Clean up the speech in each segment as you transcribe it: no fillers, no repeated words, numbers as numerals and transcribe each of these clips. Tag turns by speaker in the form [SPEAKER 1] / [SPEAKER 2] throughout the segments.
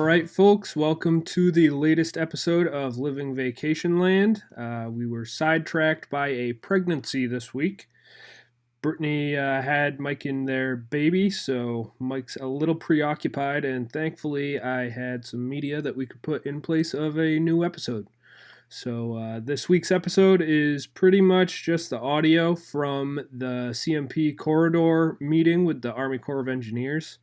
[SPEAKER 1] right, folks, welcome to the latest episode of Living Vacationland. We were sidetracked by a pregnancy this week. Brittany had Mike in their baby, so Mike's a little preoccupied, and thankfully I had some media that we could put in place of a new episode. So this week's episode is pretty much just the audio from the CMP corridor meeting with the Army Corps of Engineers.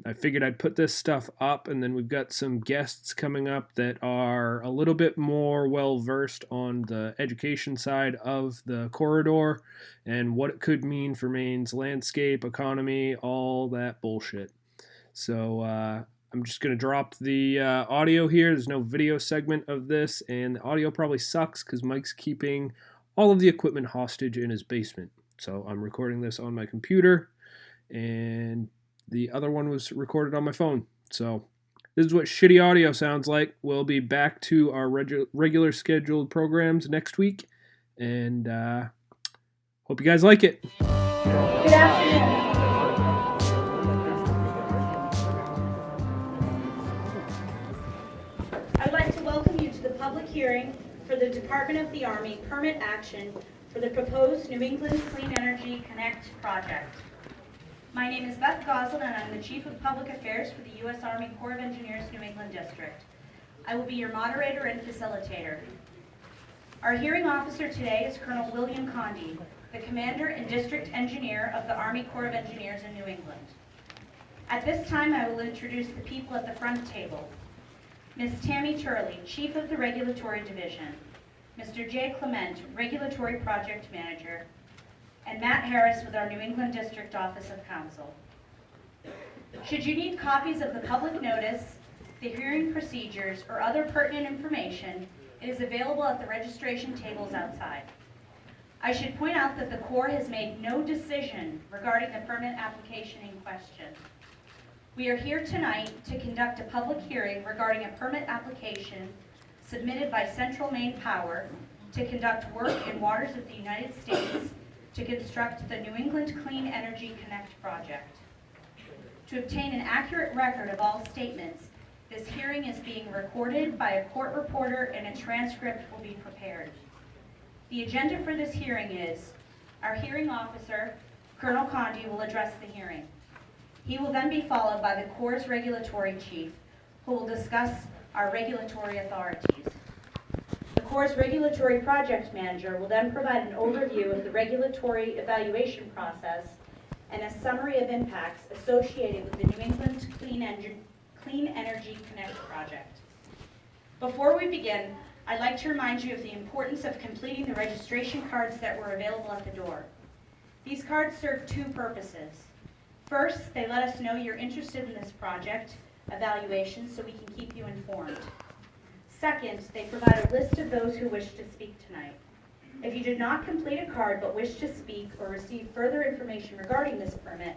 [SPEAKER 1] I figured I'd put this stuff up, and then we've got some guests coming up that are a little bit more well-versed on the education side of the corridor and what it could mean for Maine's landscape, economy, all that bullshit. So I'm just going to drop the audio here. There's no video segment of this, and the audio probably sucks because Mike's keeping all of the equipment hostage in his basement. So I'm recording this on my computer, and the other one was recorded on my phone. So this is what shitty audio sounds like. We'll be back to our regular scheduled programs next week, and hope you guys like it.
[SPEAKER 2] Good afternoon. I'd like to welcome you to the public hearing for the Department of the Army permit action for the proposed New England Clean Energy Connect project. My name is Beth Goslin, and I'm the Chief of Public Affairs for the U.S. Army Corps of Engineers New England District. I will be your moderator and facilitator. Our hearing officer today is Colonel William Condy, the Commander and District Engineer of the Army Corps of Engineers in New England. At this time, I will introduce the people at the front table. Ms. Tammy Turley, Chief of the Regulatory Division, Mr. Jay Clement, Regulatory Project Manager, and Matt Harris with our New England District Office of Counsel. Should you need copies of the public notice, the hearing procedures, or other pertinent information, it is available at the registration tables outside. I should point out that the Corps has made no decision regarding the permit application in question. We are here tonight to conduct a public hearing regarding a permit application submitted by Central Maine Power to conduct work in waters of the United States to construct the New England Clean Energy Connect project. To obtain an accurate record of all statements, this hearing is being recorded by a court reporter and a transcript will be prepared. The agenda for this hearing is, our hearing officer, Colonel Condy, will address the hearing. He will then be followed by the Corps' regulatory chief, who will discuss our regulatory authorities. The Corps' regulatory project manager will then provide an overview of the regulatory evaluation process and a summary of impacts associated with the New England Clean Energy Connect project. Before we begin, I'd like to remind you of the importance of completing the registration cards that were available at the door. These cards serve two purposes. First, they let us know you're interested in this project evaluation so we can keep you informed. Second, they provide a list of those who wish to speak tonight. If you did not complete a card but wish to speak or receive further information regarding this permit,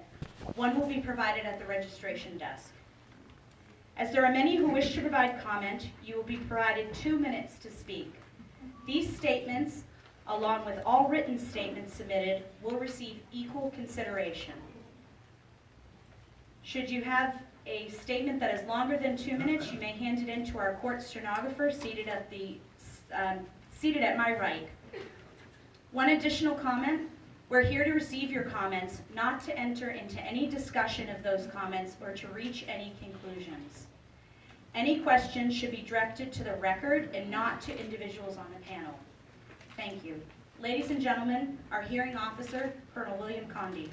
[SPEAKER 2] one will be provided at the registration desk. As there are many who wish to provide comment, you will be provided 2 minutes to speak. These statements, along with all written statements submitted, will receive equal consideration. Should you have a statement that is longer than 2 minutes, you may hand it in to our court stenographer seated at my right. One additional comment, we're here to receive your comments, not to enter into any discussion of those comments or to reach any conclusions. Any questions should be directed to the record and not to individuals on the panel. Thank you. Ladies and gentlemen, our hearing officer, Colonel William Condy.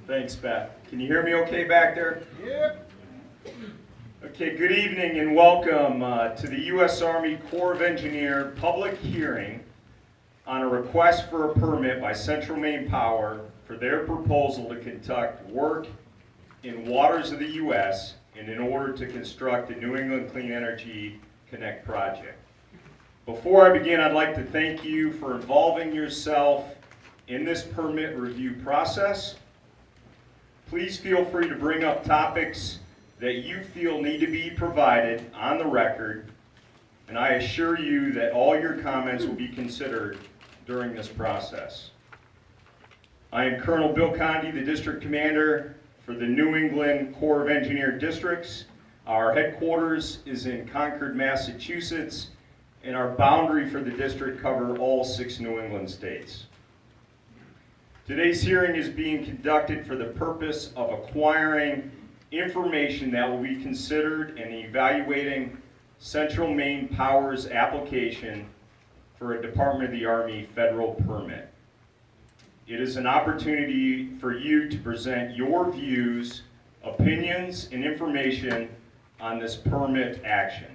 [SPEAKER 3] Thanks, Beth. Can you hear me okay back there?
[SPEAKER 4] Yep.
[SPEAKER 3] Okay, good evening and welcome to the U.S. Army Corps of Engineers public hearing on a request for a permit by Central Maine Power for their proposal to conduct work in waters of the U.S. and in order to construct the New England Clean Energy Connect project. Before I begin, I'd like to thank you for involving yourself in this permit review process. Please feel free to bring up topics that you feel need to be provided on the record, and I assure you that all your comments will be considered during this process. I am Colonel Bill Condi, the District Commander for the New England Corps of Engineer Districts. Our headquarters is in Concord, Massachusetts, and our boundary for the district covers all 6 New England states. Today's hearing is being conducted for the purpose of acquiring information that will be considered in evaluating Central Maine Power's application for a Department of the Army federal permit. It is an opportunity for you to present your views, opinions, and information on this permit action.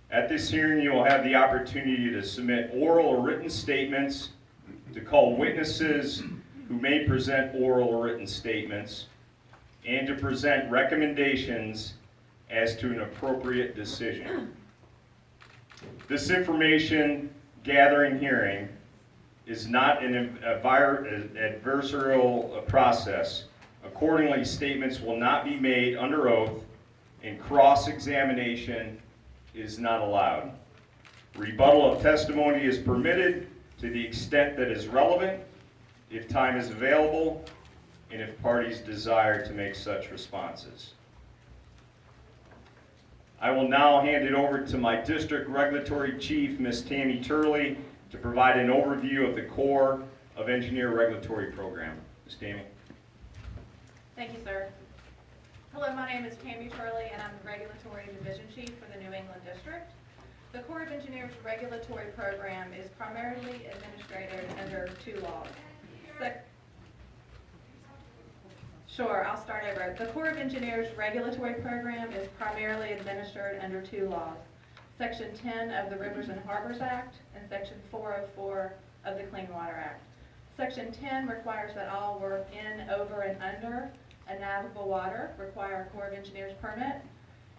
[SPEAKER 3] At this hearing, you will have the opportunity to submit oral or written statements, to call witnesses who may present oral or written statements, and to present recommendations as to an appropriate decision. This information gathering hearing is not an adversarial process. Accordingly, statements will not be made under oath, and cross-examination is not allowed. Rebuttal of testimony is permitted to the extent that is relevant, if time is available, and if parties desire to make such responses. I will now hand it over to my District Regulatory Chief, Ms. Tammy Turley, to provide an overview of the Corps of Engineer Regulatory Program. Ms. Tammy.
[SPEAKER 4] Thank you, sir. Hello, my name is Tammy Turley, and I'm the Regulatory Division Chief for the New England District. The Corps of Engineers Regulatory Program is primarily administered under 2 laws. I'll start over. The Corps of Engineers Regulatory Program is primarily administered under 2 laws. Section 10 of the Rivers and Harbors Act and Section 404 of the Clean Water Act. Section 10 requires that all work in, over, and under a navigable water require a Corps of Engineers permit,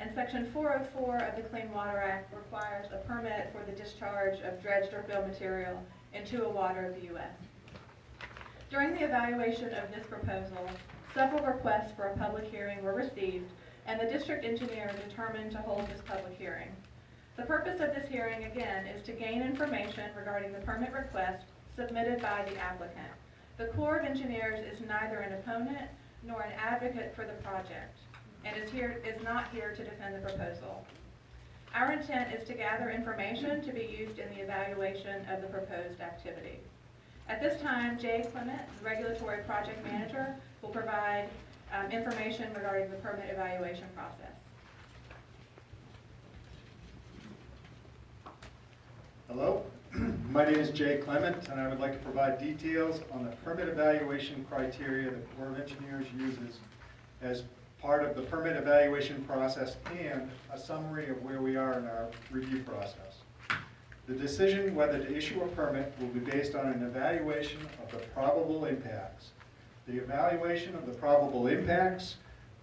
[SPEAKER 4] and Section 404 of the Clean Water Act requires a permit for the discharge of dredged or fill material into a water of the U.S. During the evaluation of this proposal, several requests for a public hearing were received, and the district engineer determined to hold this public hearing. The purpose of this hearing, again, is to gain information regarding the permit request submitted by the applicant. The Corps of Engineers is neither an opponent nor an advocate for the project, and is not here to defend the proposal. Our intent is to gather information to be used in the evaluation of the proposed activity. At this time, Jay Clement, the Regulatory Project Manager, will provide information regarding the permit evaluation process.
[SPEAKER 5] Hello, my name is Jay Clement, and I would like to provide details on the permit evaluation criteria the Corps of Engineers uses as part of the permit evaluation process and a summary of where we are in our review process. The decision whether to issue a permit will be based on an evaluation of the probable impacts. The evaluation of the probable impacts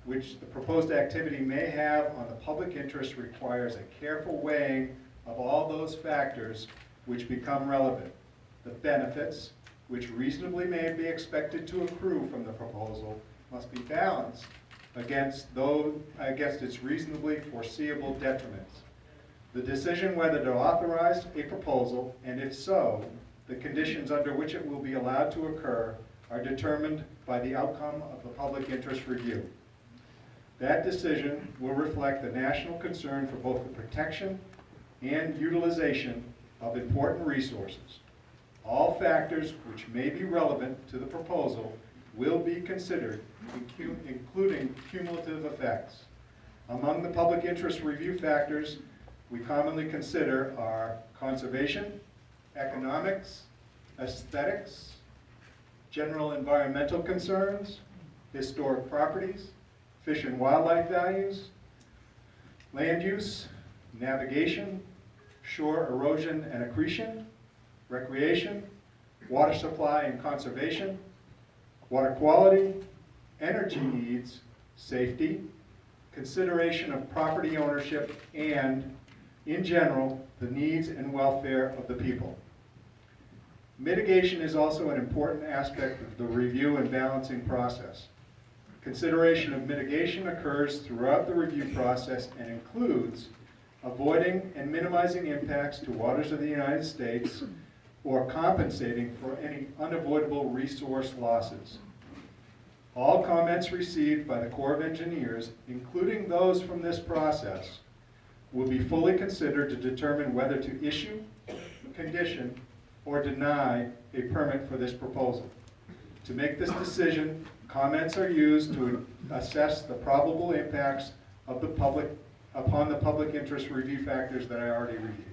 [SPEAKER 5] which the proposed activity may have on the public interest requires a careful weighing of all those factors which become relevant. The benefits, which reasonably may be expected to accrue from the proposal, must be balanced against its reasonably foreseeable detriments. The decision whether to authorize a proposal, and if so, the conditions under which it will be allowed to occur, are determined by the outcome of the public interest review. That decision will reflect the national concern for both the protection and utilization of important resources. All factors which may be relevant to the proposal will be considered, including cumulative effects. Among the public interest review factors we commonly consider are conservation, economics, aesthetics, general environmental concerns, historic properties, fish and wildlife values, land use, navigation, shore erosion and accretion, recreation, water supply and conservation, water quality, energy needs, safety, consideration of property ownership, and, in general, the needs and welfare of the people. Mitigation is also an important aspect of the review and balancing process. Consideration of mitigation occurs throughout the review process and includes avoiding and minimizing impacts to waters of the United States, or compensating for any unavoidable resource losses. All comments received by the Corps of Engineers, including those from this process, will be fully considered to determine whether to issue, condition, or deny a permit for this proposal. To make this decision, comments are used to assess the probable impacts of the public upon the public interest review factors that I already reviewed.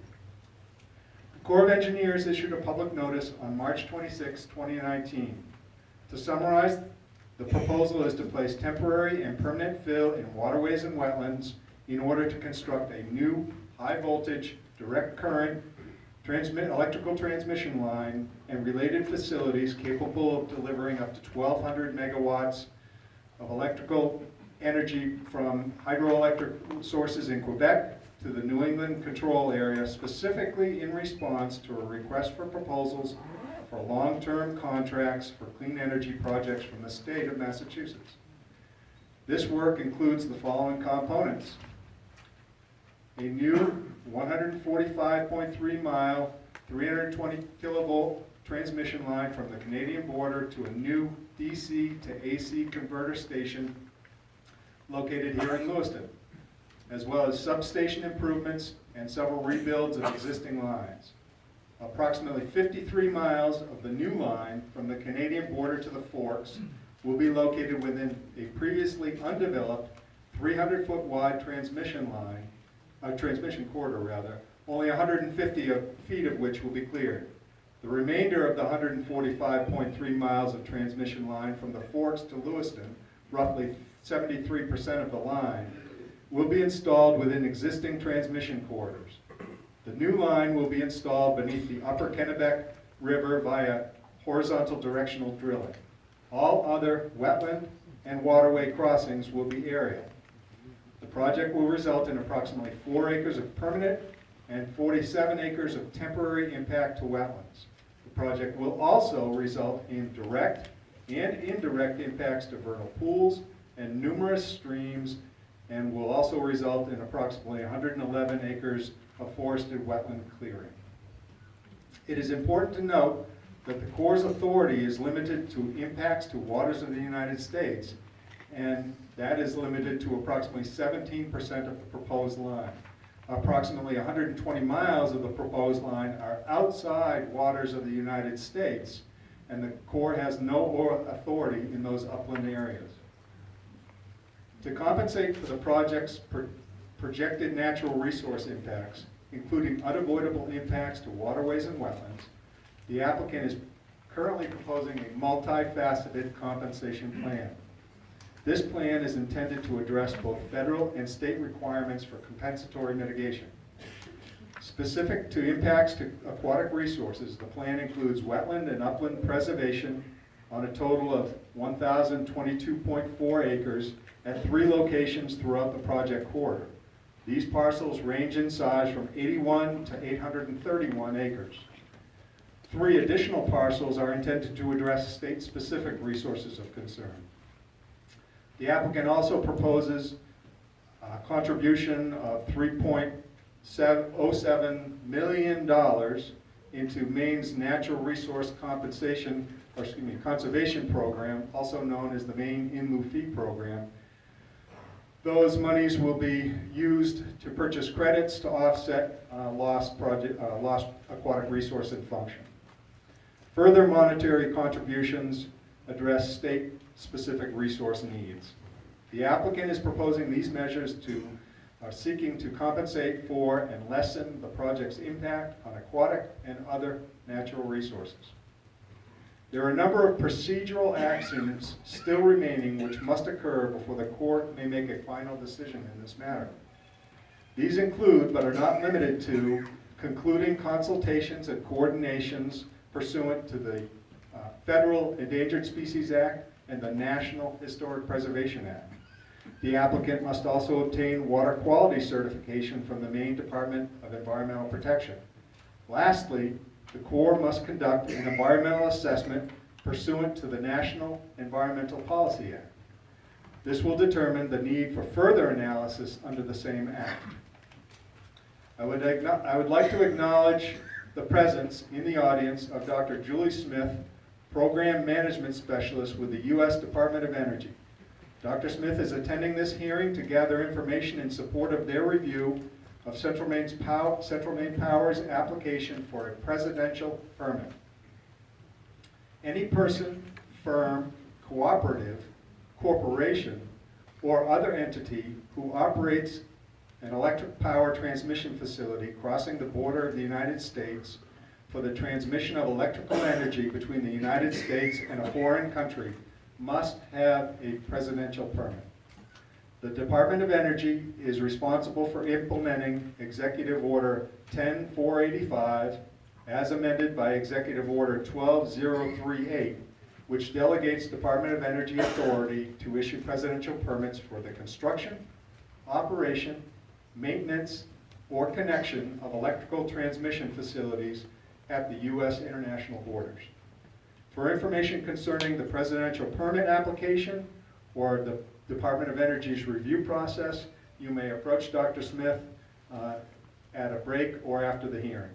[SPEAKER 5] The Corps of Engineers issued a public notice on March 26, 2019. To summarize, the proposal is to place temporary and permanent fill in waterways and wetlands in order to construct a new high-voltage, direct current electrical transmission line and related facilities capable of delivering up to 1,200 megawatts of electrical energy from hydroelectric sources in Quebec to the New England control area, specifically in response to a request for proposals for long-term contracts for clean energy projects from the state of Massachusetts. This work includes the following components: a new 145.3 mile, 320 kilovolt transmission line from the Canadian border to a new DC to AC converter station located here in Lewiston, as well as substation improvements and several rebuilds of existing lines. Approximately 53 miles of the new line from the Canadian border to the Forks will be located within a previously undeveloped 300-foot wide transmission corridor, only 150 feet of which will be cleared. The remainder of the 145.3 miles of transmission line from the Forks to Lewiston, roughly 73% of the line, will be installed within existing transmission corridors. The new line will be installed beneath the upper Kennebec River via horizontal directional drilling. All other wetland and waterway crossings will be aerial. The project will result in approximately 4 acres of permanent and 47 acres of temporary impact to wetlands. The project will also result in direct and indirect impacts to vernal pools and numerous streams, and will also result in approximately 111 acres of forested wetland clearing. It is important to note that the Corps' authority is limited to impacts to waters of the United States, and that is limited to approximately 17% of the proposed line. Approximately 120 miles of the proposed line are outside waters of the United States, and the Corps has no authority in those upland areas. To compensate for the project's projected natural resource impacts, including unavoidable impacts to waterways and wetlands, the applicant is currently proposing a multifaceted compensation plan. This plan is intended to address both federal and state requirements for compensatory mitigation. Specific to impacts to aquatic resources, the plan includes wetland and upland preservation on a total of 1,022.4 acres at 3 locations throughout the project corridor. These parcels range in size from 81 to 831 acres. 3 additional parcels are intended to address state-specific resources of concern. The applicant also proposes a contribution of $3.07 million into Maine's Natural Resource Conservation Program, also known as the Maine In Lieu Fee Program. Those monies will be used to purchase credits to offset lost aquatic resource and function. Further monetary contributions address state-specific resource needs. The applicant is proposing these measures seeking to compensate for and lessen the project's impact on aquatic and other natural resources. There are a number of procedural actions still remaining which must occur before the court may make a final decision in this matter. These include, but are not limited to, concluding consultations and coordinations pursuant to the Federal Endangered Species Act and the National Historic Preservation Act. The applicant must also obtain water quality certification from the Maine Department of Environmental Protection. Lastly, the Corps must conduct an environmental assessment pursuant to the National Environmental Policy Act. This will determine the need for further analysis under the same act. I would like to acknowledge the presence in the audience of Dr. Julie Smith, Program Management Specialist with the U.S. Department of Energy. Dr. Smith is attending this hearing to gather information in support of their review of Central Maine Power's application for a presidential permit. Any person, firm, cooperative, corporation, or other entity who operates an electric power transmission facility crossing the border of the United States for the transmission of electrical energy between the United States and a foreign country must have a presidential permit. The Department of Energy is responsible for implementing Executive Order 10485 as amended by Executive Order 12038, which delegates Department of Energy authority to issue presidential permits for the construction, operation, maintenance, or connection of electrical transmission facilities at the U.S. international borders. For information concerning the presidential permit application or the Department of Energy's review process, you may approach Dr. Smith at a break or after the hearing.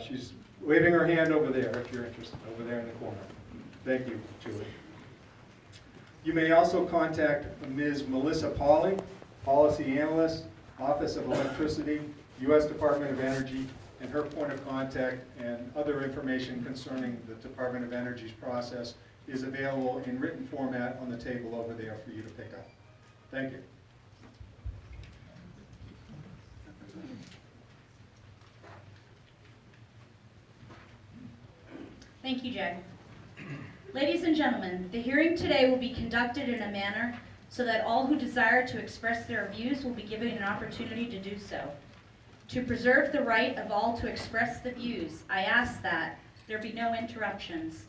[SPEAKER 5] She's waving her hand over there if you're interested, over there in the corner. Thank you, Julie. You may also contact Ms. Melissa Pauley, Policy Analyst, Office of Electricity, U.S. Department of Energy, and her point of contact and other information concerning the Department of Energy's process is available in written format on the table over there for you to pick up. Thank you.
[SPEAKER 2] Thank you, Jay. Ladies and gentlemen, the hearing today will be conducted in a manner so that all who desire to express their views will be given an opportunity to do so. To preserve the right of all to express the views, I ask that there be no interruptions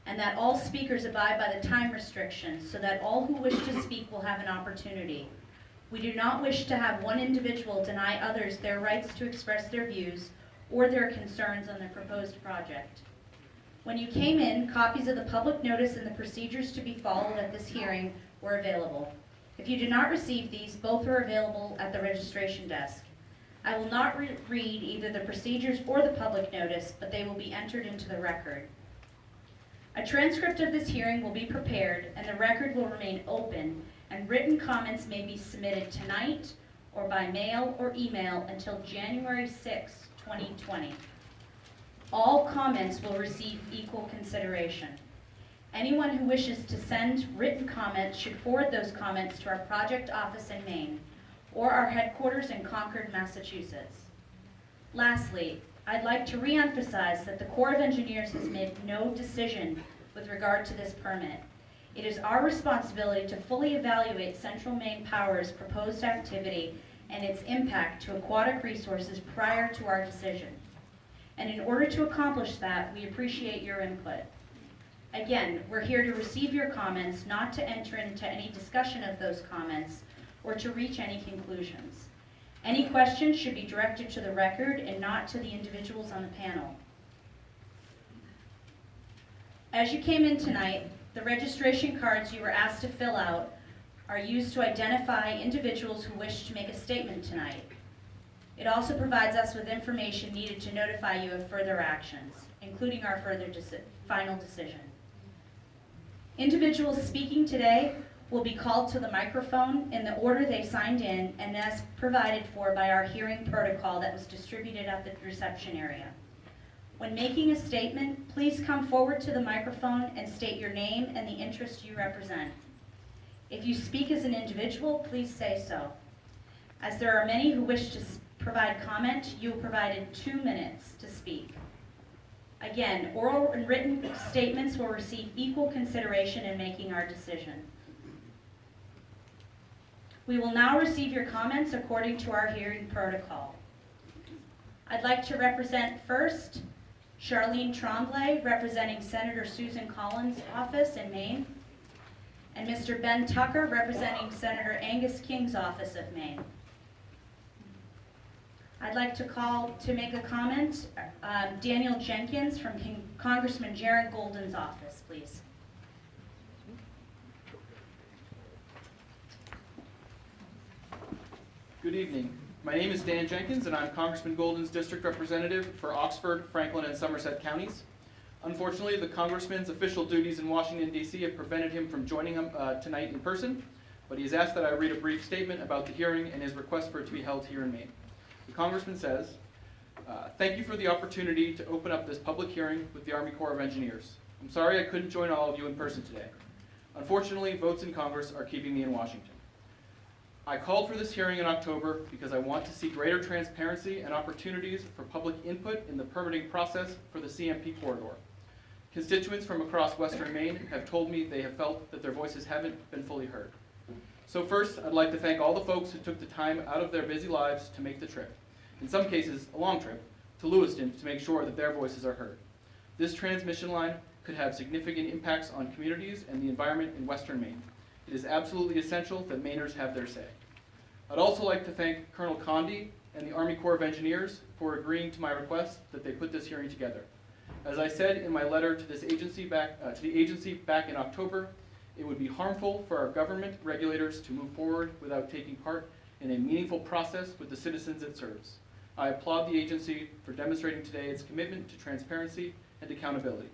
[SPEAKER 2] and that all speakers abide by the time restrictions so that all who wish to speak will have an opportunity. We do not wish to have one individual deny others their rights to express their views or their concerns on the proposed project. When you came in, copies of the public notice and the procedures to be followed at this hearing were available. If you did not receive these, both are available at the registration desk. I will not read either the procedures or the public notice, but they will be entered into the record. A transcript of this hearing will be prepared and the record will remain open, and written comments may be submitted tonight or by mail or email until January 6, 2020. All comments will receive equal consideration. Anyone who wishes to send written comments should forward those comments to our project office in Maine or our headquarters in Concord, Massachusetts. Lastly, I'd like to re-emphasize that the Corps of Engineers has made no decision with regard to this permit. It is our responsibility to fully evaluate Central Maine Power's proposed activity and its impact to aquatic resources prior to our decision. And in order to accomplish that, we appreciate your input. Again, we're here to receive your comments, not to enter into any discussion of those comments or to reach any conclusions. Any questions should be directed to the record and not to the individuals on the panel. As you came in tonight, the registration cards you were asked to fill out are used to identify individuals who wish to make a statement tonight. It also provides us with information needed to notify you of further actions, including our final decision. Individuals speaking today will be called to the microphone in the order they signed in and as provided for by our hearing protocol that was distributed at the reception area. When making a statement, please come forward to the microphone and state your name and the interest you represent. If you speak as an individual, please say so. As there are many who wish to provide comment, you are provided 2 minutes to speak. Again, oral and written statements will receive equal consideration in making our decision. We will now receive your comments according to our hearing protocol. I'd like to represent first Charlene Tremblay, representing Senator Susan Collins' office in Maine, and Mr. Ben Tucker, representing Senator Angus King's office of Maine. I'd like to call to make a comment Daniel Jenkins from Congressman Jared Golden's office, please.
[SPEAKER 6] Good evening. My name is Dan Jenkins, and I'm Congressman Golden's district representative for Oxford, Franklin, and Somerset counties. Unfortunately, the congressman's official duties in Washington, D.C. have prevented him from joining him tonight in person, but he has asked that I read a brief statement about the hearing and his request for it to be held here in Maine. The congressman says, thank you for the opportunity to open up this public hearing with the Army Corps of Engineers. I'm sorry I couldn't join all of you in person today. Unfortunately, votes in Congress are keeping me in Washington. I called for this hearing in October because I want to see greater transparency and opportunities for public input in the permitting process for the CMP corridor. Constituents from across Western Maine have told me they have felt that their voices haven't been fully heard. So first, I'd like to thank all the folks who took the time out of their busy lives to make the trip, in some cases a long trip, to Lewiston to make sure that their voices are heard. This transmission line could have significant impacts on communities and the environment in Western Maine. It is absolutely essential that Mainers have their say. I'd also like to thank Colonel Condi and the Army Corps of Engineers for agreeing to my request that they put this hearing together. As I said in my letter to the agency back in October, it would be harmful for our government regulators to move forward without taking part in a meaningful process with the citizens it serves. I applaud the agency for demonstrating today its commitment to transparency and accountability.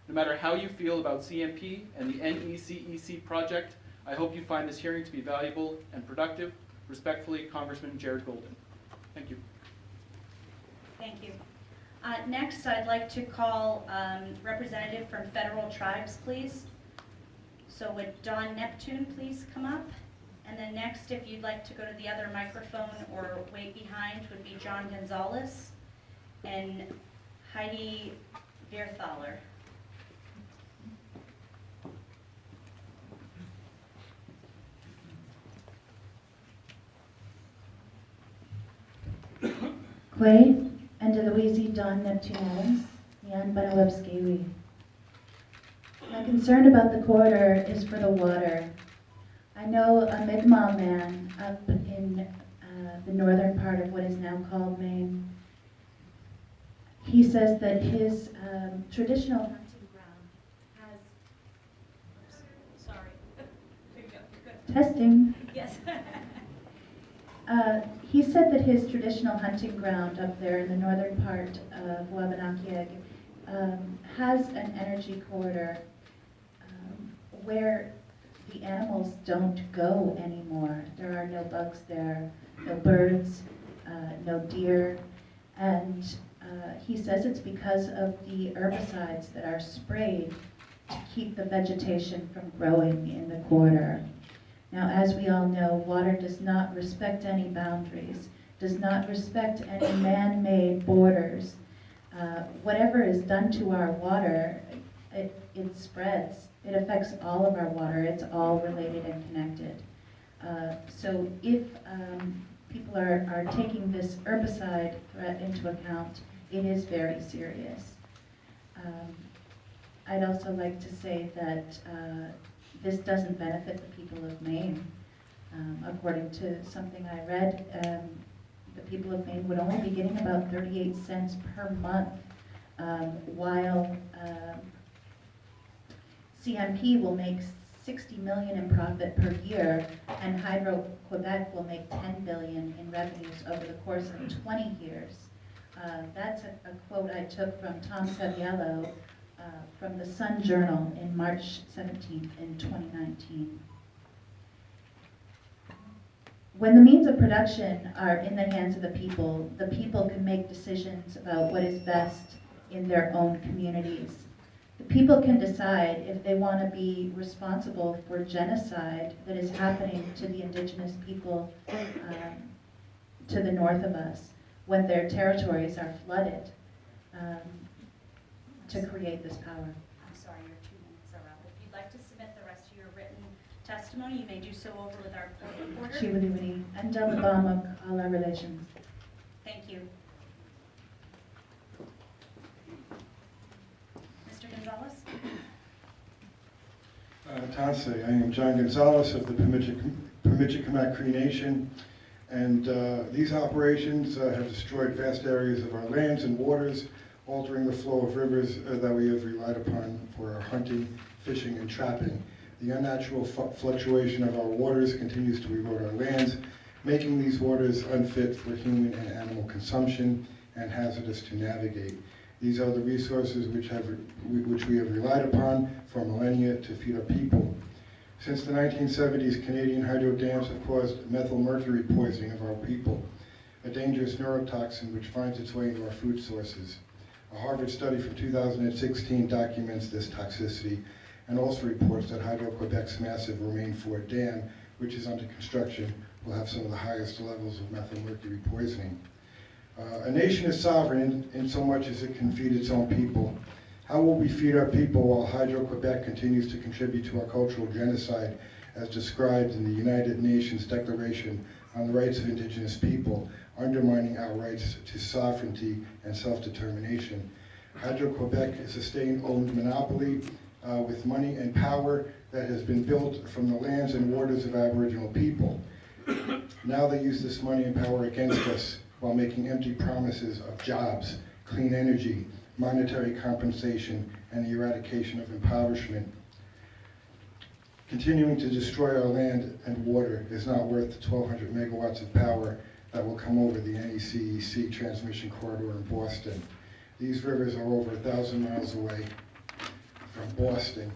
[SPEAKER 6] No matter how you feel about CMP and the NECEC project, I hope you find this hearing to be valuable and productive. Respectfully, Congressman Jared Golden. Thank you.
[SPEAKER 2] Thank you. Next, I'd like to call representative from Federal Tribes, please. So would Don Neptune please come up? And then next, if you'd like to go to the other microphone or wait behind, would be John Gonzalez and Heidi Vierthaler.
[SPEAKER 7] Kwe, and Deloise Don Neptune Adams, Yan Banawebskewi. My concern about the corridor is for the water. I know a Mi'kmaq man up in the northern part of what is now called Maine. He says that his traditional hunting ground has...
[SPEAKER 2] Sorry. There you go. Good.
[SPEAKER 7] Testing.
[SPEAKER 2] Yes.
[SPEAKER 7] He said that his traditional hunting ground up there in the northern part of Wabanakiyag has an energy corridor where the animals don't go anymore. There are no bugs there, no birds, no deer, and he says it's because of the herbicides that are sprayed to keep the vegetation from growing in the corridor. Now, as we all know, water does not respect any boundaries, does not respect any man-made borders. Whatever is done to our water, it spreads. It affects all of our water. It's all related and connected. So if people are taking this herbicide threat into account, it is very serious. I'd also like to say that this doesn't benefit the people of Maine. According to something I read, the people of Maine would only be getting about 38 cents per month, while CMP will make 60 million in profit per year, and Hydro-Quebec will make 10 billion in revenues over the course of 20 years. That's a quote I took from Tom Saviello from the Sun Journal in March 17th in 2019. When the means of production are in the hands of the people can make decisions about what is best in their own communities. The people can decide if they want to be responsible for genocide that is happening to the indigenous people to the north of us when their territories are flooded to create this power.
[SPEAKER 2] I'm sorry, your 2 minutes are up. If you'd like to submit the rest of your written testimony, you may do so over with our court reporter.
[SPEAKER 7] Chiwiliwili, and Dalabama, all our relations.
[SPEAKER 2] Thank you. Mr. Gonzalez?
[SPEAKER 8] Tansi, I am John Gonzalez of the Pemigicamac Cree Nation, and these operations have destroyed vast areas of our lands and waters, altering the flow of rivers that we have relied upon for our hunting, fishing, and trapping. The unnatural fluctuation of our waters continues to erode our lands making these waters unfit for human and animal consumption and hazardous to navigate. These are the resources which we have relied upon for millennia to feed our people. Since the 1970s, Canadian hydro dams have caused methylmercury poisoning of our people, a dangerous neurotoxin which finds its way into our food sources. A Harvard study from 2016 documents this toxicity and also reports that Hydro-Quebec's massive Romaine 4 dam, which is under construction, will have some of the highest levels of methylmercury poisoning. A nation is sovereign in so much as it can feed its own people. How will we feed our people while Hydro-Quebec continues to contribute to our cultural genocide as described in the United Nations Declaration on the Rights of Indigenous People, undermining our rights to sovereignty and self-determination? Hydro-Quebec is a state-owned monopoly with money and power that has been built from the lands and waters of Aboriginal people. Now they use this money and power against us while making empty promises of jobs, clean energy, monetary compensation, and the eradication of impoverishment. Continuing to destroy our land and water is not worth the 1,200 megawatts of power that will come over the NECEC transmission corridor in Boston. These rivers are over 1,000 miles away from Boston.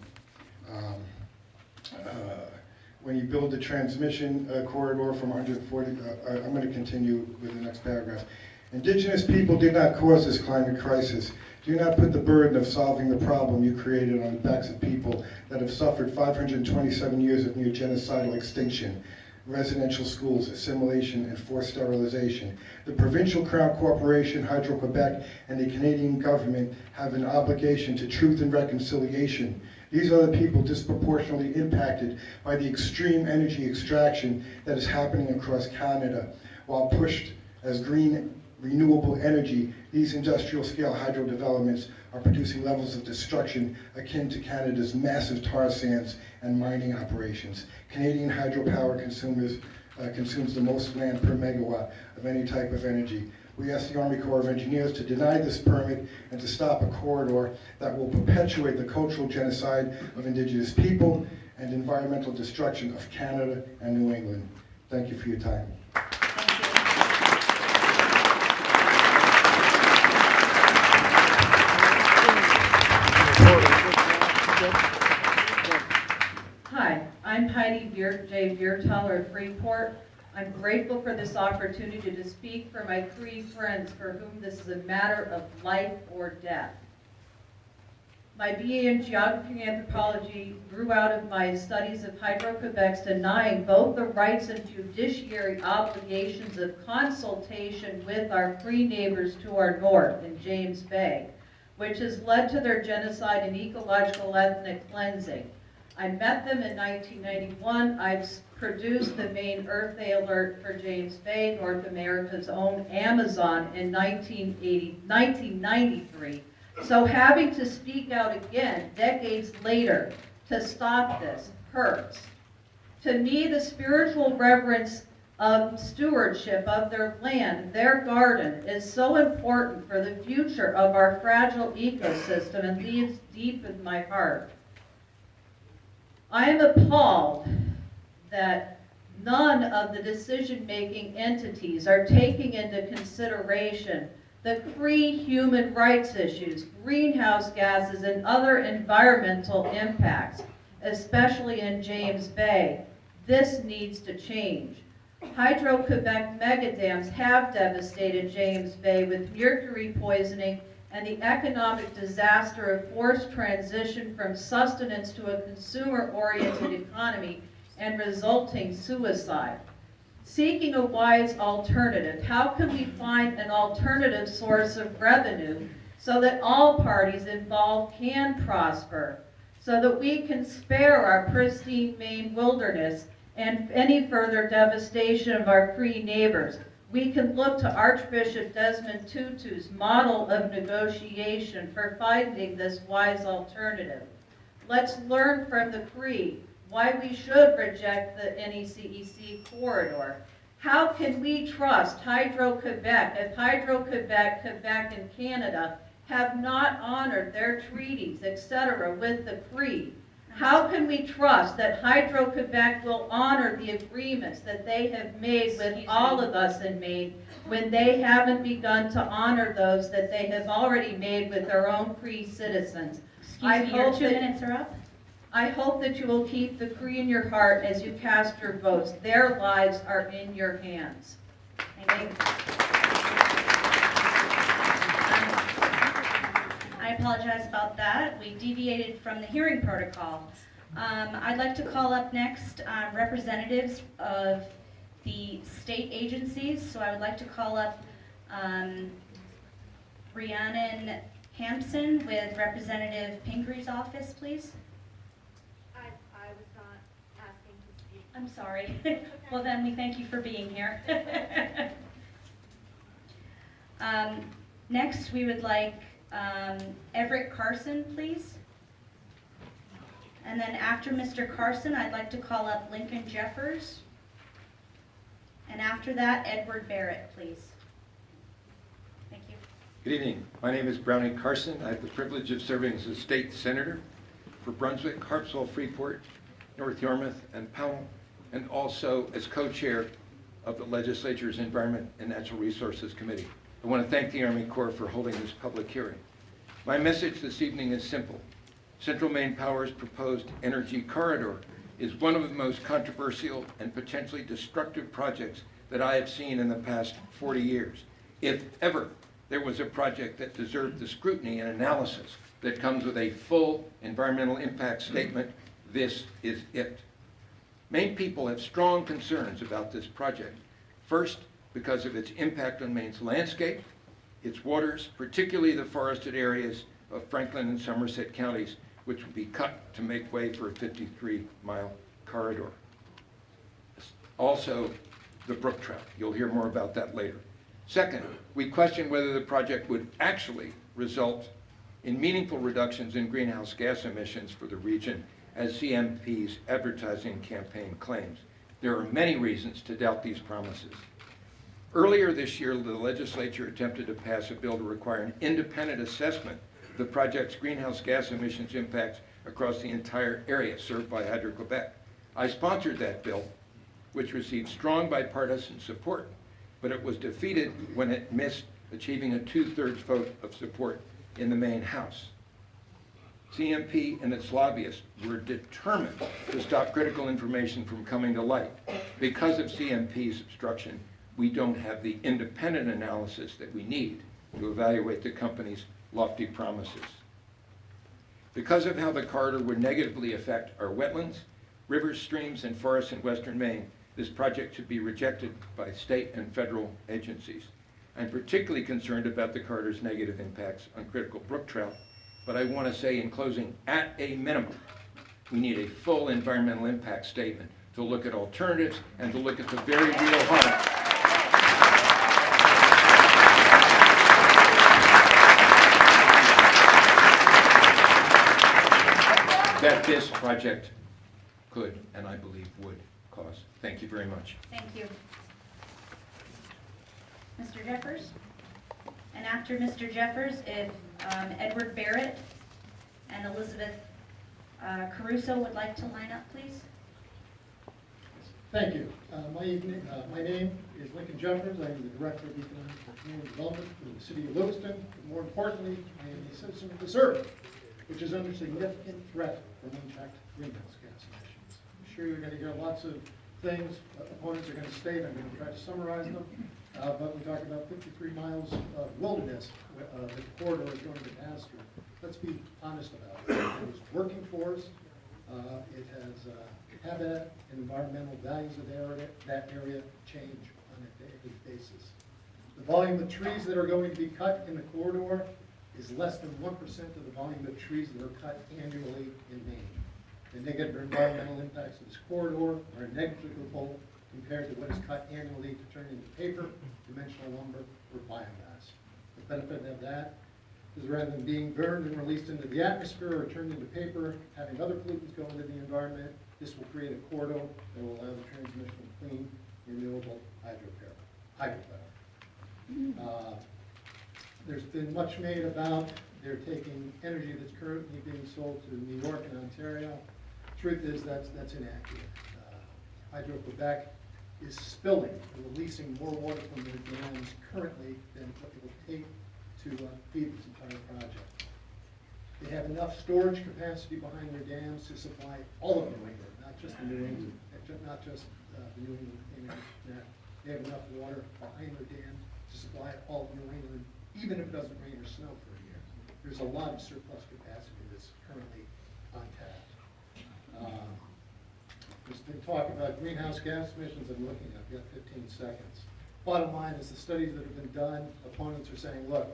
[SPEAKER 8] When you build the transmission corridor from 140, I'm going to continue with the next paragraph. Indigenous people did not cause this climate crisis. Do not put the burden of solving the problem you created on the backs of people that have suffered 527 years of near genocidal extinction, residential schools, assimilation, and forced sterilization. The Provincial Crown Corporation, Hydro-Quebec, and the Canadian government have an obligation to truth and reconciliation. These are the people disproportionately impacted by the extreme energy extraction that is happening across Canada. While pushed as green renewable energy, these industrial-scale hydro developments are producing levels of destruction akin to Canada's massive tar sands and mining operations. Canadian hydropower consumes the most land per megawatt of any type of energy. We ask the Army Corps of Engineers to deny this permit and to stop a corridor that will perpetuate the cultural genocide of Indigenous people and environmental destruction of Canada and New England. Thank you for your time.
[SPEAKER 9] Hi, I'm Heidi J. Viertaler of Freeport. I'm grateful for this opportunity to speak for my Cree friends for whom this is a matter of life or death. My BA in Geography and Anthropology grew out of my studies of Hydro-Quebec's denying both the rights and judiciary obligations of consultation with our Cree neighbors to our north in James Bay, which has led to their genocide and ecological ethnic cleansing. I met them in 1991. I've produced the Maine Earth Day Alert for James Bay, North America's own Amazon, in 1993. So having to speak out again, decades later, to stop this hurts. To me, the spiritual reverence of stewardship of their land, their garden, is so important for the future of our fragile ecosystem and leads deep in my heart. I am appalled that none of the decision-making entities are taking into consideration the Cree human rights issues, greenhouse gases, and other environmental impacts, especially in James Bay. This needs to change. Hydro-Quebec megadams have devastated James Bay with mercury poisoning and the economic disaster of forced transition from sustenance to a consumer-oriented economy and resulting suicide. Seeking a wise alternative, how can we find an alternative source of revenue so that all parties involved can prosper, so that we can spare our pristine Maine wilderness and any further devastation of our Cree neighbors? We can look to Archbishop Desmond Tutu's model of negotiation for finding this wise alternative. Let's learn from the Cree why we should reject the NECEC corridor. How can we trust Hydro-Quebec if Hydro-Quebec, Quebec, and Canada have not honored their treaties, etc., with the Cree? How can we trust that Hydro-Quebec will honor the agreements that they have made with all of us in Maine when they haven't begun to honor those that they have already made with their own Cree citizens?
[SPEAKER 2] Excuse me, your 2 minutes are up.
[SPEAKER 9] I hope that you will keep the Cree in your heart as you cast your votes. Their lives are in your hands.
[SPEAKER 2] Thank you. I apologize about that. We deviated from the hearing protocol. I'd like to call up next representatives of the state agencies. So I would like to call up Rhiannon Hampson with Representative Pingree office, please.
[SPEAKER 10] I was not asking to speak.
[SPEAKER 2] I'm sorry. Well, then we thank you for being here. Next, we would like Everett Carson, please. And then after Mr. Carson, I'd like to call up Lincoln Jeffers. And after that, Edward Barrett, please. Thank you.
[SPEAKER 11] Good evening. My name is Brownie Carson. I have the privilege of serving as a state senator for Brunswick, Harpswell, Freeport, North Yarmouth, and Powell, and also as co-chair of the legislature's Environment and Natural Resources Committee. I want to thank the Army Corps for holding this public hearing. My message this evening is simple. Central Maine Power's proposed energy corridor is one of the most controversial and potentially destructive projects that I have seen in the past 40 years. If ever there was a project that deserved the scrutiny and analysis that comes with a full environmental impact statement, this is it. Maine people have strong concerns about this project. First, because of its impact on Maine's landscape, its waters, particularly the forested areas of Franklin and Somerset counties, which would be cut to make way for a 53-mile corridor. Also, the brook trout. You'll hear more about that later. Second, we question whether the project would actually result in meaningful reductions in greenhouse gas emissions for the region, as CMP's advertising campaign claims. There are many reasons to doubt these promises. Earlier this year, the legislature attempted to pass a bill to require an independent assessment of the project's greenhouse gas emissions impacts across the entire area served by Hydro-Quebec. I sponsored that bill, which received strong bipartisan support, but it was defeated when it missed achieving a 2/3 vote of support in the Maine House. CMP and its lobbyists were determined to stop critical information from coming to light. Because of CMP's obstruction, we don't have the independent analysis that we need to evaluate the company's lofty promises. Because of how the corridor would negatively affect our wetlands, rivers, streams, and forests in western Maine, this project should be rejected by state and federal agencies. I'm particularly concerned about the corridor's negative impacts on critical brook trout, but I want to say in closing, at a minimum, we need a full environmental impact statement to look at alternatives and to look at the very real harm that this project could, and I believe would, cause. Thank you very much.
[SPEAKER 2] Thank you. Mr. Jeffers? And after Mr. Jeffers, if Edward Barrett and Elizabeth Caruso would like to line up, please.
[SPEAKER 12] Thank you. My name is Lincoln Jeffers. I am the Director of Economic and Community Development for the City of Lewiston. But more importantly, I am a citizen of this earth, which is under significant threat from unchecked greenhouse gas emissions. I'm sure you're going to hear lots of things opponents are going to state. I'm going to try to summarize them. But we talk about 53 miles of wilderness that the corridor is going to pass through. Let's be honest about it. It is working for us. It has habitat and environmental values of that area change on a daily basis. The volume of trees that are going to be cut in the corridor is less than 1% of the volume of trees that are cut annually in Maine. The negative environmental impacts of this corridor are negligible compared to what is cut annually to turn into paper, dimensional lumber, or biomass. The benefit of that is rather than being burned and released into the atmosphere or turned into paper, having other pollutants go into the environment, this will create a corridor that will allow the transmission of clean, renewable hydropower. There's been much made about they're taking energy that's currently being sold to New York and Ontario Truth is, that's inaccurate. Hydro-Quebec is spilling and releasing more water from their dams currently than what it will take to feed this entire project. They have enough storage capacity behind their dams to supply all of New England, not just the New England, not just the New England Canal. They have enough water behind their dams to supply all of New England, even if it doesn't rain or snow for a year. There's a lot of surplus capacity that's currently untapped. There's been talk about greenhouse gas emissions. I'm looking, I've got 15 seconds. Bottom line is the studies that have been done, opponents are saying, look,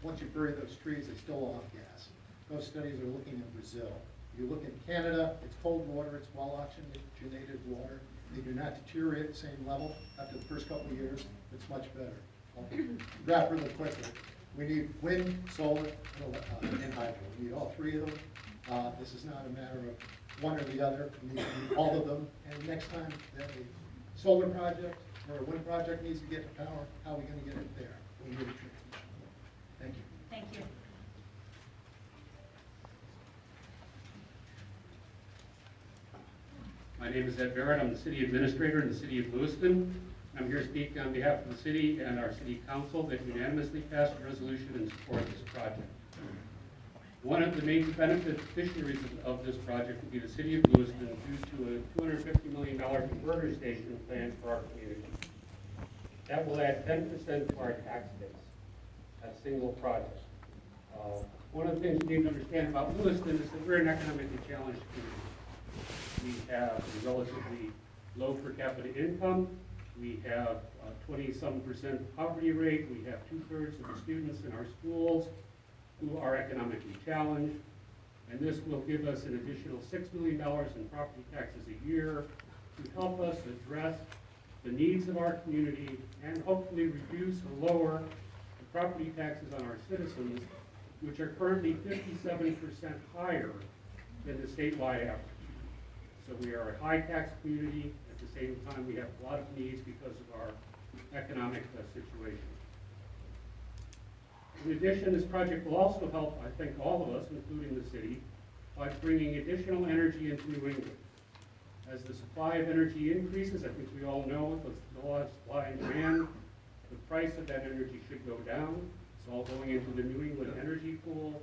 [SPEAKER 12] once you bury those trees, they still off gas. Those studies are looking at Brazil. You look in Canada, it's cold water, it's well oxygenated water. They do not deteriorate at the same level after the first couple of years. It's much better. I'll wrap really quickly. We need wind, solar, and hydro. We need all three of them. This is not a matter of one or the other. We need all of them. And next time that a solar project or a wind project needs to get to power, how are we going to get it there? We need a transmission. Thank you.
[SPEAKER 2] Thank you.
[SPEAKER 13] My name is Ed Barrett. I'm the city administrator in the city of Lewiston. I'm here speaking on behalf of the city and our city council that unanimously passed a resolution in support of this project. One of the main beneficiaries of this project will be the city of Lewiston due to a $250 million converter station planned for our community. That will add 10% to our tax base, a single project. One of the things you need to understand about Lewiston is that we're an economically challenged community. We have a relatively low per capita income. We have 20-some% poverty rate. We have 2/3 of the students in our schools who are economically challenged. And this will give us an additional $6 million in property taxes a year to help us address the needs of our community and hopefully reduce or lower the property taxes on our citizens, which are currently 57% higher than the statewide average. So we are a high tax community. At the same time, we have a lot of needs because of our economic situation. In addition, this project will also help, I think, all of us, including the city, by bringing additional energy into New England. As the supply of energy increases, I think we all know with the law of supply and demand, the price of that energy should go down. It's all going into the New England energy pool.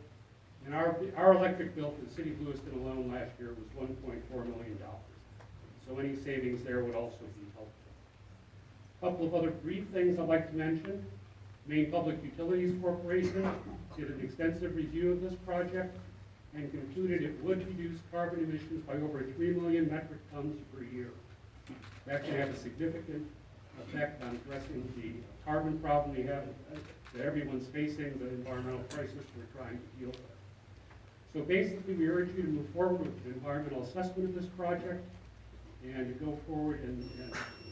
[SPEAKER 13] And our electric bill for the city of Lewiston alone last year was $1.4 million. So any savings there would also be helpful. A couple of other brief things I'd like to mention. Maine Public Utilities Corporation did an extensive review of this project and concluded it would reduce carbon emissions by over 3 million metric tons per year. That can have a significant effect on addressing the carbon problem we have that everyone's facing, the environmental crisis we're trying to deal with. So basically, we urge you to move forward with an environmental assessment of this project and to go forward and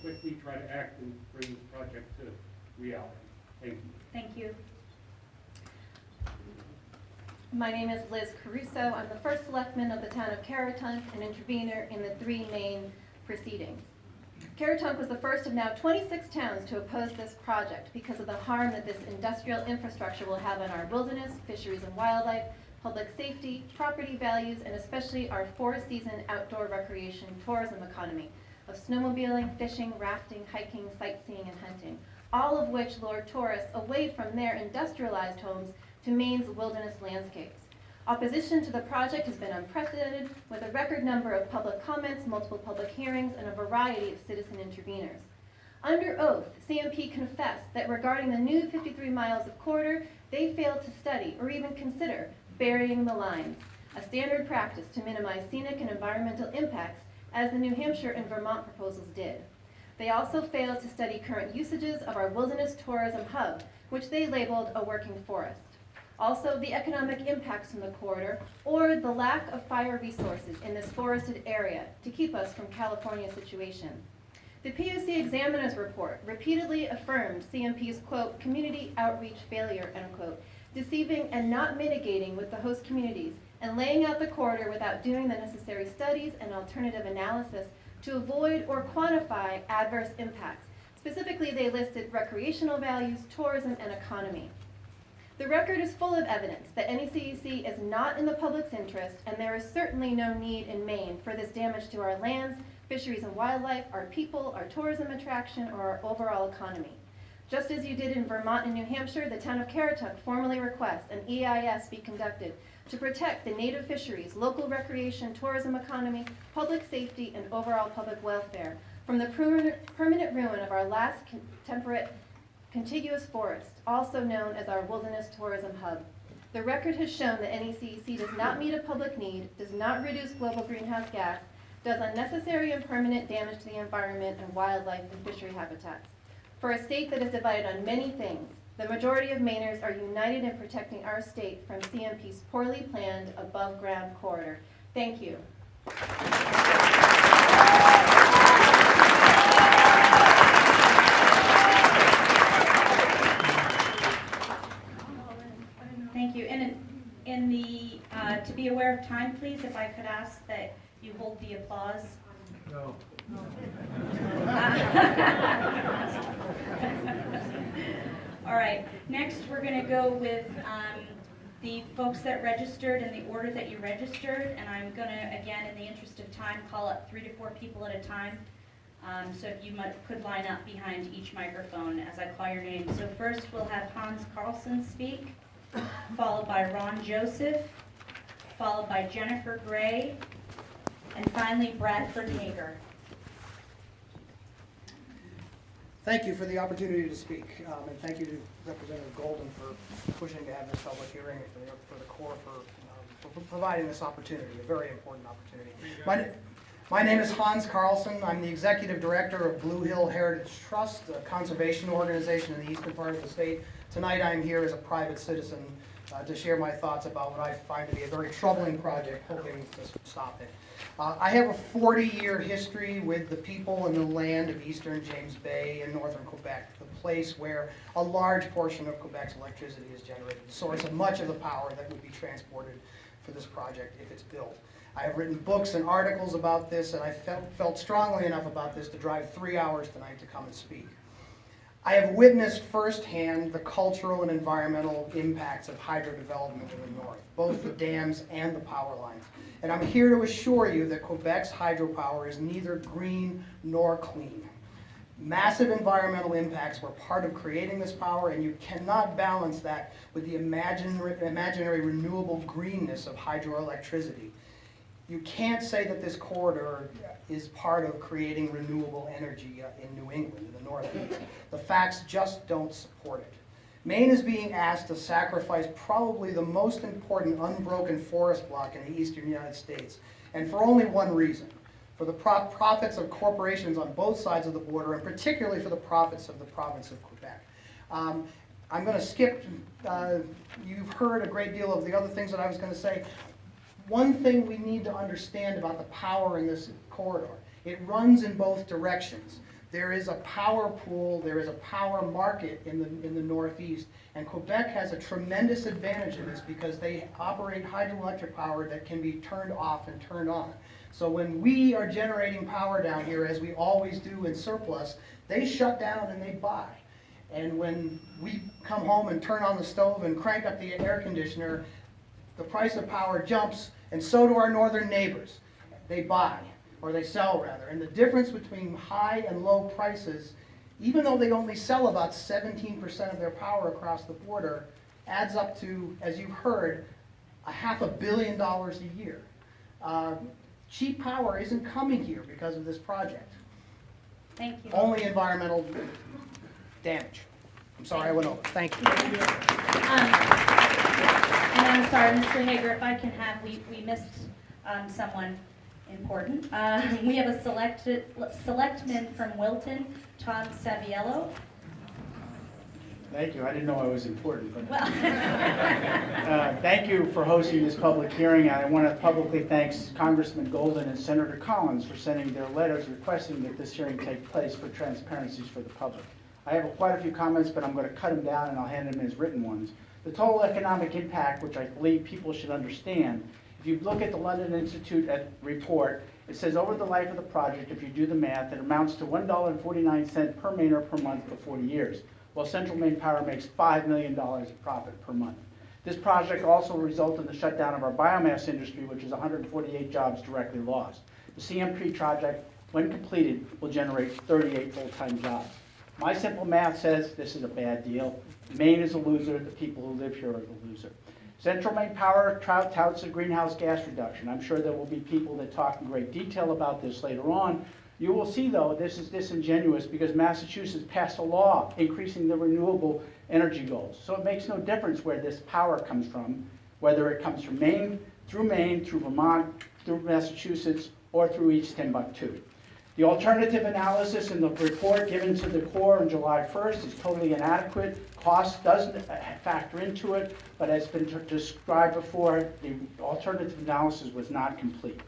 [SPEAKER 13] quickly try to act and bring this project to reality. Thank you.
[SPEAKER 2] Thank you.
[SPEAKER 14] My name is Liz Caruso. I'm the first selectman of the town of Caratunk and intervener in the 3 Maine proceedings. Caratunk was the first of now 26 towns to oppose this project because of the harm that this industrial infrastructure will have on our wilderness, fisheries and wildlife, public safety, property values, and especially our 4-season outdoor recreation tourism economy of snowmobiling, fishing, rafting, hiking, sightseeing, and hunting, all of which lure tourists away from their industrialized homes to Maine's wilderness landscapes. Opposition to the project has been unprecedented, with a record number of public comments, multiple public hearings, and a variety of citizen interveners. Under oath, CMP confessed that regarding the new 53 miles of corridor, they failed to study or even consider burying the lines, a standard practice to minimize scenic and environmental impacts, as the New Hampshire and Vermont proposals did. They also failed to study current usages of our wilderness tourism hub, which they labeled a working forest. Also, the economic impacts from the corridor, or the lack of fire resources in this forested area to keep us from California's situation. The PUC examiner's report repeatedly affirmed CMP's, quote, community outreach failure, end quote, deceiving and not mitigating with the host communities, and laying out the corridor without doing the necessary studies and alternative analysis to avoid or quantify adverse impacts. Specifically, they listed recreational values, tourism, and economy. The record is full of evidence that NECEC is not in the public's interest, and there is certainly no need in Maine for this damage to our lands, fisheries and wildlife, our people, our tourism attraction, or our overall economy. Just as you did in Vermont and New Hampshire, the town of Caratunk formally requests an EIS be conducted to protect the native fisheries, local recreation, tourism economy, public safety, and overall public welfare from the permanent ruin of our last temperate contiguous forest, also known as our wilderness tourism hub. The record has shown that NECEC does not meet a public need, does not reduce global greenhouse gas, does unnecessary and permanent damage to the environment and wildlife and fishery habitats. For a state that is divided on many things, the majority of Mainers are united in protecting our state from CMP's poorly planned above-ground corridor. Thank you.
[SPEAKER 2] Thank you. And in the, to be aware of time, please, if I could ask that you hold the applause.
[SPEAKER 12] No.
[SPEAKER 2] All right, next we're going to go with the folks that registered in the order that you registered, and I'm going to, again, in the interest of time, call up 3 to 4 people at a time. So if you could line up behind each microphone as I call your name. So first we'll have Hans Carlson speak, followed by Ron Joseph, followed by Jennifer Gray, and finally Bradford Hager.
[SPEAKER 15] Thank you for the opportunity to speak, and thank you to Representative Golden for pushing to have this public hearing, and for the Corps for providing this opportunity, a very important opportunity. My name is Hans Carlson. I'm the Executive Director of Blue Hill Heritage Trust, a conservation organization in the eastern part of the state. Tonight I'm here as a private citizen to share my thoughts about what I find to be a very troubling project, hoping to stop it. I have a 40-year history with the people and the land of eastern James Bay in northern Quebec, the place where a large portion of Quebec's electricity is generated, the source of much of the power that would be transported for this project if it's built. I have written books and articles about this, and I felt strongly enough about this to drive 3 hours tonight to come and speak. I have witnessed firsthand the cultural and environmental impacts of hydro development in the north, both the dams and the power lines. And I'm here to assure you that Quebec's hydropower is neither green nor clean. Massive environmental impacts were part of creating this power, and you cannot balance that with the imaginary renewable greenness of hydroelectricity. You can't say that this corridor is part of creating renewable energy in New England, in the Northeast. The facts just don't support it. Maine is being asked to sacrifice probably the most important unbroken forest block in the eastern United States, and for only one reason: for the profits of corporations on both sides of the border, and particularly for the profits of the province of Quebec. I'm going to skip, you've heard a great deal of the other things that I was going to say. One thing we need to understand about the power in this corridor: it runs in both directions. There is a power pool, there is a power market in the Northeast, and Quebec has a tremendous advantage in this because they operate hydroelectric power that can be turned off and turned on. So when we are generating power down here, as we always do in surplus, they shut down and they buy. And when we come home and turn on the stove and crank up the air conditioner, the price of power jumps, and so do our northern neighbors. They buy, or they sell rather. And the difference between high and low prices, even though they only sell about 17% of their power across the border, adds up to, as you've heard, $500 million a year. Cheap power isn't coming here because of this project.
[SPEAKER 2] Thank you.
[SPEAKER 15] Only environmental damage. I'm sorry I went over. Thank you.
[SPEAKER 2] And I'm sorry, Mr. Hager, if I can have, we missed someone important. We have a selectman from Wilton, Tom Saviello.
[SPEAKER 16] Thank you. I didn't know I was important. But
[SPEAKER 2] Well,
[SPEAKER 16] thank you for hosting this public hearing. I want to publicly thank Congressman Golden and Senator Collins for sending their letters requesting that this hearing take place for transparencies for the public. I have quite a few comments, but I'm going to cut them down and I'll hand them as written ones. The total economic impact, which I believe people should understand, if you look at the London Institute report, it says over the life of the project, if you do the math, it amounts to $1.49 per Mainer per month for 40 years. while Central Maine Power makes $5 million of profit per month. This project also will result in the shutdown of our biomass industry, which is 148 jobs directly lost. The CMP project, when completed, will generate 38 full-time jobs. My simple math says this is a bad deal. Maine is a loser, the people who live here are the loser. Central Maine Power touts a greenhouse gas reduction. I'm sure there will be people that talk in great detail about this later on. You will see, though, this is disingenuous because Massachusetts passed a law increasing the renewable energy goals. So it makes no difference where this power comes from, whether it comes from Maine, through Vermont, through Massachusetts, or through East Timbuktu. The alternative analysis in the report given to the Corps on July 1st is totally inadequate. Cost doesn't factor into it, but as been described before, the alternative analysis was not complete.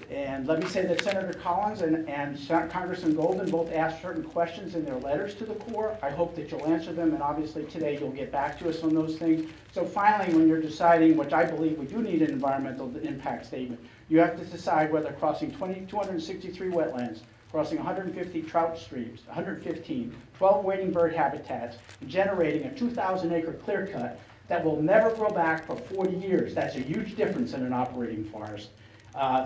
[SPEAKER 16] And let me say that Senator Collins and Congressman Golden both asked certain questions in their letters to the Corps. I hope that you'll answer them, and obviously today you'll get back to us on those things. So finally, when you're deciding, which I believe we do need an environmental impact statement, you have to decide whether crossing 263 wetlands, crossing 150 trout streams, 115, 12 wading bird habitats, and generating a 2,000-acre clear cut that will never grow back for 40 years. That's a huge difference in an operating forest.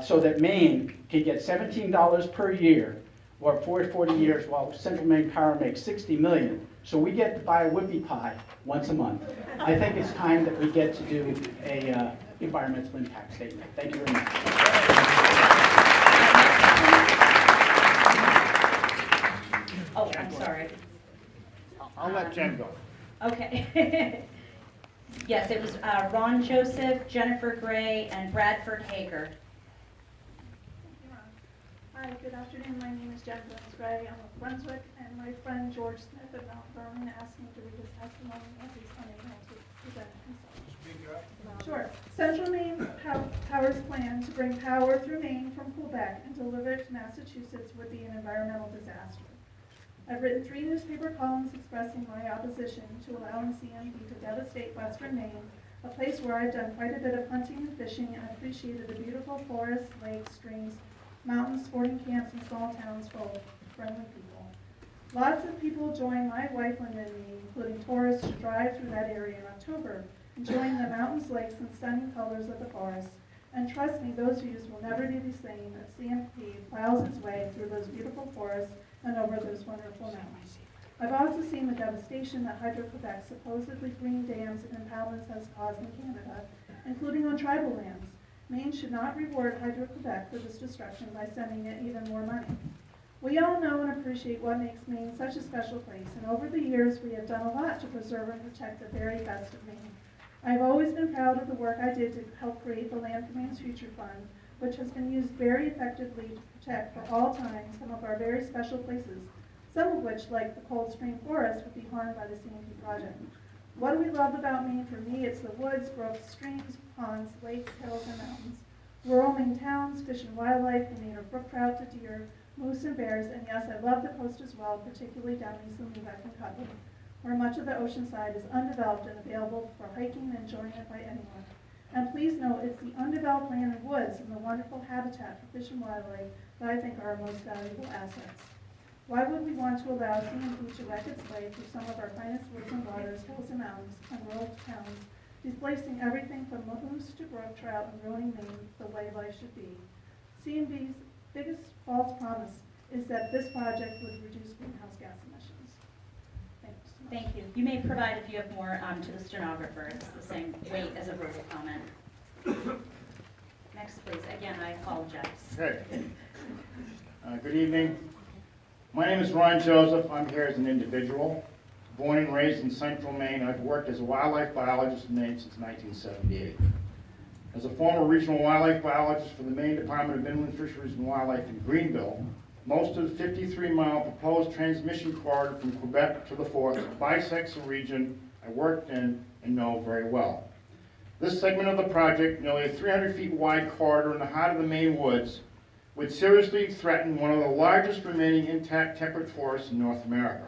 [SPEAKER 16] So that Maine can get $17 per year or for 40 years while Central Maine Power makes $60 million. So we get to buy a whippy pie once a month. I think it's time that we get to do a environmental impact statement. Thank you very much.
[SPEAKER 2] Oh, I'm sorry.
[SPEAKER 16] I'll let Jen go.
[SPEAKER 2] Okay. Yes, it was Ron Joseph, Jennifer Gray, and Bradford Hager.
[SPEAKER 17] Hi, good afternoon. My name is Jen Gray. I'm of Brunswick, and my friend George Smith of Mount Vernon asked me to read his testimony as he's unable to present himself. Speak up. Sure. Central Maine Power's plan to bring power through Maine from Quebec and deliver it to Massachusetts would be an environmental disaster. I've written 3 newspaper columns expressing my opposition to allowing CMP to devastate western Maine, a place where I've done quite a bit of hunting and fishing and appreciated the beautiful forests, lakes, streams, mountains, sporting camps, and small towns full of friendly people. Lots of people joined my wife and me, including tourists, to drive through that area in October, enjoying the mountains, lakes, and stunning colors of the forests. And trust me, those views will never be the same as CMP plows its way through those beautiful forests and over those wonderful mountains. I've also seen the devastation that Hydro-Quebec's supposedly green dams and impoundments has caused in Canada, including on tribal lands. Maine should not reward Hydro-Quebec for this destruction by sending it even more money. We all know and appreciate what makes Maine such a special place, and over the years we have done a lot to preserve and protect the very best of Maine. I've always been proud of the work I did to help create the Land for Maine's Future Fund, which has been used very effectively to protect for all time some of our very special places, some of which, like the Cold Spring Forest, would be harmed by the CMP project. What do we love about Maine? For me, it's the woods, brooks, streams, ponds, lakes, hills, and mountains. Rural Maine towns, fish and wildlife, from native brook trout to deer, moose and bears, and yes, I love the coast as well, particularly down East Lubec and Cutler, where much of the ocean side is undeveloped and available for hiking and enjoyment by anyone. And please note, it's the undeveloped land and woods and the wonderful habitat for fish and wildlife that I think are our most valuable assets. Why would we want to allow CMP to wreck its way through some of our finest woods and waters, hills and mountains, and rural towns, displacing everything from moose to brook trout and ruining Maine the way life should be? CMP's biggest false promise is that this project would reduce greenhouse gas emissions. Thanks so much.
[SPEAKER 2] Thank you. You may provide, if you have more, to the stenographer. It's the same weight as a verbal comment. Next, please. Again, I apologize.
[SPEAKER 18] Okay. Good evening. My name is Ron Joseph. I'm here as an individual. Born and raised in Central Maine, I've worked as a wildlife biologist in Maine since 1978. As a former regional wildlife biologist for the Maine Department of Inland Fisheries and Wildlife in Greenville, most of the 53-mile proposed transmission corridor from Quebec to the Fort bisects a region I worked in and know very well. This segment of the project, nearly a 300 feet wide corridor in the heart of the Maine woods, would seriously threaten one of the largest remaining intact temperate forests in North America.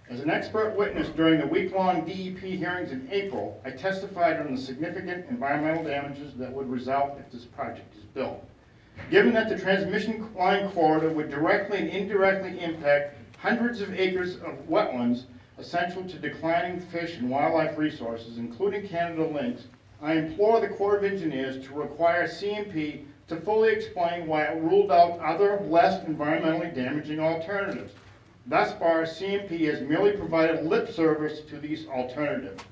[SPEAKER 18] As an expert witness during the week-long DEP hearings in April, I testified on the significant environmental damages that would result if this project is built. Given that the transmission line corridor would directly and indirectly impact hundreds of acres of wetlands essential to declining fish and wildlife resources, including Canada lynx, I implore the Corps of Engineers to require CMP to fully explain why it ruled out other less environmentally damaging alternatives. Thus far, CMP has merely provided lip service to these alternatives.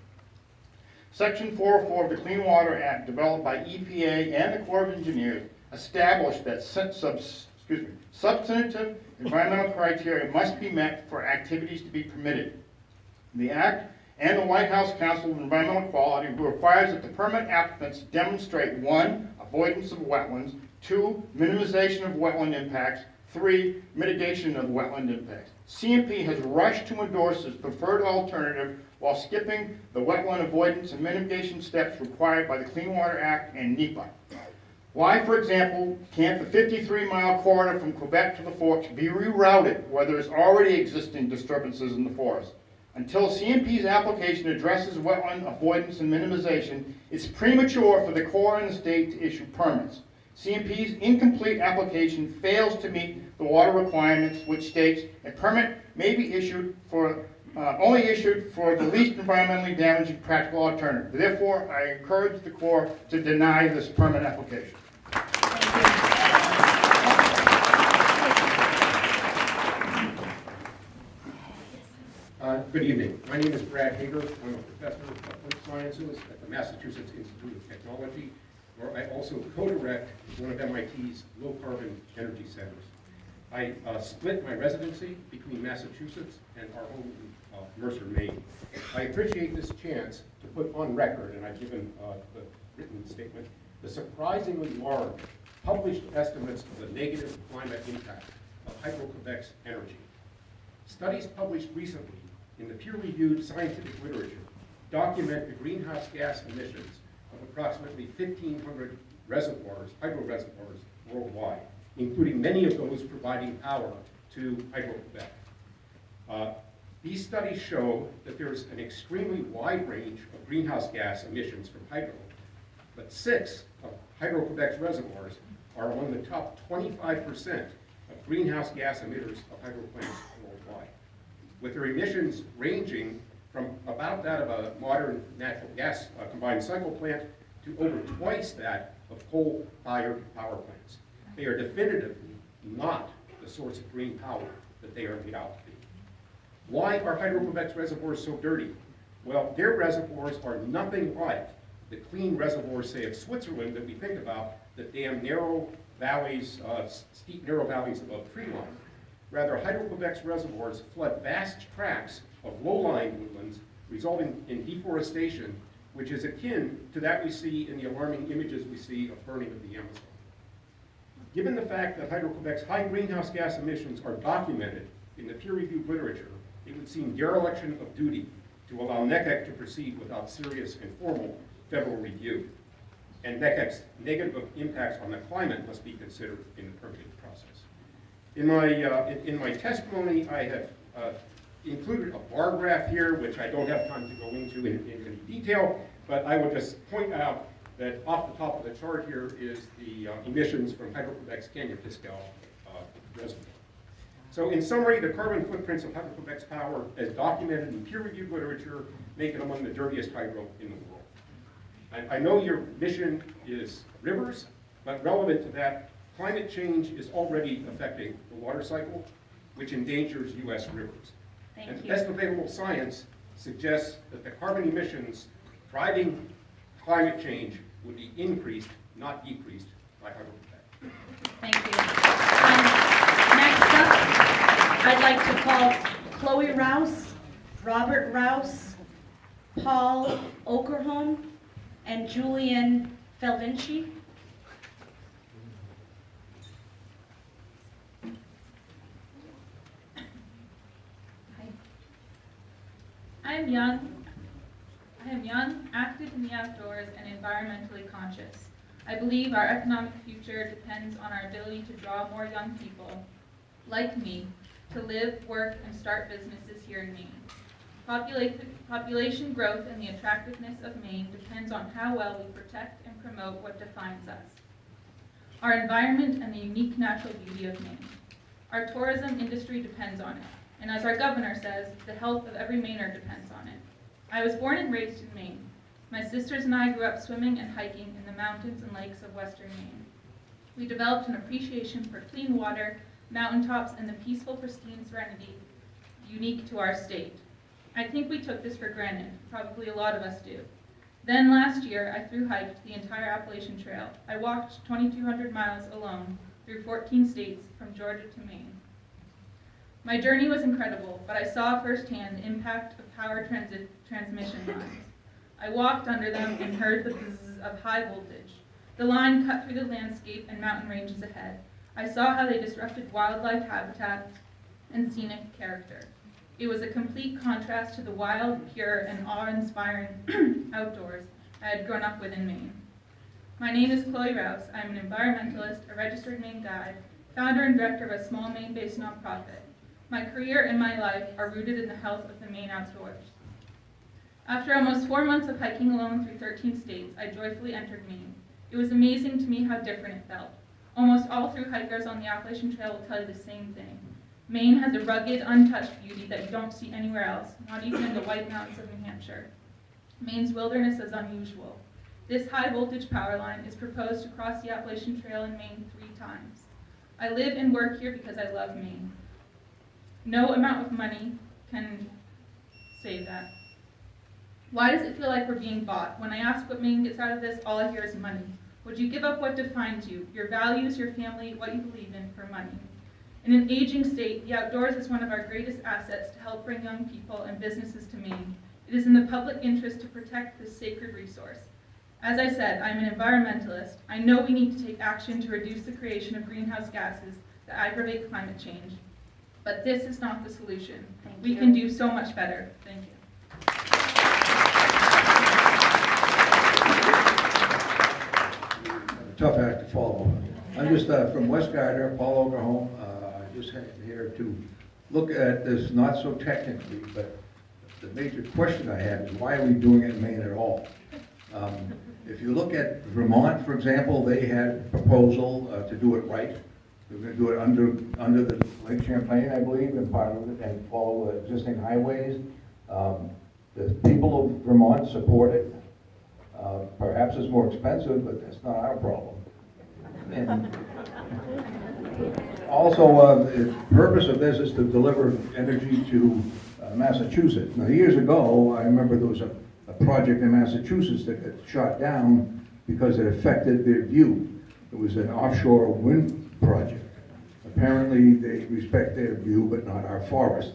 [SPEAKER 18] Section 404 of the Clean Water Act, developed by EPA and the Corps of Engineers, established that substantive environmental criteria must be met for activities to be permitted. The Act and the White House Council of Environmental Quality requires that the permit applicants demonstrate 1, avoidance of wetlands, 2, minimization of wetland impacts, 3, mitigation of wetland impacts. CMP has rushed to endorse this preferred alternative while skipping the wetland avoidance and mitigation steps required by the Clean Water Act and NEPA. Why, for example, can't the 53-mile corridor from Quebec to the Forks be rerouted where there's already existing disturbances in the forest? Until CMP's application addresses wetland avoidance and minimization, it's premature for the Corps and the state to issue permits. CMP's incomplete application fails to meet the water requirements, which states a permit may be issued for only issued for the least environmentally damaging practical alternative. Therefore, I encourage the Corps to deny this permit application.
[SPEAKER 13] Good evening. My name is Brad Hager. I'm a professor of public sciences at the Massachusetts Institute of Technology, where I also co-direct one of MIT's low-carbon energy centers. I split my residency between Massachusetts and our home in Mercer, Maine. I appreciate this chance to put on record, and I've given the written statement, the surprisingly large published estimates of the negative climate impact of Hydro-Quebec's energy. Studies published recently in the peer-reviewed scientific literature document the greenhouse gas emissions of approximately 1,500 reservoirs, hydro reservoirs worldwide, including many of those providing power to Hydro-Quebec. These studies show that there's an extremely wide range of greenhouse gas emissions from hydro, but 6 of Hydro-Quebec's reservoirs are among the top 25% of greenhouse gas emitters of hydro plants worldwide, with their emissions ranging from about that of a modern natural gas combined cycle plant to over twice that of coal-fired power plants. They are definitively not the source of green power that they are made out to be. Why are Hydro-Quebec's reservoirs so dirty? Well, their reservoirs are nothing like the clean reservoirs, say, of Switzerland that we think about, that dam narrow valleys, steep narrow valleys above tree line. Rather, Hydro-Quebec's reservoirs flood vast tracts of low-lying woodlands, resulting in deforestation, which is akin to that we see in the alarming images we see of burning of the Amazon. Given the fact that Hydro-Quebec's high greenhouse gas emissions are documented in the peer-reviewed literature, it would seem dereliction of duty to allow NECEC to proceed without serious and formal federal review. And NECEC's negative impacts on the climate must be considered in the permitting process. In my testimony, I have included a bar graph here, which I don't have time to go into in any detail, but I will just point out that off the top of the chart here is the emissions from Hydro-Quebec's Canyon Fiscal reservoir. So in summary, the carbon footprints of Hydro-Quebec's power, as documented in peer-reviewed literature, make it among the dirtiest hydro in the world. I know your mission is rivers, but relevant to that, climate change is already affecting the water cycle, which endangers U.S. rivers. And best available science suggests that the carbon emissions driving climate change would be increased, not decreased, by Hydro-Quebec.
[SPEAKER 2] Thank you. Next up, I'd like to call Chloe Rouse, Robert Rouse, Paul Okerholm, and Julian Felvinci.
[SPEAKER 19] I am young, active in the outdoors, and environmentally conscious. I believe our economic future depends on our ability to draw more young people, like me, to live, work, and start businesses here in Maine. Population growth and the attractiveness of Maine depends on how well we protect and promote what defines us: our environment and the unique natural beauty of Maine. Our tourism industry depends on it, And as our governor says, the health of every Mainer depends on it. I was born and raised in Maine. My sisters and I grew up swimming and hiking in the mountains and lakes of western Maine. We developed an appreciation for clean water, mountaintops, and the peaceful, pristine serenity unique to our state. I think we took this for granted. Probably a lot of us do. Then last year, I thru-hiked the entire Appalachian Trail. I walked 2,200 miles alone through 14 states from Georgia to Maine. My journey was incredible, but I saw firsthand the impact of power transmission lines. I walked under them and heard the buzz of high voltage. The line cut through the landscape and mountain ranges ahead. I saw how they disrupted wildlife habitat and scenic character. It was a complete contrast to the wild, pure, and awe-inspiring outdoors I had grown up with in Maine. My name is Floyd Rouse. I'm an environmentalist, a registered Maine guide, founder and director of a small Maine-based nonprofit. My career and my life are rooted in the health of the Maine outdoors. After almost 4 months of hiking alone through 13 states, I joyfully entered Maine. It was amazing to me how different it felt. Almost all through hikers on the Appalachian Trail will tell you the same thing. Maine has a rugged, untouched beauty that you don't see anywhere else, not even in the White Mountains of New Hampshire. Maine's wilderness is unusual. This high-voltage power line is proposed to cross the Appalachian Trail in Maine 3 times. I live and work here because I love Maine. No amount of money can save that. Why does it feel like we're being bought? When I ask what Maine gets out of this, all I hear is money. Would you give up what defines you, your values, your family, what you believe in, for money? In an aging state, the outdoors is one of our greatest assets to help bring young people and businesses to Maine. It is in the public interest to protect this sacred resource. As I said, I'm an environmentalist. I know we need to take action to reduce the creation of greenhouse gases that aggravate climate change. But this is not the solution. We can do so much better. Thank you.
[SPEAKER 20] Tough act to follow. I'm just from West Gardner, Paul Oklahoma. Just here to look at this not so technically, but the major question I have is why are we doing it in Maine at all? If you look at Vermont, for example, they had a proposal to do it right. They were going to do it under the Lake Champlain, I believe, and part of it, and follow the existing highways. The people of Vermont support it. Perhaps it's more expensive, but that's not our problem. And also, the purpose of this is to deliver energy to Massachusetts. Now, years ago, I remember there was a project in Massachusetts that got shot down because it affected their view. It was an offshore wind project. Apparently, they respect their view, but not our forest.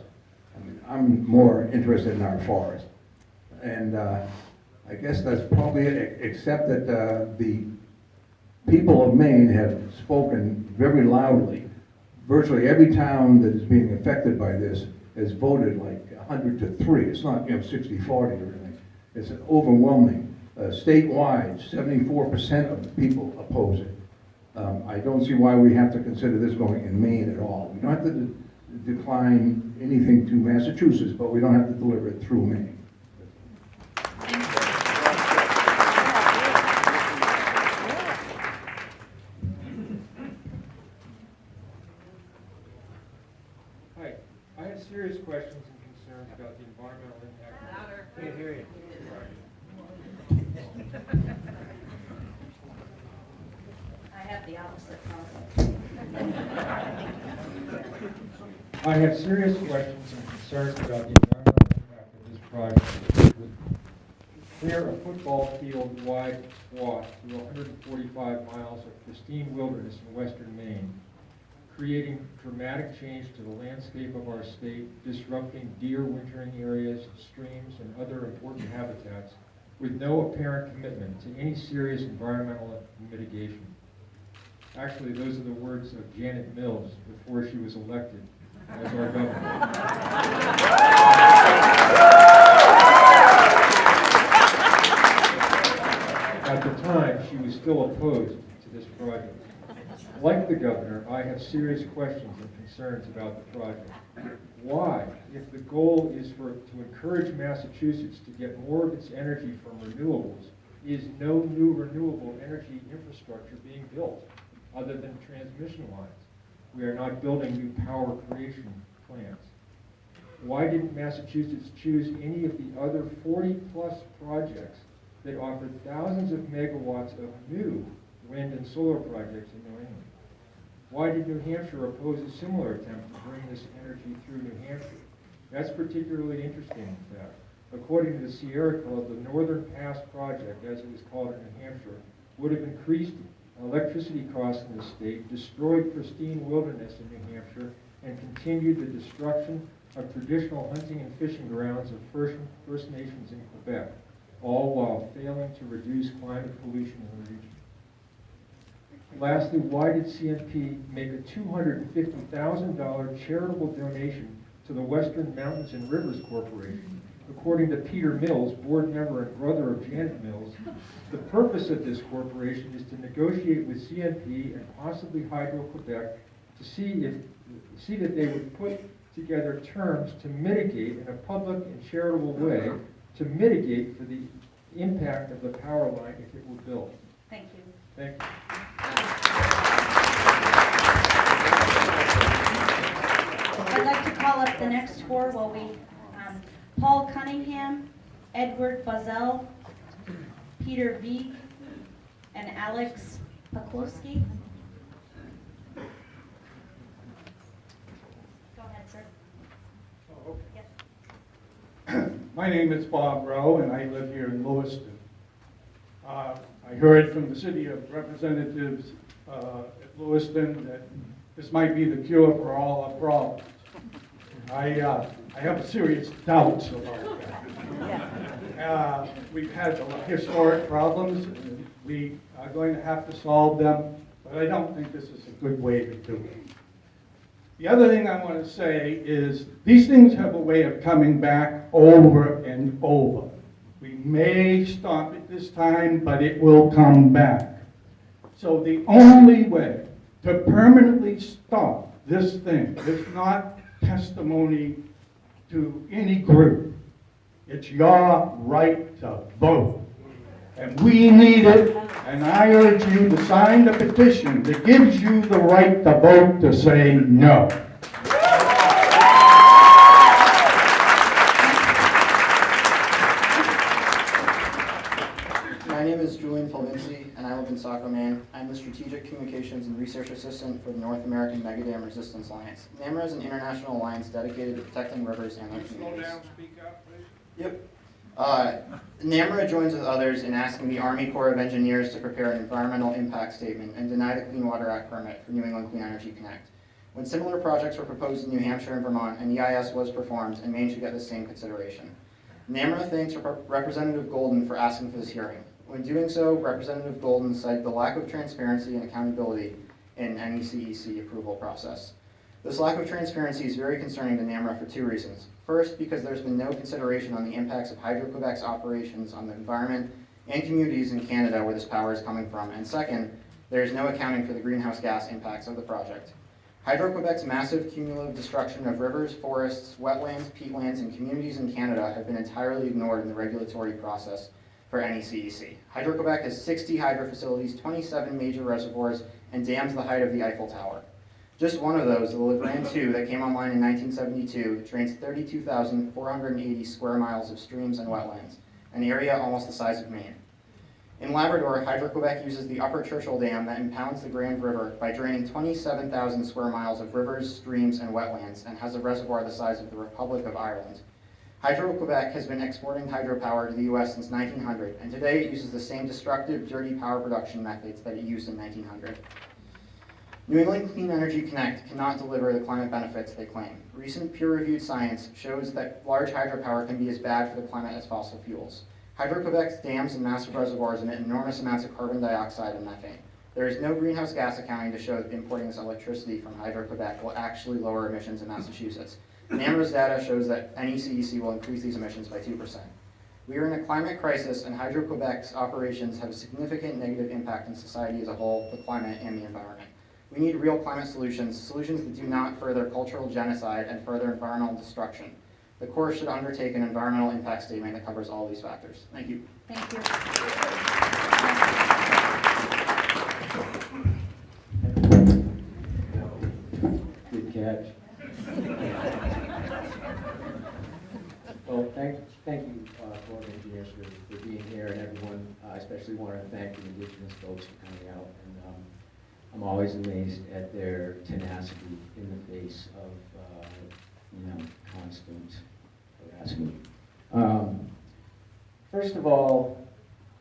[SPEAKER 20] I mean, I'm more interested in our forest. And I guess that's probably it, except that the people of Maine have spoken very loudly. Virtually every town that is being affected by this has voted like 100 to 3. It's not 60-40 or anything. It's overwhelming. Statewide, 74% of the people oppose it. I don't see why we have to consider this going in Maine at all. We don't have to decline anything to Massachusetts, but we don't have to deliver it through Maine.
[SPEAKER 21] Hi, I have serious questions and concerns about the environmental impact. Louder. Can't hear you.
[SPEAKER 2] I have the opposite problem.
[SPEAKER 21] I have serious questions and concerns about the environmental impact of this project. It would clear a football field wide swath through 145 miles of pristine wilderness in western Maine, creating dramatic change to the landscape of our state, disrupting deer wintering areas, streams, and other important habitats, with no apparent commitment to any serious environmental mitigation. Actually, those are the words of Janet Mills before she was elected as our governor. At the time, she was still opposed to this project. Like the governor, I have serious questions and concerns about the project. Why, if the goal is to encourage Massachusetts to get more of its energy from renewables, is no new renewable energy infrastructure being built other than transmission lines? We are not building new power creation plants. Why didn't Massachusetts choose any of the other 40-plus projects that offered thousands of megawatts of new wind and solar projects in New England? Why did New Hampshire oppose a similar attempt to bring this energy through New Hampshire? That's particularly interesting, in fact. According to the Sierra Club, the Northern Pass project, as it was called in New Hampshire, would have increased electricity costs in the state, destroyed pristine wilderness in New Hampshire, and continued the destruction of traditional hunting and fishing grounds of First Nations in Quebec, all while failing to reduce climate pollution in the region. Lastly, why did CMP make a $250,000 charitable donation to the Western Mountains and Rivers Corporation? According to Peter Mills, board member and brother of Janet Mills, the purpose of this corporation is to negotiate with CMP and possibly Hydro-Quebec to see that they would put together terms to mitigate in a public and charitable way to mitigate for the impact of the power line if it were built.
[SPEAKER 2] Thank you.
[SPEAKER 21] Thank you.
[SPEAKER 2] I'd like to call up the next four while we, Paul Cunningham, Edward Buzzell, Peter Veek, and Alex Pakulski. Go ahead, sir. Yes.
[SPEAKER 1] My name is Bob Rowe, and I live here in Lewiston. I heard from the City of Representatives at Lewiston that this might be the cure for all our problems. I have serious doubts about that. We've had historic problems, and we are going to have to solve them, but I don't think this is a good way to do it. The other thing I want to say is these things have a way of coming back over and over. We may stop it this time, but it will come back. So the only way to permanently stop this thing is not testimony to any group. It's your right to vote. And we need it, and I urge you to sign the petition that gives you the right to vote to say no.
[SPEAKER 22] My name is Julian Fulvinci, and I live in Saco, Maine. I'm the Strategic Communications and Research Assistant for the North American Megadam Resistance Alliance. NAMRA is an international alliance dedicated to protecting rivers and their communities.
[SPEAKER 1] Slow down, speak up, please.
[SPEAKER 22] Yep. NAMRA joins with others in asking the Army Corps of Engineers to prepare an environmental impact statement and deny the Clean Water Act permit for New England Clean Energy Connect. When similar projects were proposed in New Hampshire and Vermont, an EIS was performed, and Maine should get the same consideration. NAMRA thanks Representative Golden for asking for this hearing. When doing so, Representative Golden cited the lack of transparency and accountability in NECEC approval process. This lack of transparency is very concerning to NAMRA for two reasons. First, because there's been no consideration on the impacts of Hydro-Quebec's operations on the environment and communities in Canada where this power is coming from. And second, there is no accounting for the greenhouse gas impacts of the project. Hydro-Quebec's massive cumulative destruction of rivers, forests, wetlands, peatlands, and communities in Canada have been entirely ignored in the regulatory process for NECEC. Hydro-Quebec has 60 hydro facilities, 27 major reservoirs, and dams the height of the Eiffel Tower. Just one of those, the La Grande 2, that came online in 1972, drains 32,480 square miles of streams and wetlands, an area almost the size of Maine. In Labrador, Hydro-Quebec uses the Upper Churchill Dam that impounds the Grand River by draining 27,000 square miles of rivers, streams, and wetlands, and has a reservoir the size of the Republic of Ireland. Hydro-Quebec has been exporting hydropower to the U.S. since 1900, and today it uses the same destructive, dirty power production methods that it used in 1900. New England Clean Energy Connect cannot deliver the climate benefits they claim. Recent peer-reviewed science shows that large hydropower can be as bad for the climate as fossil fuels. Hydro-Quebec's dams and massive reservoirs emit enormous amounts of carbon dioxide and methane. There is no greenhouse gas accounting to show that importing this electricity from Hydro-Quebec will actually lower emissions in Massachusetts. NAMRA's data shows that NECEC will increase these emissions by 2%. We are in a climate crisis, and Hydro-Quebec's operations have a significant negative impact on society as a whole, the climate, and the environment. We need real climate solutions, solutions that do not further cultural genocide and further environmental destruction. The Corps should undertake an environmental impact statement that covers all these factors. Thank you.
[SPEAKER 2] Thank you.
[SPEAKER 21] Good catch.
[SPEAKER 3] especially want to thank the indigenous folks for coming out. And I'm always amazed at their tenacity in the face of, constant harassment. First of all,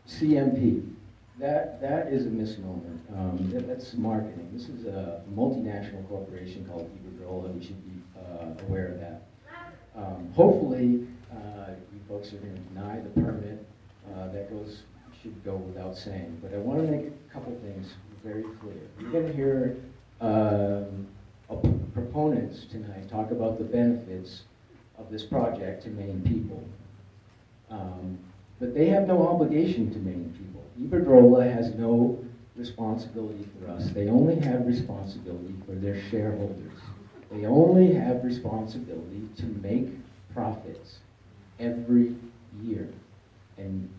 [SPEAKER 3] CMP. That is a misnomer. That's marketing. This is a multinational corporation called Iberdrola. We should be aware of that. Hopefully, you folks are going to deny the permit. That should go without saying. But I want to make a couple things very clear. You're going to hear proponents tonight talk about the benefits of this project to Maine people. But they have no obligation to Maine people. Iberdrola has no responsibility for us. They only have responsibility for their shareholders. They only have responsibility to make profits every year. And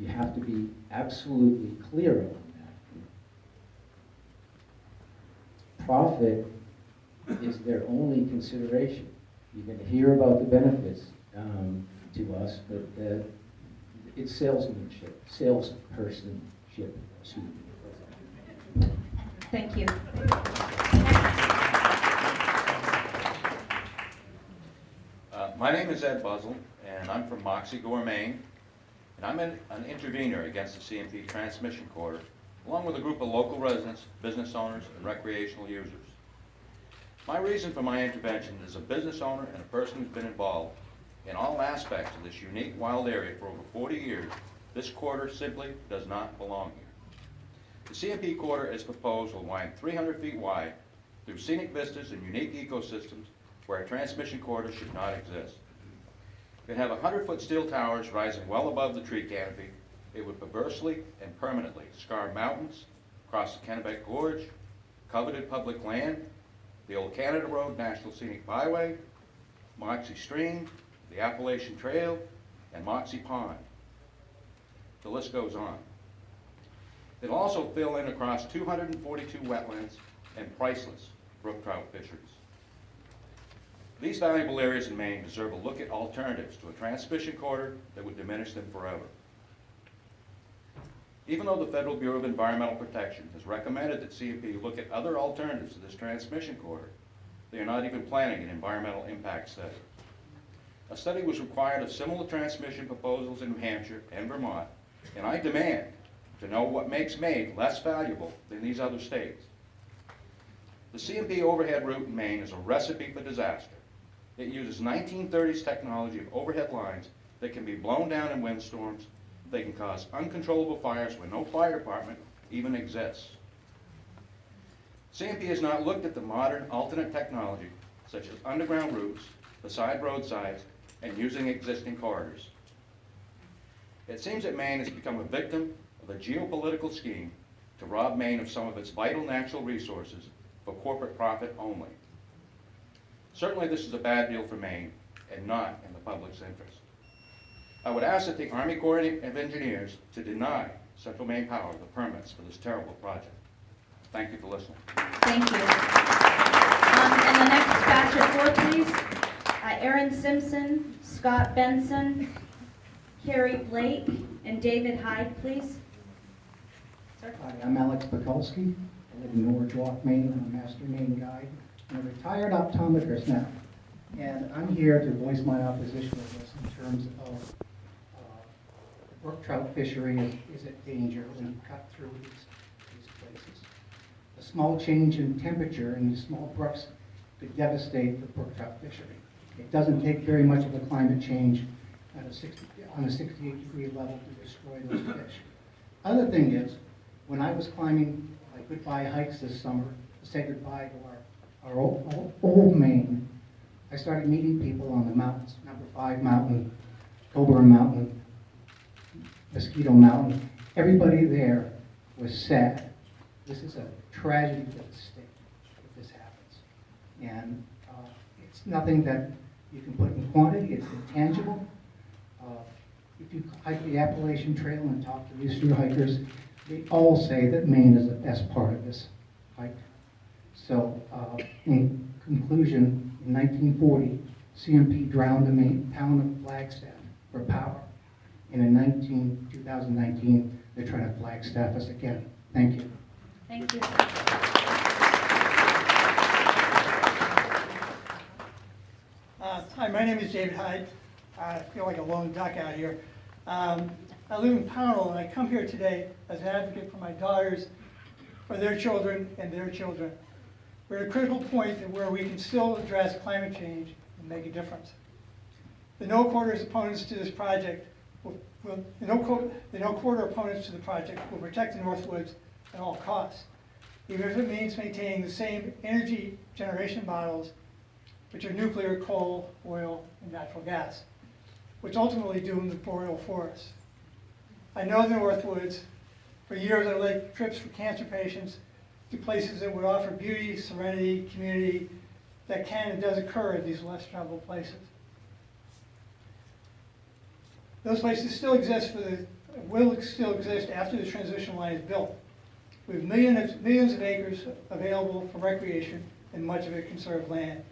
[SPEAKER 3] you have to be absolutely clear on that. Profit is their only consideration. You're going to hear about the benefits to us, but it's salesmanship, salespersonship, excuse me.
[SPEAKER 2] Thank you.
[SPEAKER 4] My name is Ed Buzzle, and I'm from Moxie Gore, Maine, and I'm an intervener against the CMP transmission corridor, along with a group of local residents, business owners, and recreational users. My reason for my intervention is a business owner and a person who's been involved in all aspects of this unique wild area for over 40 years. This corridor simply does not belong here. The CMP corridor, as proposed, will wind 300 feet wide through scenic vistas and unique ecosystems where a transmission corridor should not exist. It would have 100-foot steel towers rising well above the tree canopy. It would perversely and permanently scar mountains, cross the Kennebec Gorge, coveted public land, the old Canada Road National Scenic Byway, Moxie Stream, the Appalachian Trail, and Moxie Pond. The list goes on. It'll also fill in across 242 wetlands and priceless brook trout fisheries. These valuable areas in Maine deserve a look at alternatives to a transmission corridor that would diminish them forever. Even though the Federal Bureau of Environmental Protection has recommended that CMP look at other alternatives to this transmission corridor, they are not even planning an environmental impact study. A study was required of similar transmission proposals in New Hampshire and Vermont, and I demand to know what makes Maine less valuable than these other states. The CMP overhead route in Maine is a recipe for disaster. It uses 1930s technology of overhead lines that can be blown down in windstorms. They can cause uncontrollable fires where no fire department even exists. CMP has not looked at the modern alternate technology, such as underground routes, beside roadsides, and using existing corridors. It seems that Maine has become a victim of a geopolitical scheme to rob Maine of some of its vital natural resources for corporate profit only. Certainly this is a bad deal for Maine and not in the public's interest. I would ask that the Army Corps of Engineers to deny Central Maine Power the permits for this terrible project. Thank you for listening.
[SPEAKER 2] Thank you. And the next batch of four, please. Aaron Simpson, Scott Benson, Carrie Blake, and David Hyde, please. Sir.
[SPEAKER 23] Hi, I'm Alex Pekulski. I live in Norwich Walk, Maine. I'm a master Maine guide. I'm a retired optometrist now. And I'm here to voice my opposition to this in terms of the brook trout fishery is at danger when you cut through these places. A small change in temperature in these small brooks could devastate the brook trout fishery. It doesn't take very much of a climate change at on a 68-degree level to destroy those fish. Other thing is, when I was climbing my goodbye hikes this summer to say goodbye to our old Maine, I started meeting people on the mountains, number 5 mountain, Cobra Mountain, Mosquito Mountain. Everybody there was sad. This is a tragedy for the state if this happens. And it's nothing that you can put in quantity, it's intangible. If you hike the Appalachian Trail and talk to these through hikers, they all say that Maine is the best part of this hike. So in conclusion, in 1940, CMP drowned the town of Flagstaff for power. And in 2019, they're trying to flagstaff us again. Thank you.
[SPEAKER 2] Thank you.
[SPEAKER 5] Hi, my name is David Hyde. I feel like a lone duck out here. I live in Pownell, and I come here today as an advocate for my daughters, for their children, and their children. We're at a critical point where we can still address climate change and make a difference. The no quarters opponents to this project the no quarter opponents to the project will protect the Northwoods at all costs, even if it means maintaining the same energy generation models, which are nuclear, coal, oil, and natural gas, which ultimately doom the boreal forests. I know the Northwoods. For years I led trips for cancer patients to places that would offer beauty, serenity, community that can and does occur in these less traveled places. Those places still exist will still exist after the transmission line is built. We have millions of acres available for recreation and much of it conserved land.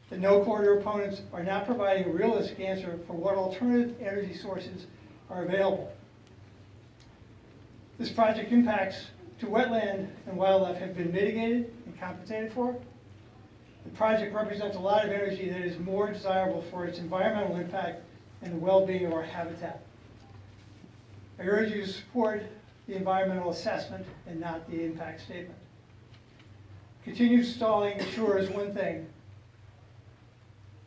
[SPEAKER 5] The no corridor opponents are not providing a realistic answer for what alternative energy sources are available. This project impacts to wetland and wildlife have been mitigated and compensated for. The project represents a lot of energy that is more desirable for its environmental impact and the well-being of our habitat. I urge you to support the environmental assessment and not the impact statement. Continued stalling assures one thing: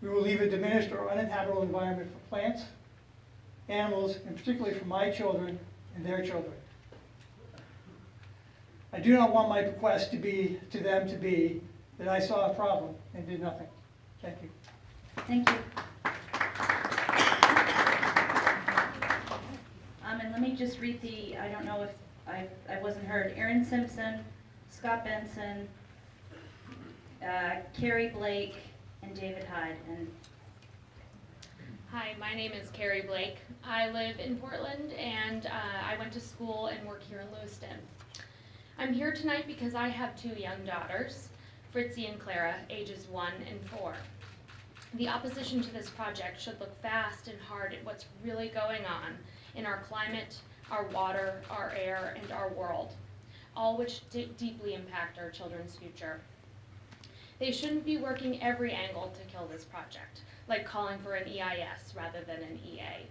[SPEAKER 5] we will leave a diminished or uninhabitable environment for plants, animals, and particularly for my children and their children. I do not want my bequest to them to be that I saw a problem and did nothing. Thank you.
[SPEAKER 2] Thank you. And let me just read I don't know if I wasn't heard. Aaron Simpson, Scott Benson, Carrie Blake, and David Hyde. And
[SPEAKER 6] hi, my name is Carrie Blake. I live in Portland, and I went to school and work here in Lewiston. I'm here tonight because I have two young daughters, Fritzy and Clara, ages 1 and 4. The opposition to this project should look fast and hard at what's really going on in our climate, our water, our air, and our world, all which deeply impact our children's future. They shouldn't be working every angle to kill this project, like calling for an EIS rather than an EA.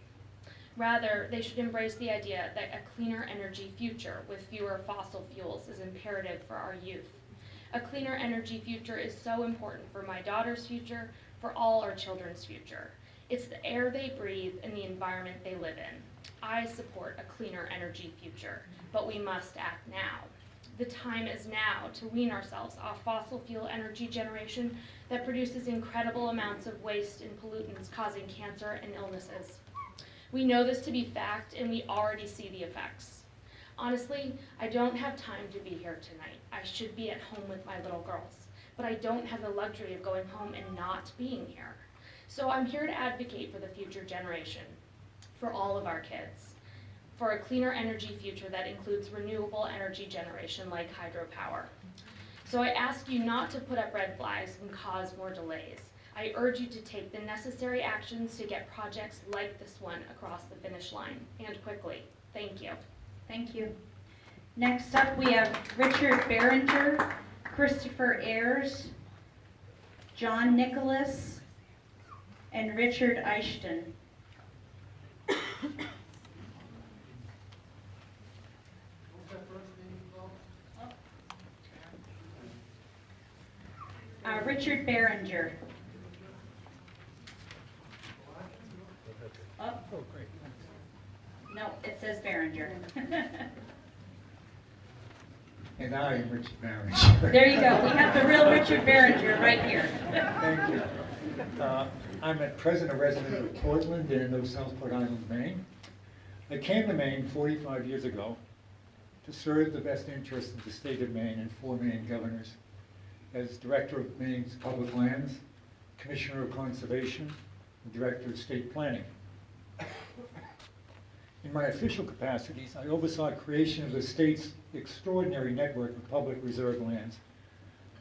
[SPEAKER 6] Rather, they should embrace the idea that a cleaner energy future with fewer fossil fuels is imperative for our youth. A cleaner energy future is so important for my daughter's future, for all our children's future. It's the air they breathe and the environment they live in. I support a cleaner energy future, but we must act now. The time is now to wean ourselves off fossil fuel energy generation that produces incredible amounts of waste and pollutants causing cancer and illnesses. We know this to be fact, and we already see the effects. Honestly, I don't have time to be here tonight. I should be at home with my little girls, but I don't have the luxury of going home and not being here. So I'm here to advocate for the future generation, for all of our kids, for a cleaner energy future that includes renewable energy generation like hydropower. So I ask you not to put up red flags and cause more delays. I urge you to take the necessary actions to get projects like this one across the finish line, and quickly. Thank you.
[SPEAKER 2] thank you. Next up, we have Richard Berenger, Christopher Ayers, John Nicholas, and Richard Eichton. Richard Berenger. Oh, great. No, it says Berenger.
[SPEAKER 7] And I am Richard Berenger.
[SPEAKER 2] There you go. We have the real Richard Berenger right here.
[SPEAKER 7] Thank you. I'm at present a resident of Portland in Southport Island, Maine. I came to Maine 45 years ago to serve the best interests of the state of Maine and 4 Maine governors as Director of Maine's Public Lands, Commissioner of Conservation, and Director of State Planning. In my official capacities, I oversaw creation of the state's extraordinary network of public reserve lands,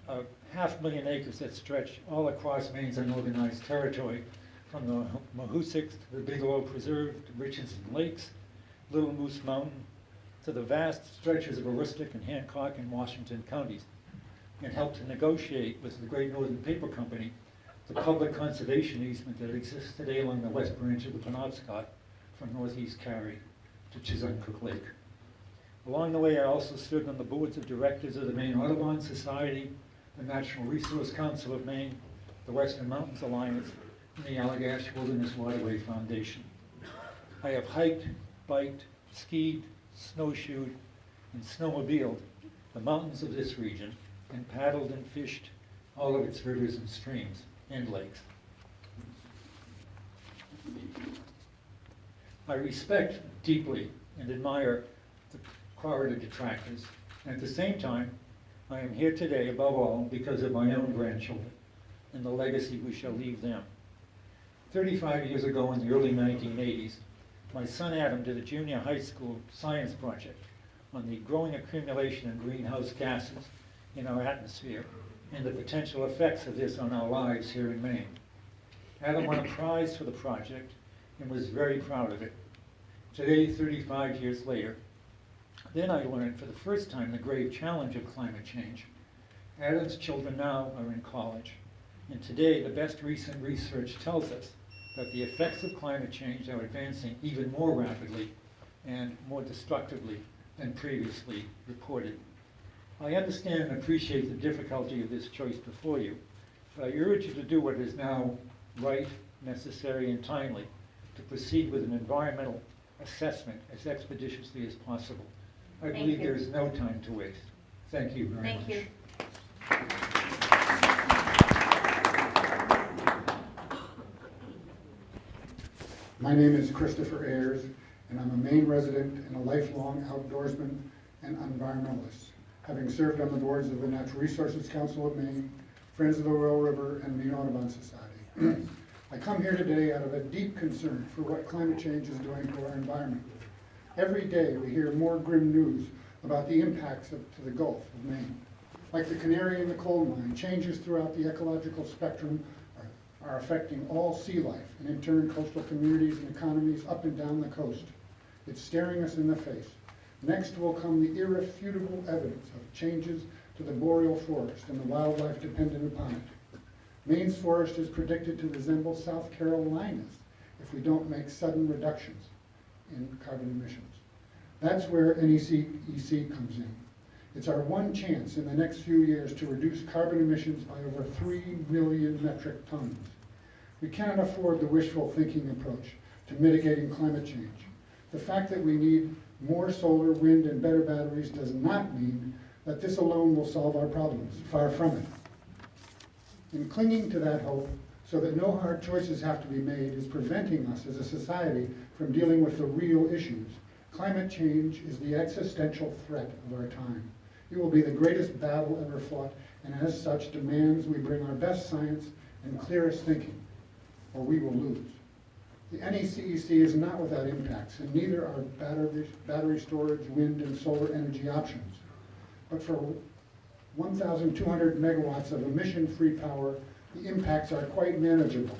[SPEAKER 7] 500,000 acres that stretch all across Maine's unorganized territory, from the Mahoosuc to the Bigelow Preserve to Richardson Lakes, Little Moose Mountain, to the vast stretches of Aroostook and Hancock and Washington counties, and helped to negotiate with the Great Northern Paper Company the public conservation easement that exists today along the west branch of the Penobscot from northeast Cary to Chisholm-Cook Lake. Along the way, I also served on the boards of directors of the Maine Audubon Society, the Natural Resource Council of Maine, the Western Mountains Alliance, and the Allagash Wilderness Waterway Foundation. I have hiked, biked, skied, snowshoed, and snowmobiled the mountains of this region and paddled and fished all of its rivers and streams and lakes. I respect deeply and admire the corridor detractors, and at the same time, I am here today above all because of my own grandchildren and the legacy we shall leave them. 35 years ago in the early 1980s, my son Adam did a junior high school science project on the growing accumulation of greenhouse gases in our atmosphere and the potential effects of this on our lives here in Maine. Adam won a prize for the project and was very proud of it. Today, 35 years later, then I learned for the first time the grave challenge of climate change. Adam's children now are in college, and today the best recent research tells us that the effects of climate change are advancing even more rapidly and more destructively than previously reported. I understand and appreciate the difficulty of this choice before you, but I urge you to do what is now right, necessary, and timely to proceed with an environmental assessment as expeditiously as possible. I believe there is no time to waste. Thank you very much.
[SPEAKER 2] Thank you.
[SPEAKER 12] My name is Christopher Ayers, and I'm a Maine resident and a lifelong outdoorsman and environmentalist, having served on the boards of the Natural Resources Council of Maine, Friends of the Royal River, and Maine Audubon Society. I come here today out of a deep concern for what climate change is doing to our environment. Every day we hear more grim news about the impacts to the Gulf of Maine. Like the canary in the coal mine, changes throughout the ecological spectrum are affecting all sea life, and in turn coastal communities and economies up and down the coast. It's staring us in the face. Next will come the irrefutable evidence of changes to the boreal forest and the wildlife dependent upon it. Maine's forest is predicted to resemble South Carolina's if we don't make sudden reductions in carbon emissions. That's where NECEC comes in. It's our one chance in the next few years to reduce carbon emissions by over 3 million metric tons. We cannot afford the wishful thinking approach to mitigating climate change. The fact that we need more solar, wind, and better batteries does not mean that this alone will solve our problems. Far from it. In clinging to that hope, so that no hard choices have to be made, is preventing us as a society from dealing with the real issues. Climate change is the existential threat of our time. It will be the greatest battle ever fought, and as such demands we bring our best science and clearest thinking, or we will lose. The NECEC is not without impacts, and neither are battery storage, wind, and solar energy options. But for 1,200 megawatts of emission-free power, the impacts are quite manageable.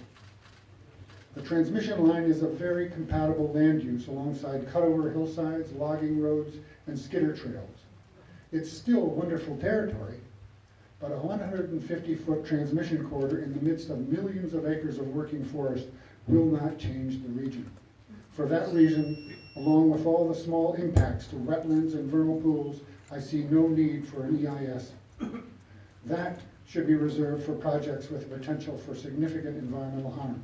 [SPEAKER 12] The transmission line is a very compatible land use alongside cutover hillsides, logging roads, and skidder trails. It's still wonderful territory, but a 150-foot transmission corridor in the midst of millions of acres of working forest will not change the region. For that reason, along with all the small impacts to wetlands and vernal pools, I see no need for an EIS. That should be reserved for projects with potential for significant environmental harm.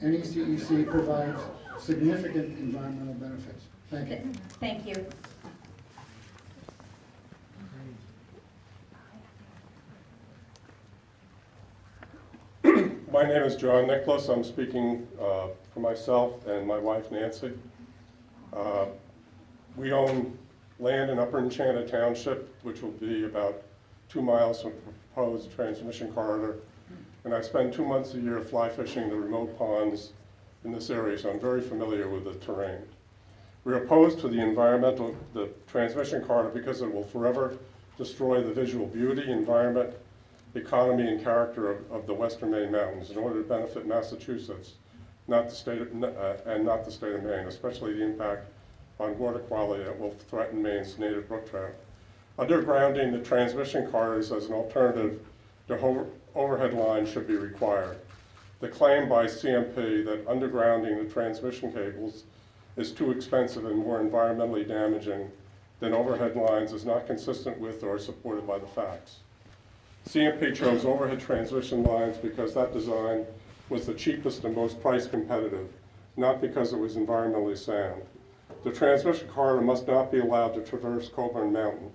[SPEAKER 12] NECEC provides significant environmental benefits. Thank you.
[SPEAKER 2] Thank you.
[SPEAKER 8] My name is John Nicholas. I'm speaking for myself and my wife Nancy. We own land in Upper Enchanted Township, which will be about 2 miles from the proposed transmission corridor. And I spend 2 months a year fly fishing the remote ponds in this area, so I'm very familiar with the terrain. We're opposed to the transmission corridor because it will forever destroy the visual beauty, environment, economy, and character of the Western Maine Mountains in order to benefit Massachusetts, not the state of Maine, especially the impact on water quality that will threaten Maine's native brook trout. Undergrounding the transmission corridors as an alternative to overhead lines should be required. The claim by CMP that undergrounding the transmission cables is too expensive and more environmentally damaging than overhead lines is not consistent with or supported by the facts. CMP chose overhead transmission lines because that design was the cheapest and most price competitive, not because it was environmentally sound. The transmission corridor must not be allowed to traverse Coburn Mountain.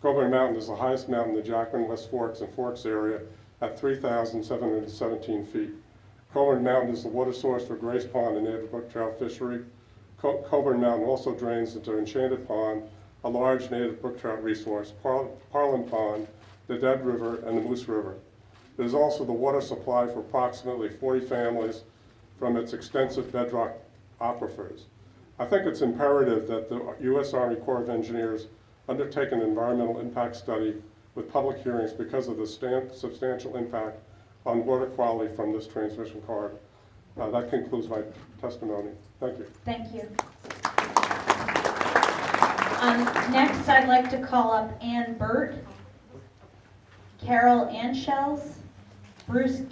[SPEAKER 8] Coburn Mountain is the highest mountain in the Jackman, West Forks, and Forks area at 3,717 feet. Coburn Mountain is the water source for Grace Pond and native brook trout fishery. Coburn Mountain also drains into Enchanted Pond, a large native brook trout resource, Parlin Pond, the Dead River, and the Moose River. It is also the water supply for approximately 40 families from its extensive bedrock aquifers. I think it's imperative that the U.S. Army Corps of Engineers undertake an environmental impact study with public hearings because of the substantial impact on water quality from this transmission corridor. That concludes my testimony. Thank you.
[SPEAKER 2] Thank you. Next, I'd like to call up Ann Burt, Carol Anschels, Bruce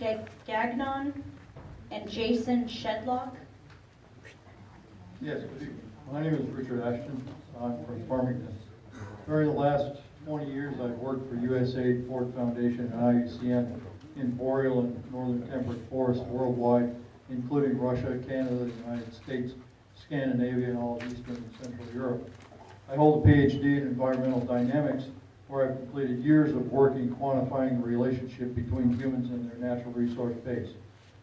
[SPEAKER 2] Gagnon, and Jason Shedlock.
[SPEAKER 9] Yes, good evening. My name is Richard Ashton. I'm from Farmington. During the last 20 years, I've worked for USAID, Ford Foundation, and IUCN in boreal and northern temperate forests worldwide, including Russia, Canada, the United States, Scandinavia, and all of Eastern and Central Europe. I hold a PhD in environmental dynamics, where I've completed years of work in quantifying the relationship between humans and their natural resource base.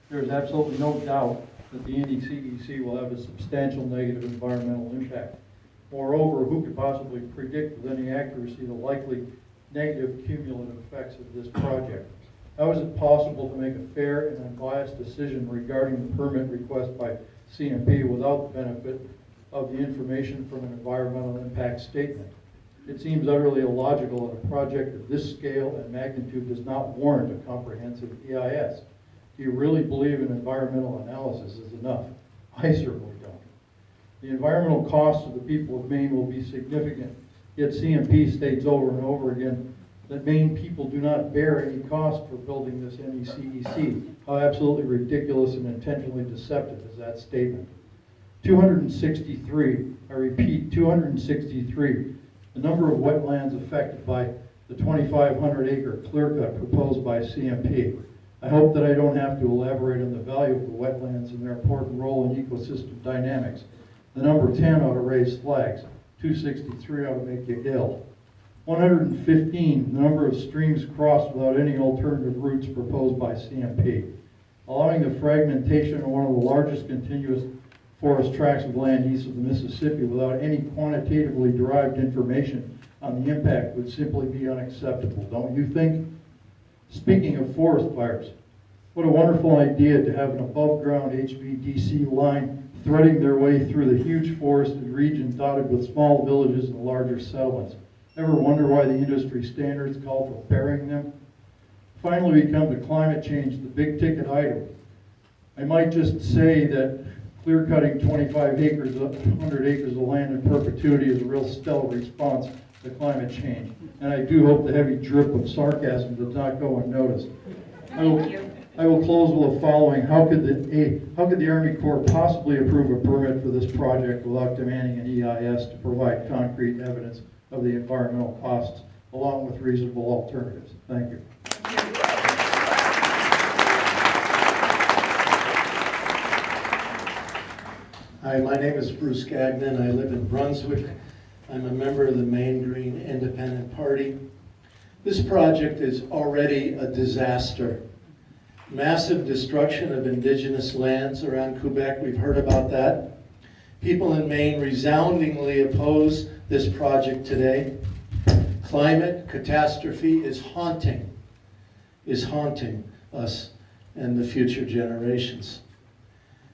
[SPEAKER 9] There is absolutely no doubt that the NECEC will have a substantial negative environmental impact. Moreover, who could possibly predict with any accuracy the likely negative cumulative effects of this project? How is it possible to make a fair and unbiased decision regarding the permit request by CMP without the benefit of the information from an environmental impact statement? It seems utterly illogical that a project of this scale and magnitude does not warrant a comprehensive EIS. Do you really believe an environmental analysis is enough? I certainly don't. The environmental costs of the people of Maine will be significant, yet CMP states over and over again that Maine people do not bear any cost for building this NECEC. How absolutely ridiculous and intentionally deceptive is that statement? 263, I repeat, 263, the number of wetlands affected by the 2,500-acre clear-cut proposed by CMP. I hope that I don't have to elaborate on the value of the wetlands and their important role in ecosystem dynamics. The number 10 ought to raise flags. 263 ought to make you ill. 115, the number of streams crossed without any alternative routes proposed by CMP. Allowing the fragmentation of one of the largest continuous forest tracts of land east of the Mississippi without any quantitatively derived information on the impact would simply be unacceptable, don't you think? Speaking of forest fires, what a wonderful idea to have an above-ground HVDC line threading their way through the huge forested region dotted with small villages and larger settlements. Ever wonder why the industry standards call for burying them? Finally, we come to climate change, the big-ticket item. I might just say that clear-cutting 25 acres, 100 acres of land in perpetuity is a real stellar response to climate change. And I do hope the heavy drip of sarcasm does not go unnoticed. I will close with the following. How could the Army Corps possibly approve a permit for this project without demanding an EIS to provide concrete evidence of the environmental costs along with reasonable alternatives? Thank you.
[SPEAKER 10] Hi, my name is Bruce Gagnon. I live in Brunswick. I'm a member of the Maine Green Independent Party. This project is already a disaster. Massive destruction of indigenous lands around Quebec, we've heard about that. People in Maine resoundingly oppose this project today. Climate catastrophe is haunting us and the future generations.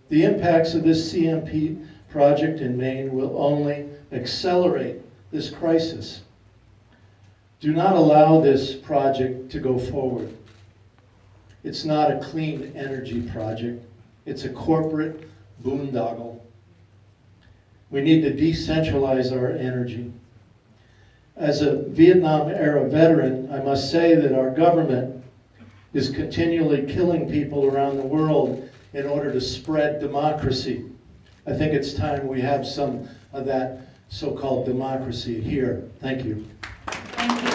[SPEAKER 10] The impacts of this CMP project in Maine will only accelerate this crisis. Do not allow this project to go forward. It's not a clean energy project. It's a corporate boondoggle. We need to decentralize our energy. As a Vietnam-era veteran, I must say that our government is continually killing people around the world in order to spread democracy. I think it's time we have some of that so-called democracy here. Thank you.
[SPEAKER 2] Thank you.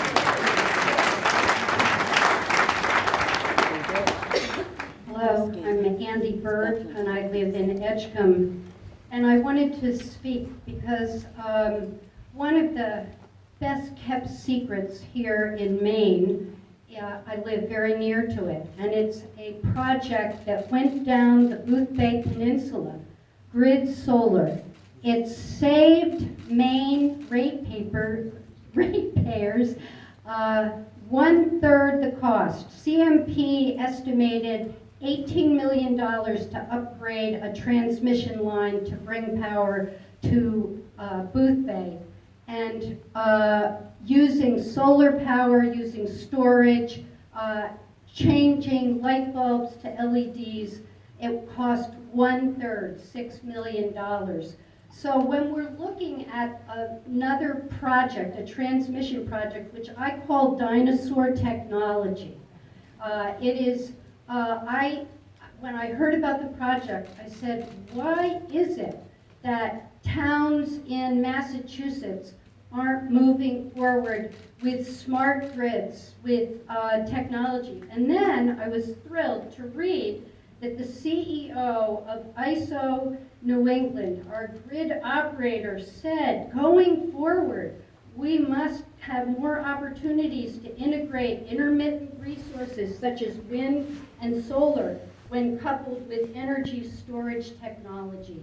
[SPEAKER 11] Hello, I'm Andy Bird, and I live in Edgecombe. And I wanted to speak because one of the best-kept secrets here in Maine, I live very near to it, and it's a project that went down the Booth Bay Peninsula, grid solar. It saved Maine ratepayers 1/3 the cost. CMP estimated $18 million to upgrade a transmission line to bring power to Booth Bay. And using solar power, using storage, changing light bulbs to LEDs, it cost 1/3, $6 million. So when we're looking at another project, a transmission project, which I call dinosaur technology, it is, when I heard about the project, I said, why is it that towns in Massachusetts aren't moving forward with smart grids, with technology? And then I was thrilled to read that the CEO of ISO New England, our grid operator, said, going forward, we must have more opportunities to integrate intermittent resources such as wind and solar when coupled with energy storage technology.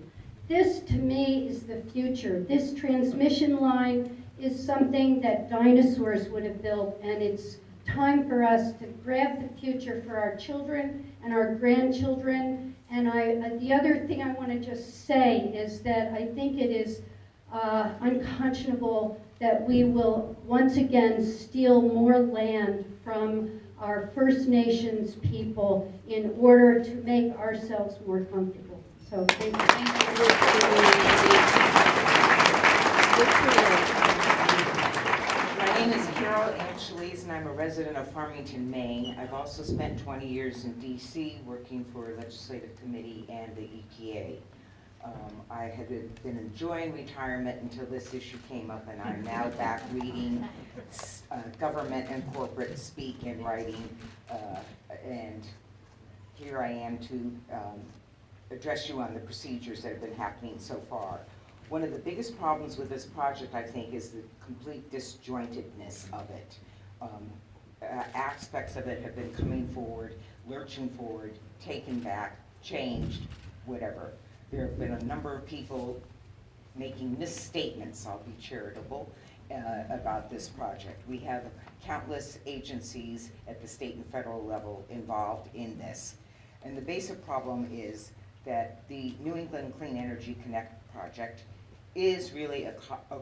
[SPEAKER 11] This, to me, is the future. This transmission line is something that dinosaurs would have built, and it's time for us to grab the future for our children and our grandchildren. And the other thing I want to just say is that I think it is unconscionable that we will once again steal more land from our First Nations people in order to make ourselves more comfortable. So thank you.
[SPEAKER 14] My name is Carol Angeles, and I'm a resident of Farmington, Maine. I've also spent 20 years in D.C. working for a legislative committee and the EPA. I had been enjoying retirement until this issue came up, and I'm now back reading government and corporate speak and writing, and here I am to address you on the procedures that have been happening so far. One of the biggest problems with this project, I think, is the complete disjointedness of it. Aspects of it have been coming forward, lurching forward, taken back, changed, whatever. There have been a number of people making misstatements, I'll be charitable, about this project. We have countless agencies at the state and federal level involved in this. And the basic problem is that the New England Clean Energy Connect project is really a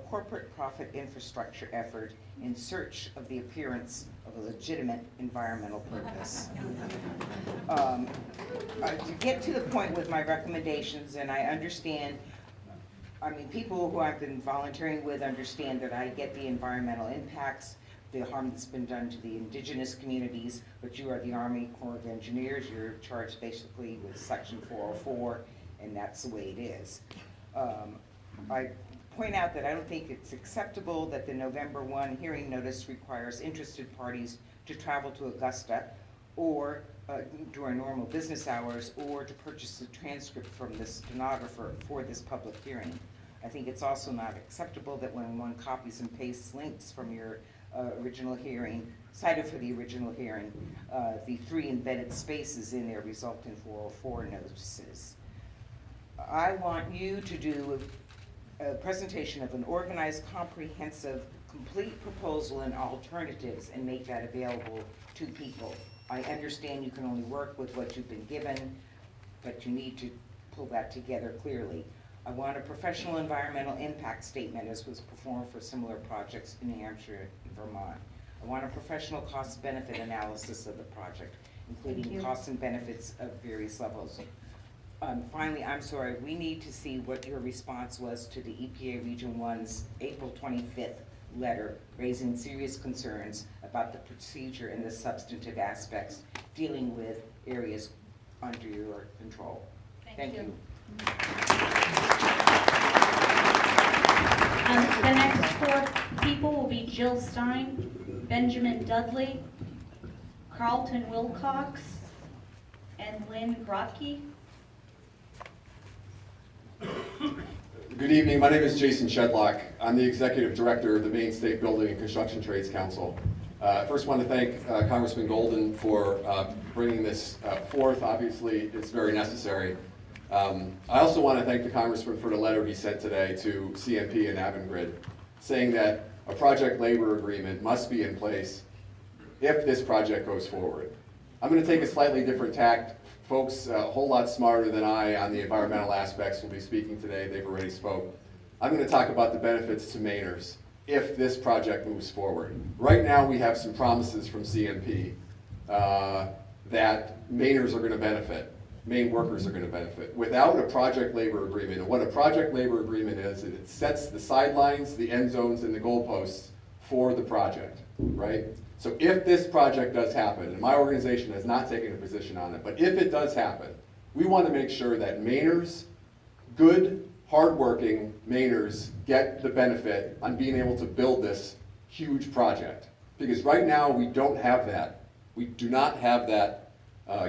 [SPEAKER 14] corporate profit infrastructure effort in search of the appearance of a legitimate environmental purpose. To get to the point with my recommendations, and I understand, I mean, people who I've been volunteering with understand that I get the environmental impacts, the harm that's been done to the indigenous communities, but you are the Army Corps of Engineers. You're charged basically with Section 404, and that's the way it is. I point out that I don't think it's acceptable that the November 1 hearing notice requires interested parties to travel to Augusta or during normal business hours, or to purchase a transcript from the stenographer for this public hearing. I think it's also not acceptable that when one copies and pastes links from your original hearing, cited for the original hearing, the 3 embedded spaces in there result in 404 notices. I want you to do a presentation of an organized, comprehensive, complete proposal and alternatives and make that available to people. I understand you can only work with what you've been given, but you need to pull that together clearly. I want a professional environmental impact statement as was performed for similar projects in New Hampshire and Vermont. I want a professional cost-benefit analysis of the project, including costs and benefits of various levels. Finally, I'm sorry, we need to see what your response was to the EPA Region 1's April 25th letter raising serious concerns about the procedure and the substantive aspects dealing with areas under your control. Thank you.
[SPEAKER 2] The next four people will be Jill Stein, Benjamin Dudley, Carlton Wilcox, and Lynn Grotke.
[SPEAKER 15] Good evening, my name is Jason Shedlock. I'm the Executive Director of the Maine State Building and Construction Trades Council. I first want to thank Congressman Golden for bringing this forth. Obviously, it's very necessary. I also want to thank the Congressman for the letter he sent today to CMP and Avangrid, saying that a project labor agreement must be in place if this project goes forward. I'm going to take a slightly different tack. Folks a whole lot smarter than I on the environmental aspects will be speaking today. They've already spoke. I'm going to talk about the benefits to Mainers if this project moves forward. Right now we have some promises from CMP that Mainers are going to benefit. Maine workers are going to benefit. Without a project labor agreement, and what a project labor agreement is, it sets the sidelines, the end zones, and the goalposts for the project, right? So if this project does happen, and my organization has not taken a position on it, but if it does happen, we want to make sure that Mainers, good, hardworking Mainers, get the benefit on being able to build this huge project. Because right now, we don't have that. We do not have that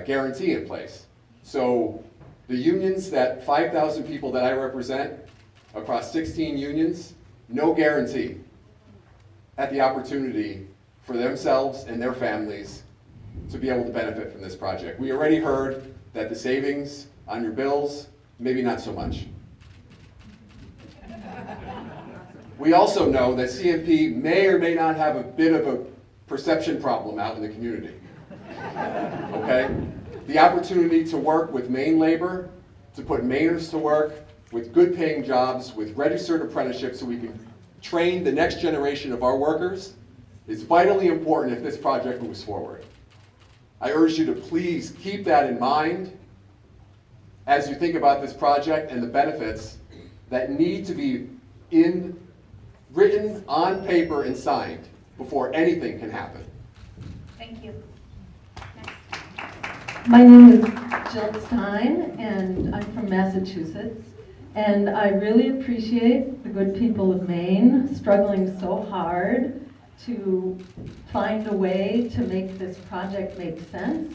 [SPEAKER 15] guarantee in place. So the unions, that 5,000 people that I represent across 16 unions, no guarantee at the opportunity for themselves and their families to be able to benefit from this project. We already heard that the savings on your bills, maybe not so much. We also know that CMP may or may not have a bit of a perception problem out in the community. Okay? The opportunity to work with Maine labor, to put Mainers to work with good paying jobs, with registered apprenticeships so we can train the next generation of our workers is vitally important if this project moves forward. I urge you to please keep that in mind as you think about this project and the benefits that need to be written on paper and signed before anything can happen.
[SPEAKER 2] Thank you.
[SPEAKER 16] My name is Jill Stein, and I'm from Massachusetts. And I really appreciate the good people of Maine struggling so hard to find a way to make this project make sense.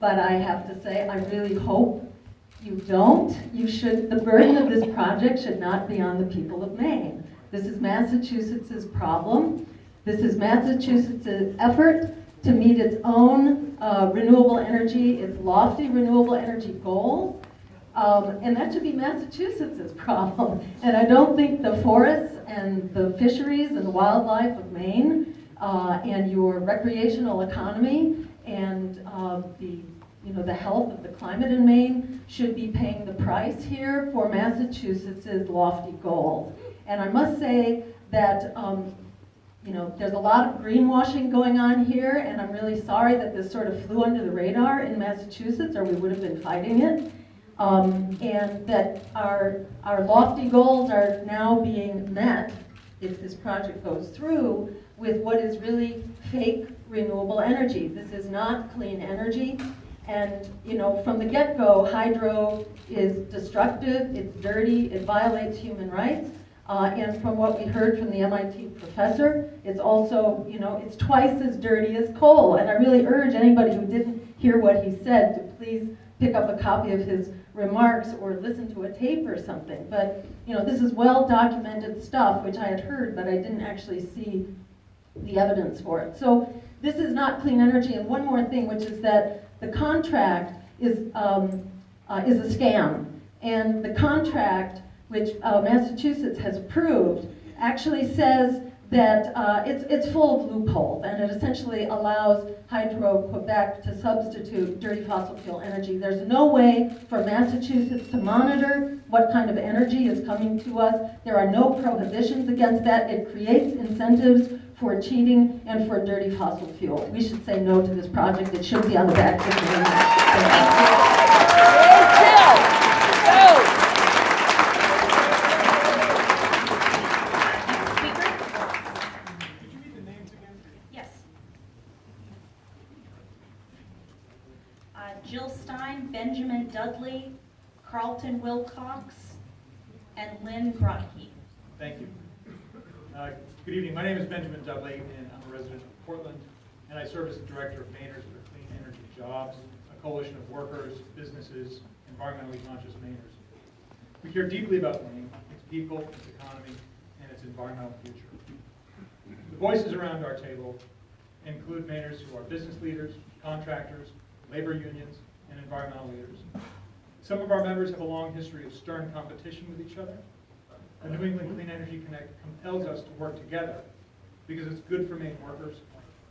[SPEAKER 16] But I have to say, I really hope you don't. The burden of this project should not be on the people of Maine. This is Massachusetts' problem. This is Massachusetts' effort to meet its own renewable energy, its lofty renewable energy goals. And that should be Massachusetts' problem. And I don't think the forests and the fisheries and the wildlife of Maine and your recreational economy and the health of the climate in Maine should be paying the price here for Massachusetts' lofty goals. And I must say that there's a lot of greenwashing going on here, and I'm really sorry that this sort of flew under the radar in Massachusetts, or we would have been fighting it. And that our lofty goals are now being met, if this project goes through, with what is really fake renewable energy. This is not clean energy. And from the get-go, hydro is destructive, it's dirty, it violates human rights. And from what we heard from the MIT professor, it's also, it's twice as dirty as coal. And I really urge anybody who didn't hear what he said to please pick up a copy of his remarks or listen to a tape or something. But, this is well-documented stuff, which I had heard, but I didn't actually see the evidence for it. So this is not clean energy. And one more thing, which is that the contract is a scam. And the contract, which Massachusetts has approved, actually says that it's full of loopholes, and it essentially allows Hydro-Quebec to substitute dirty fossil fuel energy. There's no way for Massachusetts to monitor what kind of energy is coming to us. There are no prohibitions against that. It creates incentives for cheating and for dirty fossil fuel. We should say no to this project. It should be on the back of the
[SPEAKER 2] Yes. Jill Stein, Benjamin Dudley, Carlton Wilcox, and Lynn Grotke.
[SPEAKER 13] Thank you. Good evening. My name is Benjamin Dudley, and I'm a resident of Portland, and I serve as the Director of Mainers for Clean Energy Jobs, a coalition of workers, businesses, environmentally conscious Mainers. We care deeply about Maine, its people, its economy, and its environmental future. The voices around our table include Mainers who are business leaders, contractors, labor unions, and environmental leaders. Some of our members have a long history of stern competition with each other. The New England Clean Energy Connect compels us to work together because it's good for Maine workers,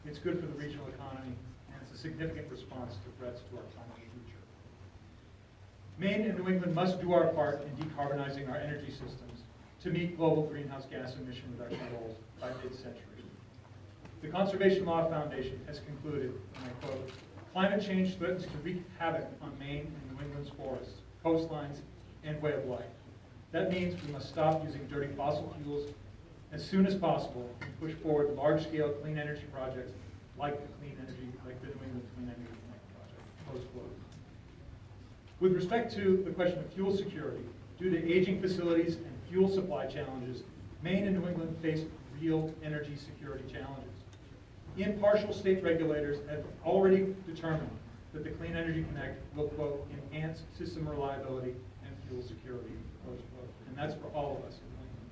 [SPEAKER 13] it's good for the regional economy, and it's a significant response to threats to our climate future. Maine and New England must do our part in decarbonizing our energy systems to meet global greenhouse gas emission reduction goals by mid-century. The Conservation Law Foundation has concluded, and I quote, "Climate change threatens to wreak havoc on Maine and New England's forests, coastlines, and way of life. That means we must stop using dirty fossil fuels as soon as possible and push forward large-scale clean energy projects like the New England Clean Energy Connect project." Close quote. With respect to the question of fuel security, due to aging facilities and fuel supply challenges, Maine and New England face real energy security challenges. Impartial state regulators have already determined that the Clean Energy Connect will, quote, "enhance system reliability and fuel security," close quote. And that's for all of us in New England.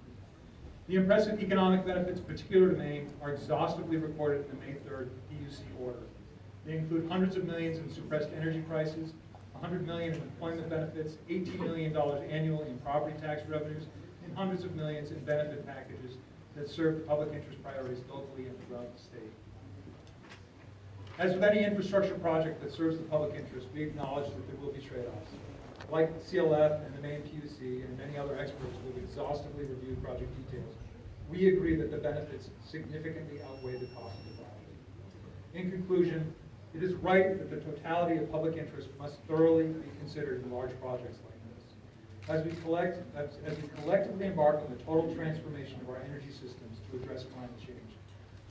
[SPEAKER 13] The impressive economic benefits particular to Maine are exhaustively reported in the May 3rd PUC order. They include hundreds of millions in suppressed energy prices, $100 million in employment benefits, $18 million annually in property tax revenues, and hundreds of millions in benefit packages that serve the public interest priorities locally and throughout the state. As with any infrastructure project that serves the public interest, we acknowledge that there will be trade-offs. Like CLF and the Maine PUC and many other experts who have exhaustively reviewed project details, we agree that the benefits significantly outweigh the cost of the project. In conclusion, it is right that the totality of public interest must thoroughly be considered in large projects like this. As we collectively embark on the total transformation of our energy systems to address climate change,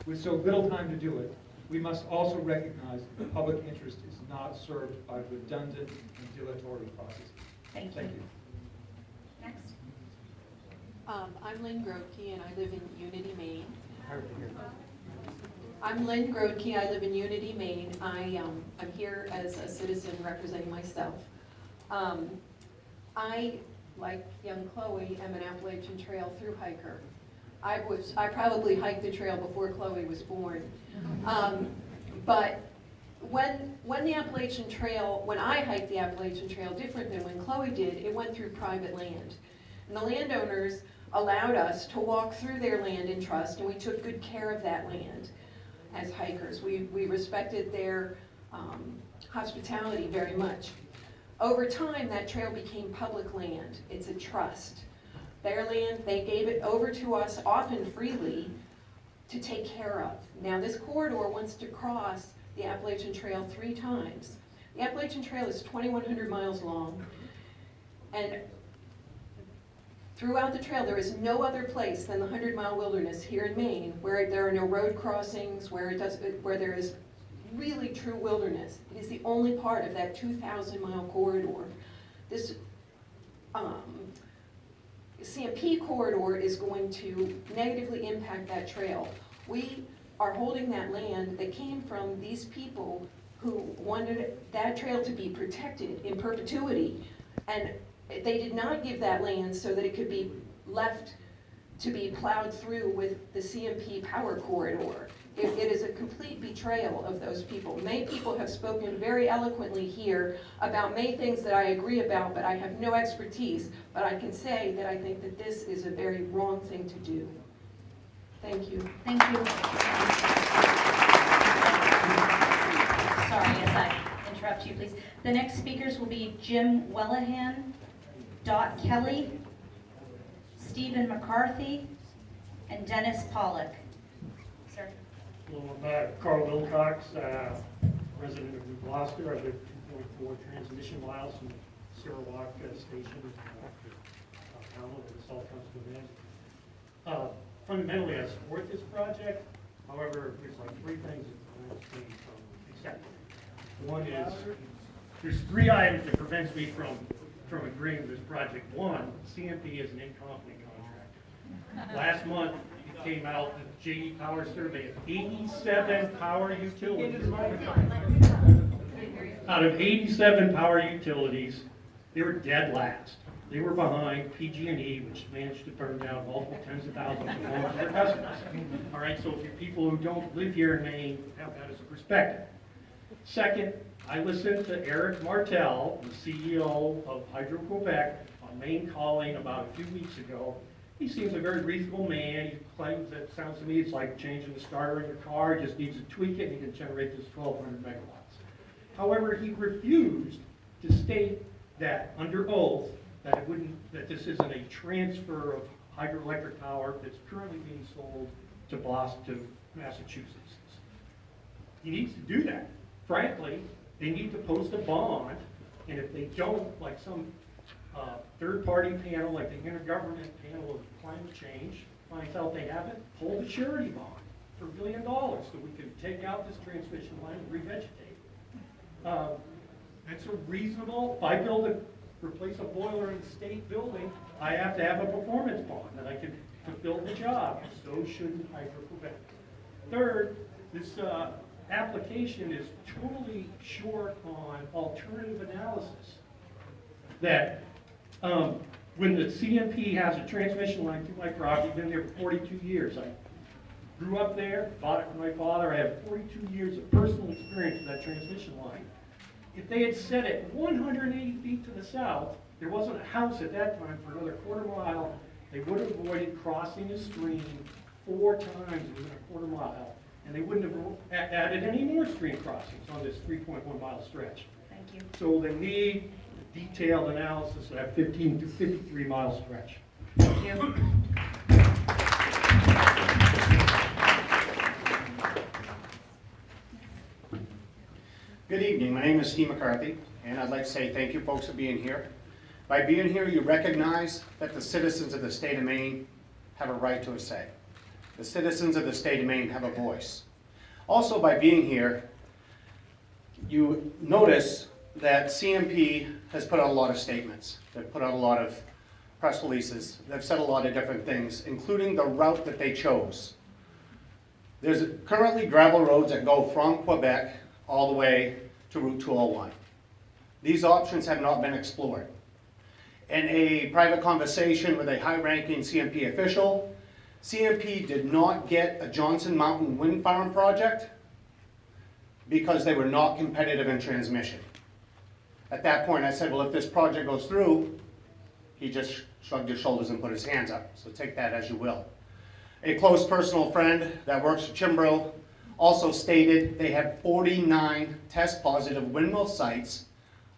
[SPEAKER 13] with so little time to do it, we must also recognize that the public interest is not served by redundant and dilatory processes.
[SPEAKER 2] Thank you. Next.
[SPEAKER 17] I'm Lynn Grotke, and I live in Unity, Maine. I'm Lynn Grotke. I live in Unity, Maine. I'm here as a citizen representing myself. I, like young Chloe, am an Appalachian Trail through hiker. I probably hiked the trail before Chloe was born. But when the Appalachian Trail, when I hiked the Appalachian Trail, different than when Chloe did, it went through private land. And the landowners allowed us to walk through their land in trust, and we took good care of that land as hikers. We respected their hospitality very much. Over time, that trail became public land. It's a trust. Their land, they gave it over to us, often freely, to take care of. Now, this corridor wants to cross the Appalachian Trail 3 times. The Appalachian Trail is 2,100 miles long, and throughout the trail, there is no other place than the 100-mile wilderness here in Maine where there are no road crossings, where there is really true wilderness. It is the only part of that 2,000-mile corridor. This CMP corridor is going to negatively impact that trail. We are holding that land that came from these people who wanted that trail to be protected in perpetuity, and they did not give that land so that it could be left to be plowed through with the CMP power corridor. It is a complete betrayal of those people. May people have spoken very eloquently here about many things that I agree about, but I have no expertise. But I can say that I think that this is a very wrong thing to do. Thank you.
[SPEAKER 2] Thank you. Sorry, as I interrupt you, please. The next speakers will be Jim Wellahan, Dot Kelly, Stephen McCarthy, and Dennis Pollock. Sir.
[SPEAKER 18] Hello, I'm Carl Wilcox, resident of New Gloucester. I live 2.4 transmission miles from Sarawak Station, Powell, where the salt comes to an end. Fundamentally, I support this project. However, there's like three things that prevents me from accepting it. One is, there's three items that prevents me from agreeing with this project. One, CMP is an incompetent contractor. Last month, it came out that JD Power survey of 87 power utilities. Out of 87 power utilities, they were dead last. They were behind PG&E, which managed to burn down multiple tens of thousands of homes of their customers. All right, so if you're people who don't live here in Maine, have that as a perspective. Second, I listened to Eric Martel, the CEO of Hydro-Quebec, on Maine Calling about a few weeks ago. He seems a very reasonable man. He claims that, sounds to me, it's like changing the starter in your car. He just needs to tweak it and he can generate this 1,200 megawatts. However, he refused to state that under oath that it wouldn't, that this isn't a transfer of hydroelectric power that's currently being sold to Boston, Massachusetts. He needs to do that. Frankly, they need to post a bond, and if they don't, like some third-party panel, like the Intergovernmental Panel of Climate Change, finds out they haven't, pull the surety bond for $1 billion so we can take out this transmission line and revegetate. It's a reasonable, if I replace a boiler in the state building, I have to have a performance bond that I can fulfill the job. So should Hydro-Quebec. Third, this application is totally short on alternative analysis. That when the CMP has a transmission line through my property, been there for 42 years. I grew up there, bought it from my father. I have 42 years of personal experience with that transmission line. If they had set it 180 feet to the south, there wasn't a house at that time for another quarter mile. They would have avoided crossing a stream 4 times within a quarter mile, and they wouldn't have added any more stream crossings on this 3.1 mile stretch.
[SPEAKER 2] Thank you.
[SPEAKER 18] So they need a detailed analysis of that 15 to 53 mile stretch.
[SPEAKER 2] Thank you.
[SPEAKER 19] Good evening. My name is Steve McCarthy, and I'd like to say thank you folks for being here. By being here, you recognize that the citizens of the state of Maine have a right to a say. The citizens of the state of Maine have a voice. Also, by being here, you notice that CMP has put out a lot of statements. They've put out a lot of press releases. They've said a lot of different things, including the route that they chose. There's currently gravel roads that go from Quebec all the way to Route 201. These options have not been explored. In a private conversation with a high-ranking CMP official, CMP did not get a Johnson Mountain wind farm project because they were not competitive in transmission. At that point, I said, well, if this project goes through, he just shrugged his shoulders and put his hands up. So take that as you will. A close personal friend that works for Chimbro also stated they have 49 test positive windmill sites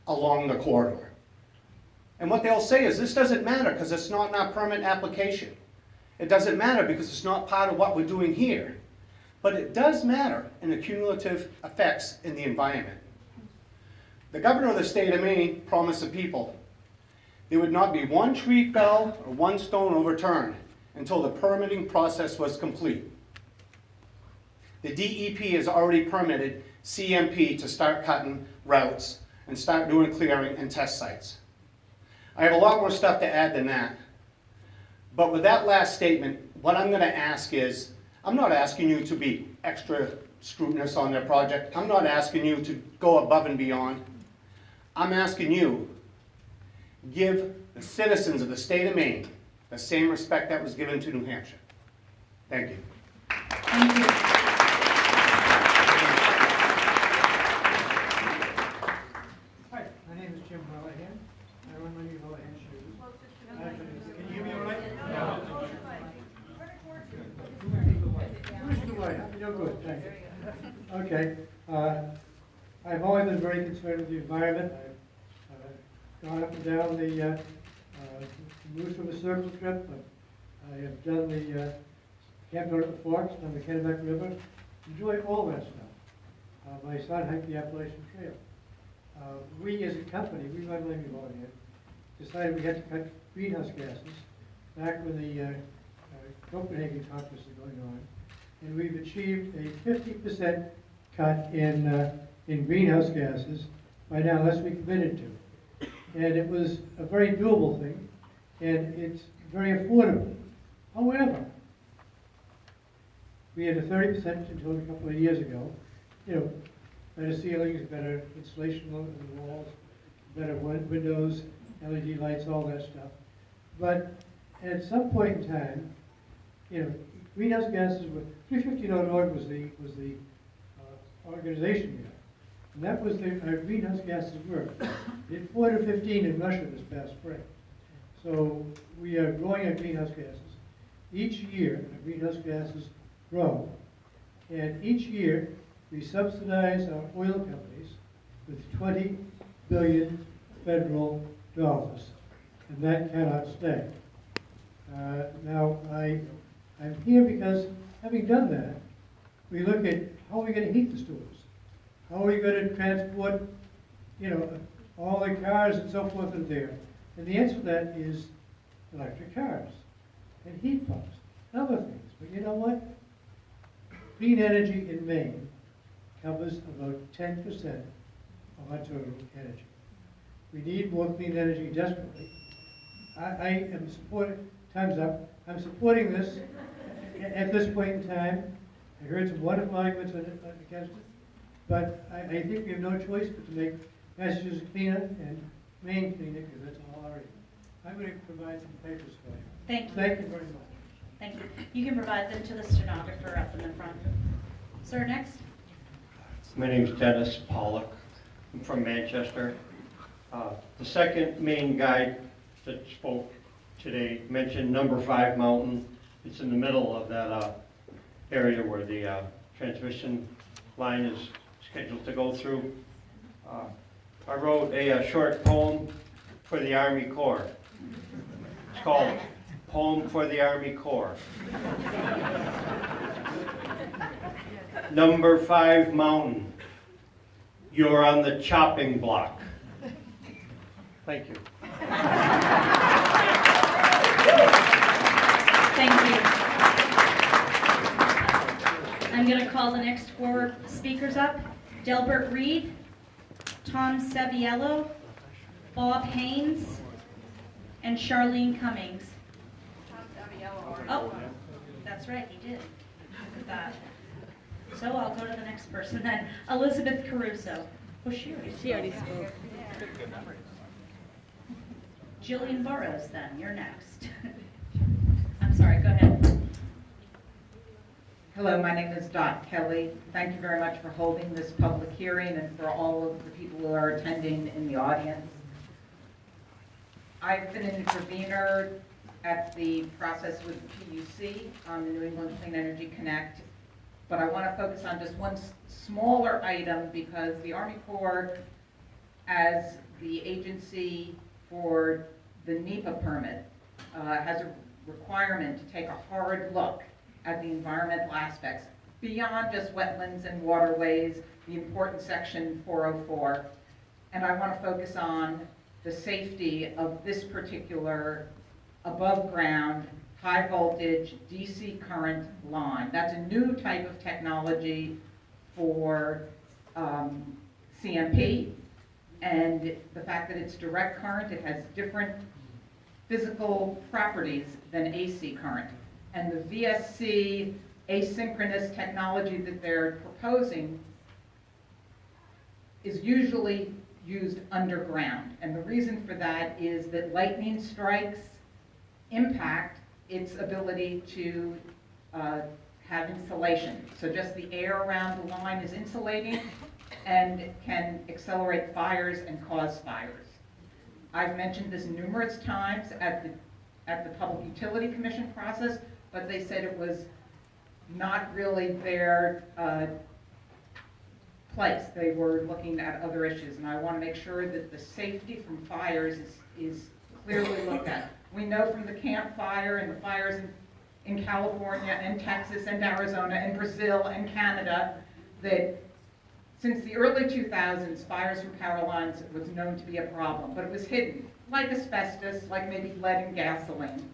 [SPEAKER 19] along the corridor. And what they'll say is this doesn't matter because it's not in our permit application. It doesn't matter because it's not part of what we're doing here. But it does matter in the cumulative effects in the environment. The governor of the state of Maine promised the people there would not be one tree felled or one stone overturned until the permitting process was complete. The DEP has already permitted CMP to start cutting routes and start doing clearing and test sites. I have a lot more stuff to add than that. But with that last statement, what I'm going to ask is, I'm not asking you to be extra scrutinous on their project. I'm not asking you to go above and beyond. I'm asking you, give the citizens of the state of Maine the same respect that was given to New Hampshire. Thank you.
[SPEAKER 2] Thank you.
[SPEAKER 20] Hi, my name is Jim Mollahan. I run Living Vacationland. Can you hear me all right? No. You're good, thank you. Okay. I've always been very concerned with the environment. I've gone up and down the Moose River Circle trip. I have done the Camp Norton Forks, done the Kennebec River. enjoy all that stuff. My son hiked the Appalachian Trail. We as a company, we run Living Vacationland, decided we had to cut greenhouse gases back when the Copenhagen conference was going on. And we've achieved a 50% cut in greenhouse gases by now, unless we committed to. And it was a very doable thing, and it's very affordable. However, we had a 30% until a couple of years ago. You know, better ceilings, better insulation on the walls, better windows, LED lights, all that stuff. But at some point in time, you know, greenhouse gases were 350.org was the organization here, and that was our greenhouse gases were. We had 415 in Russia this past spring. So we are growing our greenhouse gases. Each year, our greenhouse gases grow, and each year we subsidize our oil companies with $20 billion federal dollars, and that cannot stay. Now, I'm here because, having done that, we look at how are we going to heat the stores? How are we going to transport, you know, all the cars and so forth in there? And the answer to that is electric cars and heat pumps and other things. But you know what? Clean energy in Maine covers about 10% of our total energy. We need more clean energy desperately. I am supporting, time's up, I'm supporting this at this point in time. I heard some wonderful arguments against it, but I think we have no choice but to make Massachusetts cleaner and Maine cleaner, because that's all our. I'm going to provide some papers for you.
[SPEAKER 2] Thank you.
[SPEAKER 20] Thank you very much.
[SPEAKER 2] Thank you. You can provide them to the stenographer up in the front. Sir, next.
[SPEAKER 1] My name is Dennis Pollock. I'm from Manchester. The second main guide that spoke today mentioned number 5 mountain. It's in the middle of that area where the transmission line is scheduled to go through. I wrote a short poem for the Army Corps. It's called Poem for the Army Corps. Number 5 mountain, you're on the chopping block. Thank you.
[SPEAKER 2] Thank you. I'm going to call the next 4 speakers up. Delbert Reed, Tom Saviello, Bob Haynes, and Charlene Cummings. Oh, that's right, he did. Look at that. So I'll go to the next person then. Elizabeth Caruso. Oh, she already spoke. Jillian Burrows then, you're next. I'm sorry, go ahead.
[SPEAKER 21] Hello, my name is Dot Kelly. Thank you very much for holding this public hearing and for all of the people who are attending in the audience. I've been an intervener at the process with the PUC on the New England Clean Energy Connect, but I want to focus on just one smaller item because the Army Corps, as the agency for the NEPA permit, has a requirement to take a hard look at the environmental aspects beyond just wetlands and waterways, the important section 404. And I want to focus on the safety of this particular above ground, high voltage DC current line. That's a new type of technology for CMP, and the fact that it's direct current, it has different physical properties than AC current. And the VSC asynchronous technology that they're proposing is usually used underground. And the reason for that is that lightning strikes impact its ability to have insulation. So just the air around the line is insulating and can accelerate fires and cause fires. I've mentioned this numerous times at the Public Utility Commission process, but they said it was not really their place. They were looking at other issues, and I want to make sure that the safety from fires is clearly looked at. We know from the Camp Fire and the fires in California and Texas and Arizona and Brazil and Canada that since the early 2000s, fires from power lines was known to be a problem, but it was hidden, like asbestos, like maybe lead in gasoline.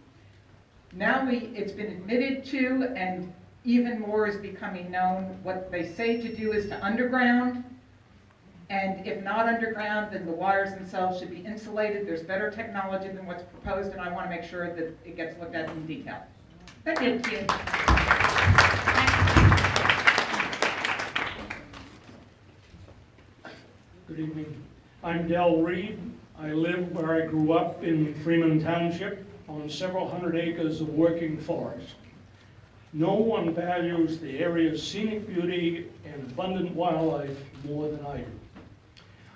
[SPEAKER 21] Now it's been admitted to, and even more is becoming known. What they say to do is to underground, and if not underground, then the wires themselves should be insulated. There's better technology than what's proposed, and I want to make sure that it gets looked at in detail. Thank you.
[SPEAKER 18] Good evening. I'm Del Reed. I live where I grew up in Freeman Township on several hundred acres of working forest. No one values the area's scenic beauty and abundant wildlife more than I do.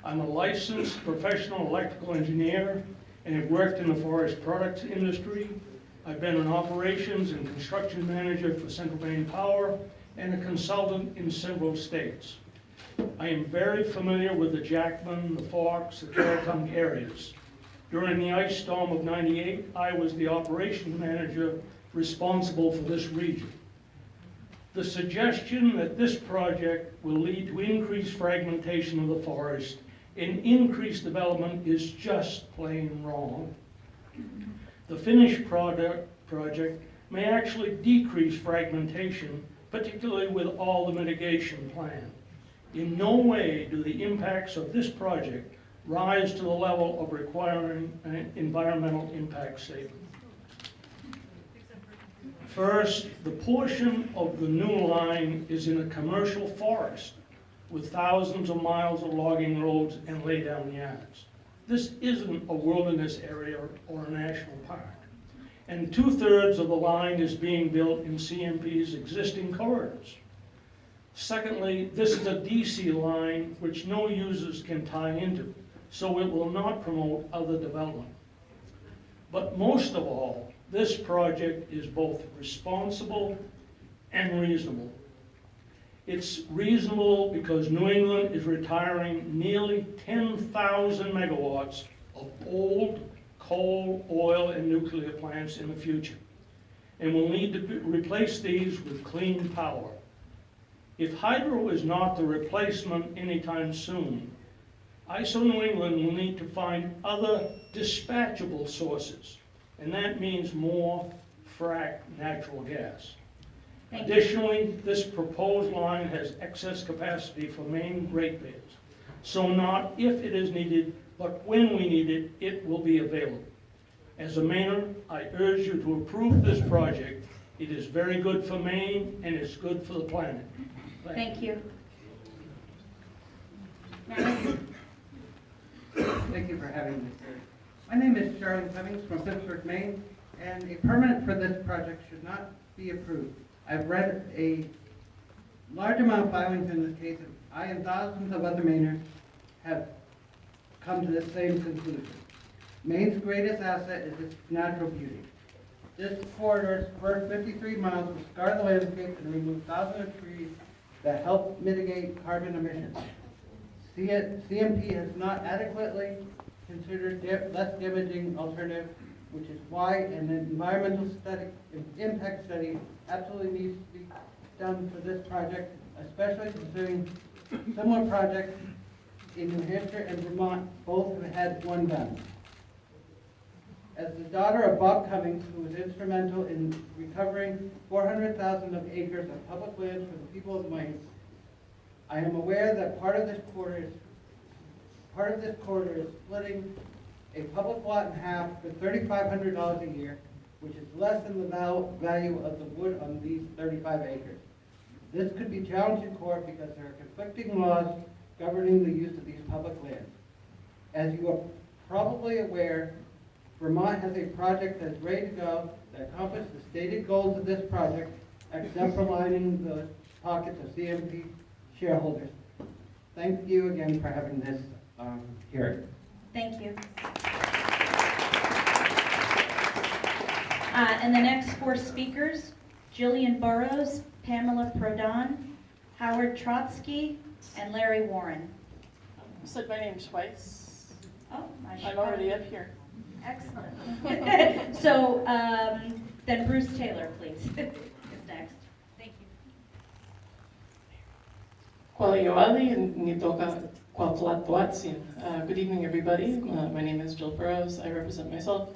[SPEAKER 18] I'm a licensed professional electrical engineer and have worked in the forest products industry. I've been an operations and construction manager for Central Maine Power and a consultant in several states. I am very familiar with the Jackman, the Forks, the Caratunk areas. During the ice storm of '98, I was the operations manager responsible for this region. The suggestion that this project will lead to increased fragmentation of the forest and increased development is just plain wrong. The finished project may actually decrease fragmentation, particularly with all the mitigation plan. In no way do the impacts of this project rise to the level of requiring an environmental impact statement. First, the portion of the new line is in a commercial forest with thousands of miles of logging roads and laydown yards. This isn't a wilderness area or a national park. And 2/3 of the line is being built in CMP's existing corridors. Secondly, this is a DC line which no users can tie into, so it will not promote other development. But most of all, this project is both responsible and reasonable. It's reasonable because New England is retiring nearly 10,000 megawatts of old coal, oil, and nuclear plants in the future, and will need to replace these with clean power. If hydro is not the replacement anytime soon, ISO New England will need to find other dispatchable sources, and that means more fracked natural gas. Additionally, this proposed line has excess capacity for Maine ratepayers. So not if it is needed, but when we need it, it will be available. As a Mainer, I urge you to approve this project. It is very good for Maine and it's good for the planet.
[SPEAKER 2] Thank you.
[SPEAKER 3] Thank you for having me, sir. My name is Charlie Cummings from Pittsburgh, Maine, and a permit for this project should not be approved. I've read a large amount of filings in this case, and I and thousands of other Mainers have come to the same conclusion. Maine's greatest asset is its natural beauty. This corridor's first 53 miles will scar the landscape and remove thousands of trees that help mitigate carbon emissions. CMP has not adequately considered less damaging alternative, which is why an environmental study, impact study absolutely needs to be done for this project, especially considering similar projects in New Hampshire and Vermont both have had one done. As the daughter of Bob Cummings, who was instrumental in recovering 400,000 of acres of public land for the people of Maine, I am aware that part of this corridor is splitting a public lot in half for $3,500 a year, which is less than the value of the wood on these 35 acres. This could be challenged in court because there are conflicting laws governing the use of these public lands. As you are probably aware, Vermont has a project that's ready to go that accomplishes the stated goals of this project, except for lining the pockets of CMP shareholders. Thank you again for having this hearing.
[SPEAKER 2] Thank you. And the next four speakers, Jillian Burrows, Pamela Prodon, Howard Trotsky, and Larry Warren.
[SPEAKER 4] You said my name twice.
[SPEAKER 2] Oh,
[SPEAKER 4] I'm already up here.
[SPEAKER 2] Excellent. So Then Bruce Taylor, please, is next. Thank you.
[SPEAKER 4] Good evening, everybody. My name is Jill Burrows. I represent myself.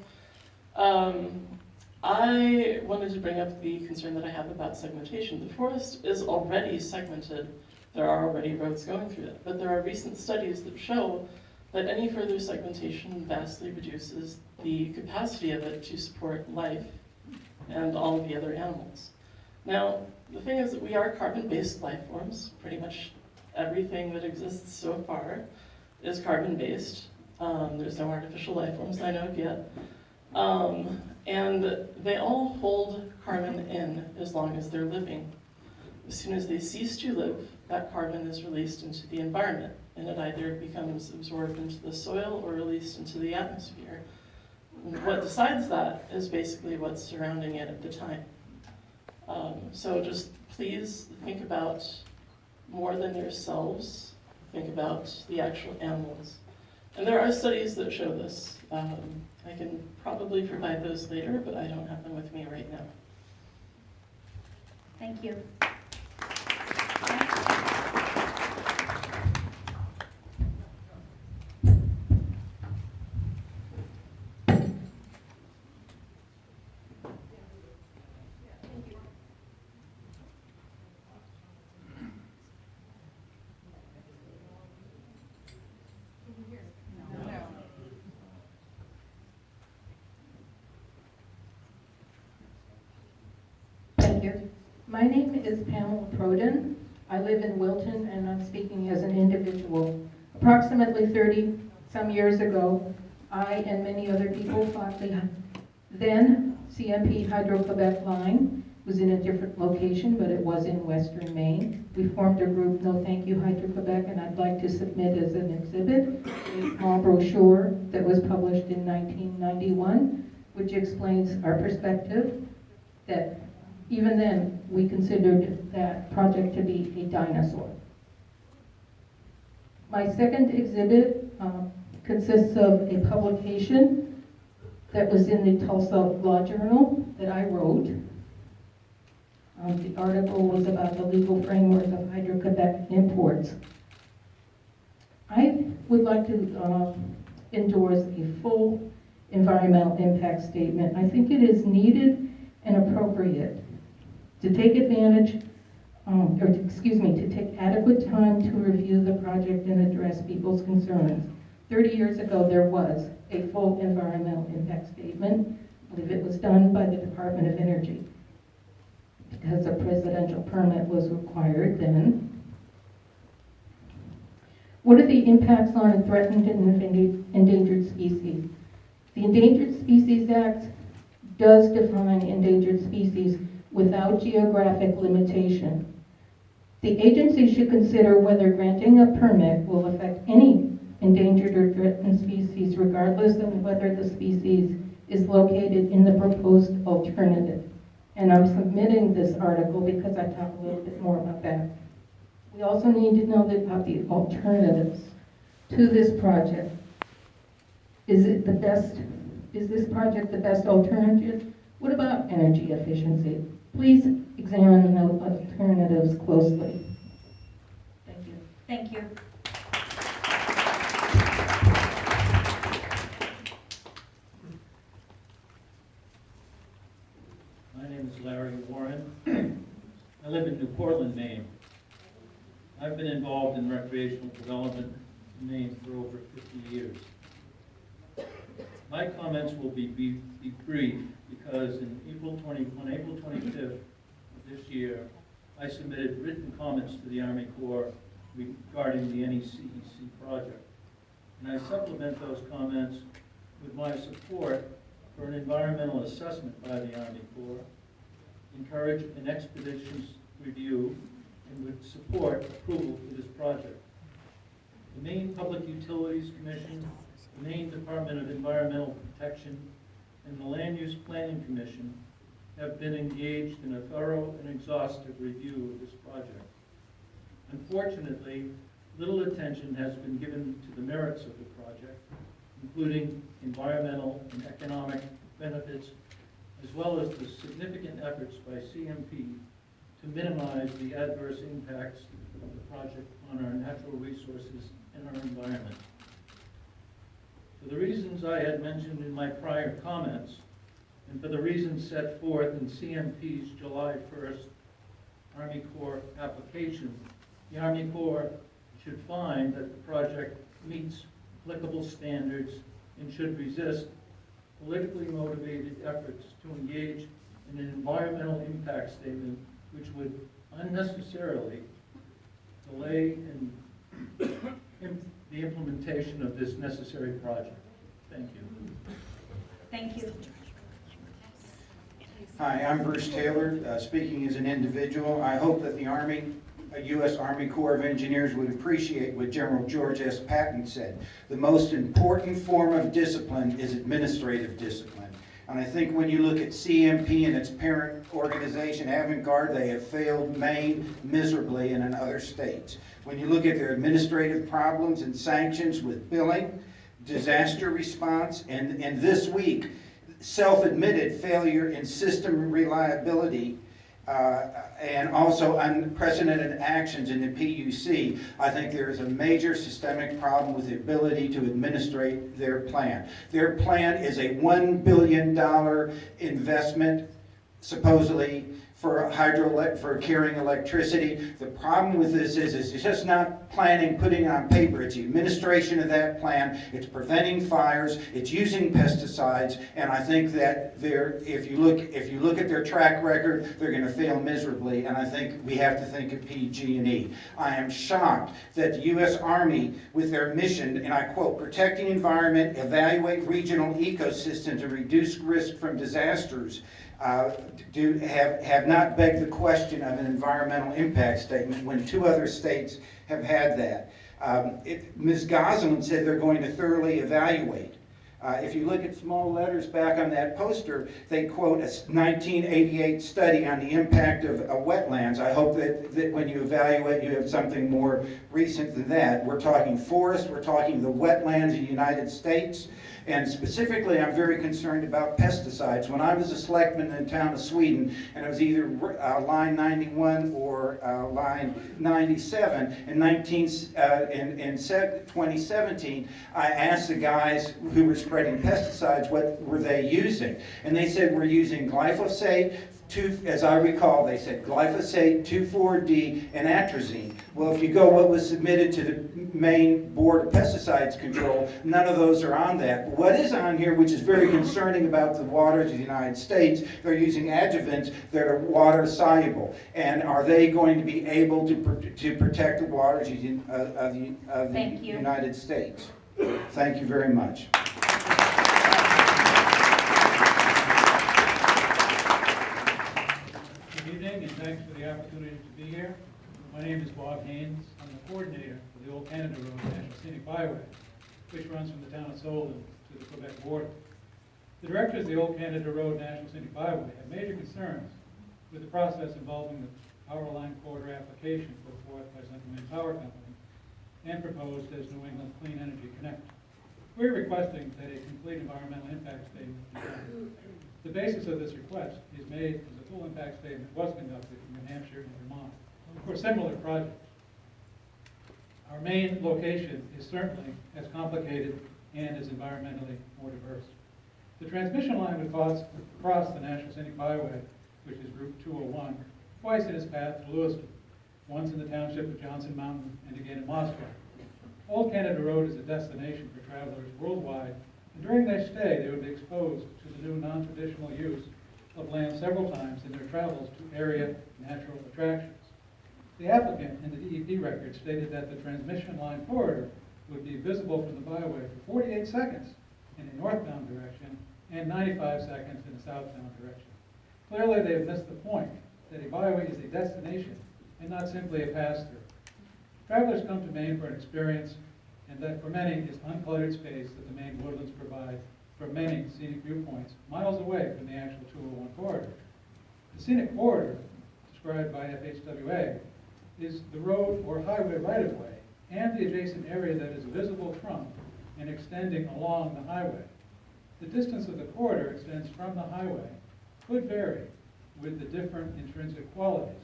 [SPEAKER 4] I wanted to bring up the concern that I have about segmentation. The forest is already segmented. There are already roads going through it, but there are recent studies that show that any further segmentation vastly reduces the capacity of it to support life and all of the other animals. Now, the thing is that we are carbon-based life forms. Pretty much everything that exists so far is carbon-based. There's no artificial life forms I know of yet. And they all hold carbon in as long as they're living. As soon as they cease to live, that carbon is released into the environment, and it either becomes absorbed into the soil or released into the atmosphere. What decides that is basically what's surrounding it at the time. So just please think about more than yourselves, think about the actual animals. And there are studies that show this. I can probably provide those later, but I don't have them with me right now.
[SPEAKER 2] Thank you.
[SPEAKER 5] Thank you. My name is Pamela Proden. I live in Wilton, and I'm speaking as an individual. Approximately 30-some years ago, I and many other people thought the then CMP Hydro-Quebec line was in a different location, but it was in western Maine. We formed a group, No Thank You Hydro-Quebec, and I'd like to submit as an exhibit a small brochure that was published in 1991, which explains our perspective that even then, we considered that project to be a dinosaur. My second exhibit consists of a publication that was in the Tulsa Law Journal that I wrote. The article was about the legal framework of Hydro-Quebec imports. I would like to endorse a full environmental impact statement. I think it is needed and appropriate to take advantage, to take adequate time to review the project and address people's concerns. 30 years ago, there was a full environmental impact statement. I believe it was done by the Department of Energy because a presidential permit was required then. What are the impacts on threatened and endangered species? The Endangered Species Act does define endangered species without geographic limitation. The agency should consider whether granting a permit will affect any endangered or threatened species regardless of whether the species is located in the proposed alternative. And I'm submitting this article because I talk a little bit more about that. We also need to know about the alternatives to this project. Is this project the best alternative? What about energy efficiency? Please examine the alternatives closely. Thank you.
[SPEAKER 2] Thank you.
[SPEAKER 22] My name is Larry Warren. I live in New Portland, Maine. I've been involved in recreational development in Maine for over 50 years. My comments will be brief because on April 25th of this year, I submitted written comments to the Army Corps regarding the NECEC project. And I supplement those comments with my support for an environmental assessment by the Army Corps, encourage an expeditious review, and would support approval for this project. The Maine Public Utilities Commission, the Maine Department of Environmental Protection, and the Land Use Planning Commission have been engaged in a thorough and exhaustive review of this project. Unfortunately, little attention has been given to the merits of the project, including environmental and economic benefits as well as the significant efforts by CMP to minimize the adverse impacts of the project on our natural resources and our environment. For the reasons I had mentioned in my prior comments, and for the reasons set forth in CMP's July 1st Army Corps application, the Army Corps should find that the project meets applicable standards and should resist politically motivated efforts to engage in an environmental impact statement which would unnecessarily delay the implementation of this necessary project. Thank you.
[SPEAKER 2] Thank you.
[SPEAKER 6] Hi, I'm Bruce Taylor, speaking as an individual. I hope that the U.S. Army Corps of Engineers would appreciate what General George S. Patton said. The most important form of discipline is administrative discipline. And I think when you look at CMP and its parent organization, Avantgarde, they have failed Maine miserably and in other states. When you look at their administrative problems and sanctions with billing, disaster response, and this week, self-admitted failure in system reliability, and also unprecedented actions in the PUC, I think there is a major systemic problem with the ability to administrate their plan. Their plan is a $1 billion investment, supposedly, for carrying electricity. The problem with this is it's just not planning, putting it on paper. It's the administration of that plan. It's preventing fires. It's using pesticides. And I think that if you look at their track record, they're going to fail miserably. And I think we have to think of PG&E. I am shocked that the U.S. Army, with their mission, and I quote, protecting environment, evaluate regional ecosystems, and reduce risk from disasters, have not begged the question of an environmental impact statement when 2 other states have had that. Ms. Goslin said they're going to thoroughly evaluate. If you look at small letters back on that poster, they quote a 1988 study on the impact of wetlands. I hope that when you evaluate, you have something more recent than that. We're talking forests, we're talking the wetlands in the United States, and specifically I'm very concerned about pesticides. When I was a selectman in the town of Sweden, and it was either line 91 or line 97, in 2017, I asked the guys who were spreading pesticides what were they using, and they said we're using glyphosate, as I recall, they said glyphosate, 2,4-D, and atrazine. Well, if you go what was submitted to the Maine Board of Pesticides Control, none of those are on that. What is on here, which is very concerning about the waters of the United States, they're using adjuvants that are water soluble. And are they going to be able to protect the waters of the United States? Thank you very much.
[SPEAKER 7] Good evening, and thanks for the opportunity to be here. My name is Bob Haynes. I'm the coordinator for the Old Canada Road National Scenic Byway, which runs from the town of Solon to the Quebec border. The directors of the Old Canada Road National Scenic Byway have major concerns with the process involving the power line corridor application put forth by Central Maine Power Company and proposed as New England Clean Energy Connect. We're requesting that a complete environmental impact statement be done. The basis of this request is made as a full impact statement was conducted in New Hampshire and Vermont for similar projects. Our main location is certainly as complicated and as environmentally more diverse. The transmission line would cross the National Scenic Byway, which is Route 201, twice in its path to Lewiston, once in the township of Johnson Mountain and again in Moscow. Old Canada Road is a destination for travelers worldwide, and during their stay they would be exposed to the new non-traditional use of land several times in their travels to area natural attractions. The applicant in the DEP record stated that the transmission line corridor would be visible from the byway for 48 seconds in a northbound direction and 95 seconds in a southbound direction. Clearly they have missed the point that a byway is a destination and not simply a pass-through. Travelers come to Maine for an experience, and that for many is uncluttered space that the Maine woodlands provide from many scenic viewpoints miles away from the actual 201 corridor. The scenic corridor, described by FHWA, is the road or highway right-of-way and the adjacent area that is visible from and extending along the highway. The distance of the corridor extends from the highway could vary with the different intrinsic qualities.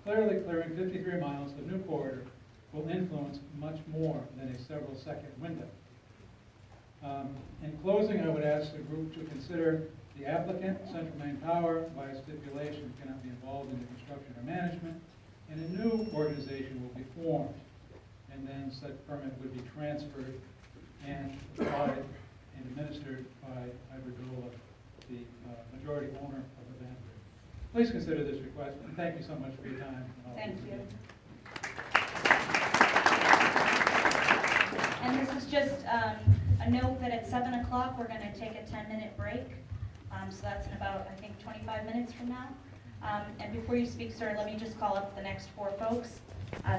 [SPEAKER 7] Clearly, clearing 53 miles of new corridor will influence much more than a several-second window. In closing, I would ask the group to consider the applicant, Central Maine Power, by stipulation cannot be involved in the construction or management, and a new organization will be formed, and then such permit would be transferred and applied and administered by Iberdrola, the majority owner of the Vanguard. Please consider this request, and thank you so much for your time.
[SPEAKER 2] Thank you. And this is just a note that at 7 o'clock, we're going to take a 10-minute break. So that's in about, I think, 25 minutes from now. And before you speak, sir, let me just call up the next 4 folks.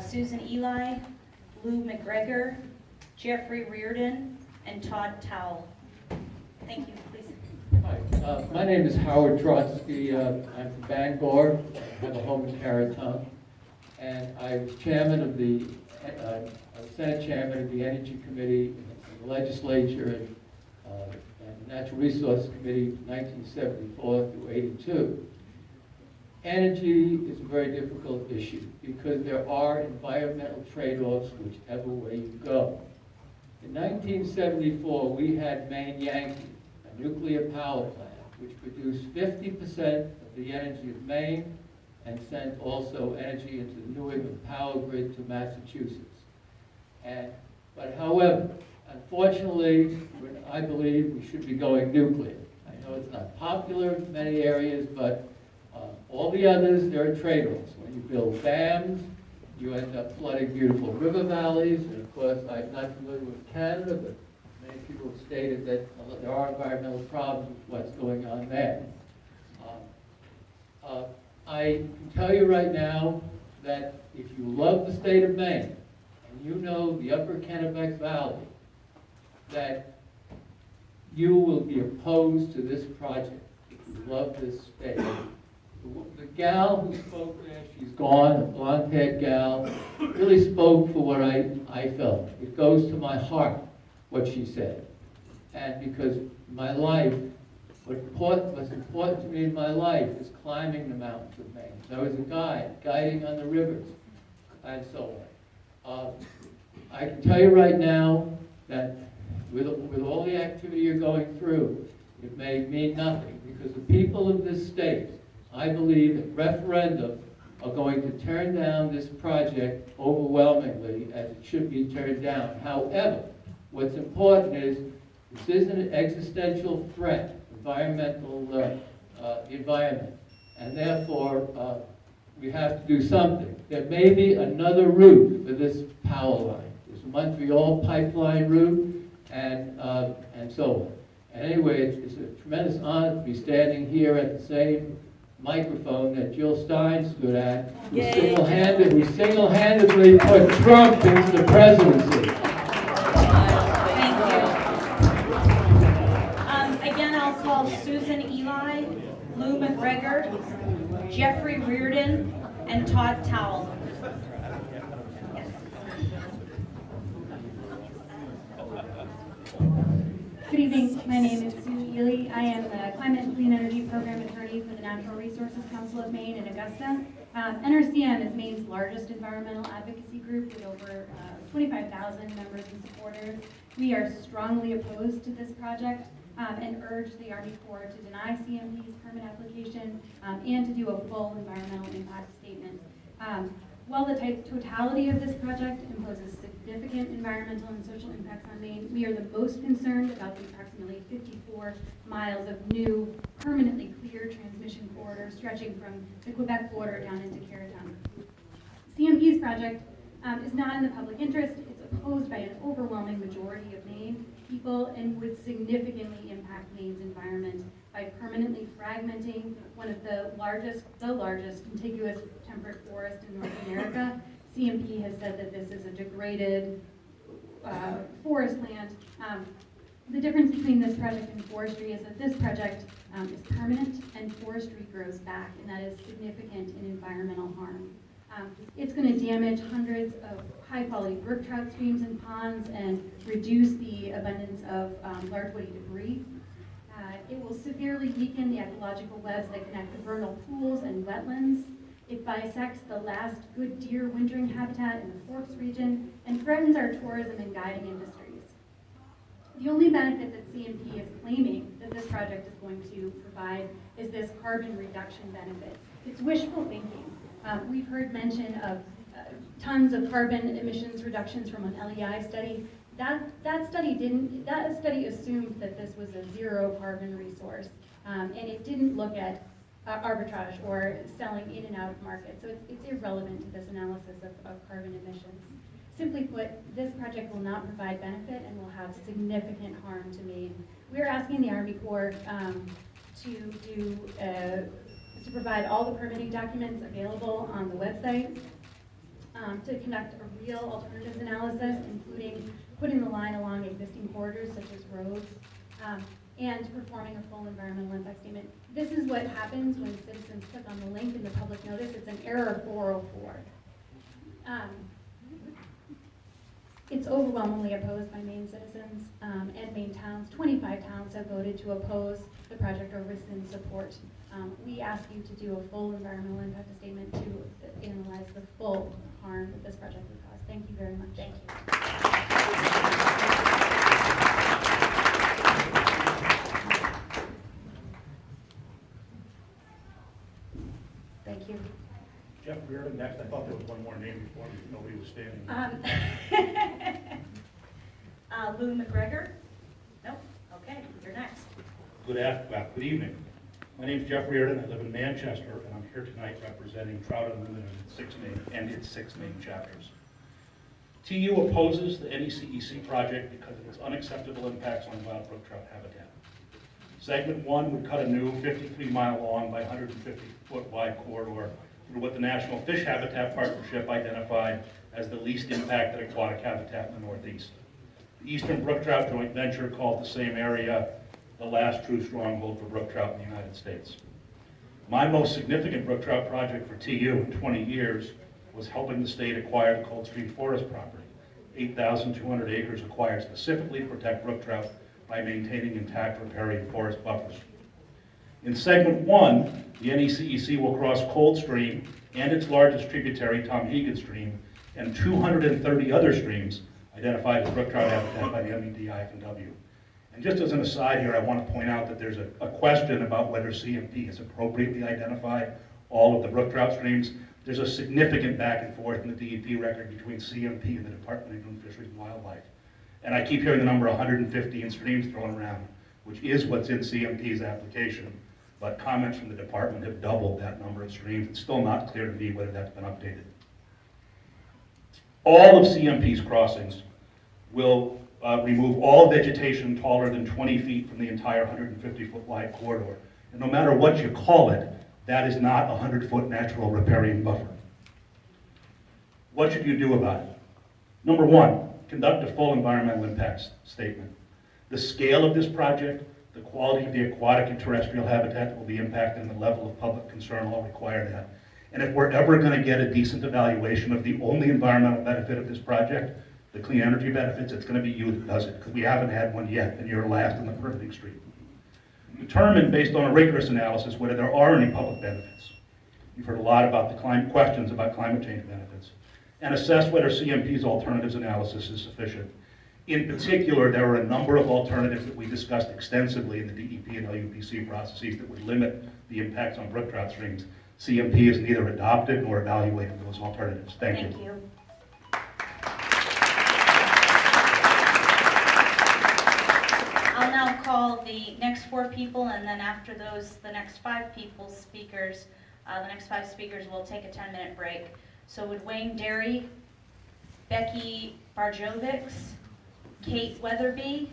[SPEAKER 2] Susan Eli, Lou McGregor, Jeffrey Reardon, and Todd Towell. Thank you, please.
[SPEAKER 8] Hi, my name is Howard Trotsky. I'm from Bangor. I have a home in Tarrytown. And I was chairman of the, Senate chairman of the Energy Committee in the legislature and the Natural Resources Committee 1974 through 82. Energy is a very difficult issue because there are environmental trade-offs whichever way you go. In 1974, we had Maine Yankee, a nuclear power plant, which produced 50% of the energy of Maine and sent also energy into the New England power grid to Massachusetts. But however, unfortunately, I believe we should be going nuclear. I know it's not popular in many areas, but all the others, there are trade-offs. When you build dams, you end up flooding beautiful river valleys, and of course, I'm not familiar with Canada, but many people have stated that there are environmental problems with what's going on there. I can tell you right now that if you love the state of Maine, and you know the upper Kennebec Valley, that you will be opposed to this project if you love this state. The gal who spoke there, she's gone, a blonde-haired gal, really spoke for what I felt. It goes to my heart, what she said. And because my life, what's important to me in my life is climbing the mountains of Maine. So I was a guide, guiding on the rivers, and so on. I can tell you right now that with all the activity you're going through, it may mean nothing, because the people of this state, I believe, at referendum, are going to turn down this project overwhelmingly, as it should be turned down. However, what's important is this is an existential threat, the environment, and therefore we have to do something. There may be another route for this power line. There's a Montreal pipeline route, and so on. And anyway, it's a tremendous honor to be standing here at the same microphone that Jill Stein stood at, who single-handedly put Trump into the presidency.
[SPEAKER 2] Thank you. Again, I'll call Susan Eli, Lou McGregor, Jeffrey Reardon, and Todd Towell. Yes.
[SPEAKER 12] Good evening. My name is Sue Ely. I am the Climate and Clean Energy Program Attorney for the Natural Resources Council of Maine in Augusta. NRCM is Maine's largest environmental advocacy group with over 25,000 members and supporters. We are strongly opposed to this project and urge the Army Corps to deny CMP's permit application and to do a full environmental impact statement. While the totality of this project imposes significant environmental and social impacts on Maine, we are the most concerned about the approximately 54 miles of new, permanently clear transmission corridor stretching from the Quebec border down into Tarrytown. CMP's project is not in the public interest. It's opposed by an overwhelming majority of Maine people and would significantly impact Maine's environment by permanently fragmenting one of the largest contiguous temperate forest in North America. CMP has said that this is a degraded forest land. The difference between this project and forestry is that this project is permanent and forestry grows back, and that is significant in environmental harm. It's going to damage hundreds of high-quality brook trout streams and ponds and reduce the abundance of large woody debris. It will severely weaken the ecological webs that connect the vernal pools and wetlands. It bisects the last good deer wintering habitat in the Forks region and threatens our tourism and guiding industries. The only benefit that CMP is claiming that this project is going to provide is this carbon reduction benefit. It's wishful thinking. We've heard mention of tons of carbon emissions reductions from an LEI study. That study assumed that this was a zero carbon resource, and it didn't look at arbitrage or selling in and out of markets. So it's irrelevant to this analysis of carbon emissions. Simply put, this project will not provide benefit and will have significant harm to Maine. We're asking the Army Corps to provide all the permitting documents available on the website, to conduct a real alternatives analysis, including putting the line along existing corridors such as roads, and performing a full environmental impact statement. This is what happens when citizens click on the link in the public notice. It's an error 404. It's overwhelmingly opposed by Maine citizens and Maine towns. 25 towns have voted to oppose the project or rescind support. We ask you to do a full environmental impact statement to analyze the full harm that this project would cause. Thank you very much.
[SPEAKER 2] Thank you. Thank you.
[SPEAKER 9] Jeff Reardon next. I thought there was one more name before me, but nobody was standing.
[SPEAKER 2] Lou McGregor? Nope. Okay, you're next.
[SPEAKER 9] Good evening. My name is Jeff Reardon. I live in Manchester, and I'm here tonight representing Trout Unlimited and its 6 Maine chapters. TU opposes the NECEC project because of its unacceptable impacts on wild brook trout habitat. Segment 1 would cut a new 53-mile long by 150-foot wide corridor through what the National Fish Habitat Partnership identified as the least impacted aquatic habitat in the Northeast. The Eastern Brook Trout Joint Venture called the same area the last true stronghold for brook trout in the United States. My most significant brook trout project for TU in 20 years was helping the state acquire the Coldstream Forest property, 8,200 acres acquired specifically to protect brook trout by maintaining intact riparian forest buffers. In segment 1, the NECEC will cross Coldstream and its largest tributary, Tomhegan Stream, and 230 other streams identified as brook trout habitat by the MEDI-FNW. And just as an aside here, I want to point out that there's a question about whether CMP has appropriately identified all of the brook trout streams. There's a significant back and forth in the DEP record between CMP and the Department of Inland Fisheries and Wildlife. And I keep hearing the number 115 streams thrown around, which is what's in CMP's application. But comments from the department have doubled that number of streams. It's still not clear to me whether that's been updated. All of CMP's crossings will remove all vegetation taller than 20 feet from the entire 150-foot wide corridor. And no matter what you call it, that is not a 100-foot natural riparian buffer. What should you do about it? Number 1, conduct a full environmental impacts statement. The scale of this project, the quality of the aquatic and terrestrial habitat that will be impacted, and the level of public concern all require that. And if we're ever going to get a decent evaluation of the only environmental benefit of this project, the clean energy benefits, it's going to be you that does it, because we haven't had one yet, and you're last in the permitting street. Determine, based on a rigorous analysis, whether there are any public benefits. You've heard a lot about the questions about climate change benefits. And assess whether CMP's alternatives analysis is sufficient. In particular, there are a number of alternatives that we discussed extensively in the DEP and LUPC processes that would limit the impacts on brook trout streams. CMP has neither adopted nor evaluated those alternatives. Thank you.
[SPEAKER 2] I'll now call the next 4 people, and then after those, the next 5 speakers. The next 5 speakers will take a 10-minute break. So would Wayne Derry, Becky Barjovics, Kate Weatherby,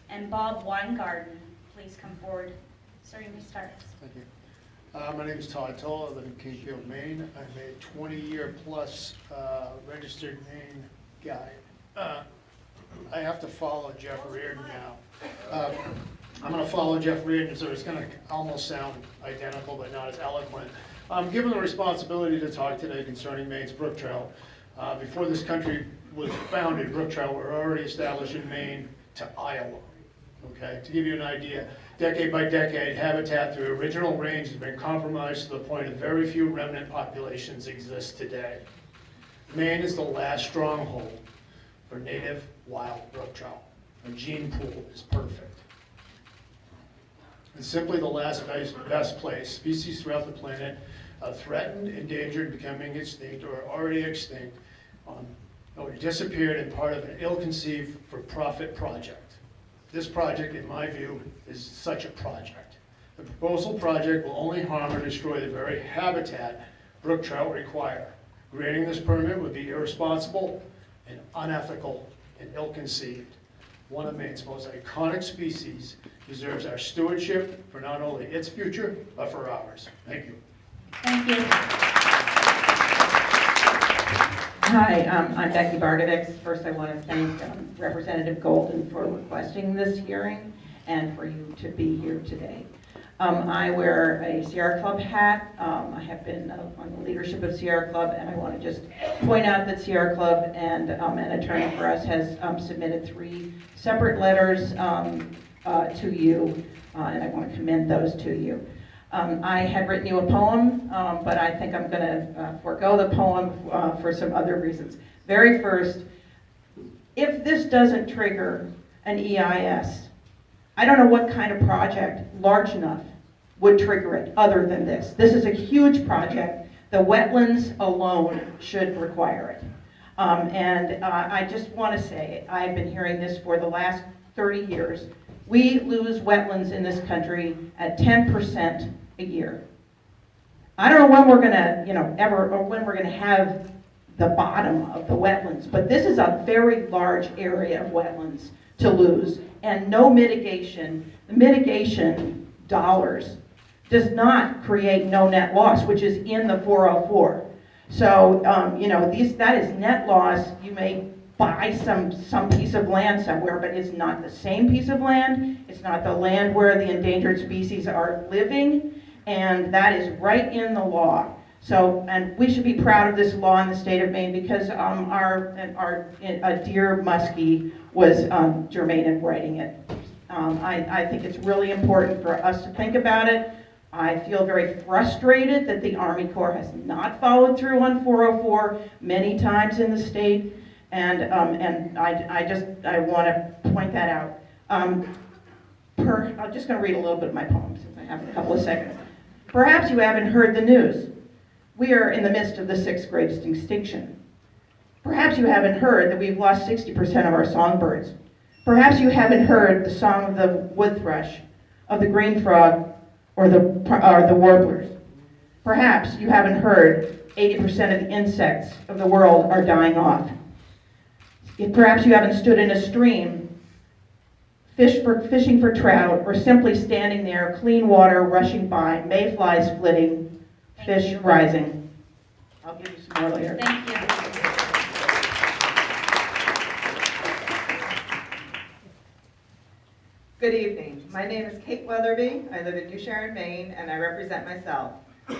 [SPEAKER 2] and Bob Weingarten please come forward? Sir, you may start.
[SPEAKER 10] Thank you. My name is Todd Toll. I live in Kingfield, Maine. I'm a 20-year plus registered Maine guide. I have to follow Jeff Reardon now. I'm going to follow Jeff Reardon, so it's going to almost sound identical, but not as eloquent. I'm given the responsibility to talk today concerning Maine's brook trout. Before this country was founded, brook trout were already established in Maine to Iowa. Okay, to give you an idea, decade by decade, habitat through original range has been compromised to the point that very few remnant populations exist today. Maine is the last stronghold for native wild brook trout. Our gene pool is perfect. It's simply the last best place. Species throughout the planet are threatened, endangered, becoming extinct, or already extinct, or disappeared in part of an ill-conceived for-profit project. This project, in my view, is such a project. The proposal project will only harm or destroy the very habitat brook trout require. Granting this permit would be irresponsible and unethical and ill-conceived. One of Maine's most iconic species deserves our stewardship for not only its future, but for ours. Thank you.
[SPEAKER 2] Thank you.
[SPEAKER 21] Hi, I'm Becky Bartovix. First, I want to thank Representative Golden for requesting this hearing and for you to be here today. I wear a Sierra Club hat. I have been on the leadership of Sierra Club, and I want to just point out that Sierra Club and an attorney for us has submitted 3 separate letters to you, and I want to commend those to you. I had written you a poem, but I think I'm going to forego the poem for some other reasons. Very first, if this doesn't trigger an EIS, I don't know what kind of project large enough would trigger it other than this. This is a huge project. The wetlands alone should require it. I just want to say, I've been hearing this for the last 30 years. We lose wetlands in this country at 10% a year. I don't know when we're going to, when we're going to have the bottom of the wetlands, but this is a very large area of wetlands to lose, and no mitigation. The mitigation dollars does not create no net loss, which is in the 404. So, that is net loss. You may buy some piece of land somewhere, but it's not the same piece of land. It's not the land where the endangered species are living, and that is right in the law. So, and we should be proud of this law in the state of Maine because a deer muskie was germane in writing it. I think it's really important for us to think about it. I feel very frustrated that the Army Corps has not followed through on 404 many times in the state, and I want to point that out. I'm just going to read a little bit of my poem since I have a couple of seconds. Perhaps you haven't heard the news. We are in the midst of the 6th greatest extinction. Perhaps you haven't heard that we've lost 60% of our songbirds. Perhaps you haven't heard the song of the wood thrush, of the green frog, or the warblers. Perhaps you haven't heard 80% of the insects of the world are dying off. Perhaps you haven't stood in a stream fishing for trout, or simply standing there, clean water rushing by, mayflies flitting, fish rising. I'll give you some more later.
[SPEAKER 2] Thank you.
[SPEAKER 11] Good evening. My name is Kate Weatherby. I live in New Sharon, Maine, and I represent myself.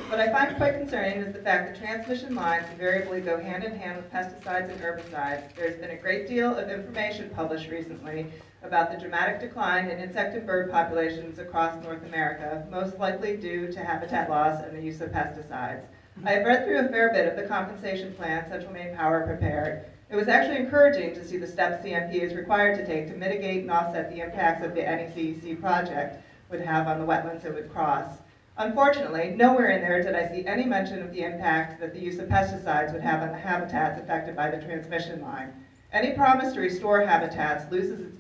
[SPEAKER 11] What I find quite concerning is the fact that transmission lines invariably go hand in hand with pesticides and herbicides. There's been a great deal of information published recently about the dramatic decline in insect and bird populations across North America, most likely due to habitat loss and the use of pesticides. I have read through a fair bit of the compensation plan Central Maine Power prepared. It was actually encouraging to see the steps CMP is required to take to mitigate and offset the impacts of the NECEC project would have on the wetlands it would cross. Unfortunately, nowhere in there did I see any mention of the impact that the use of pesticides would have on the habitats affected by the transmission line. Any promise to restore habitats loses its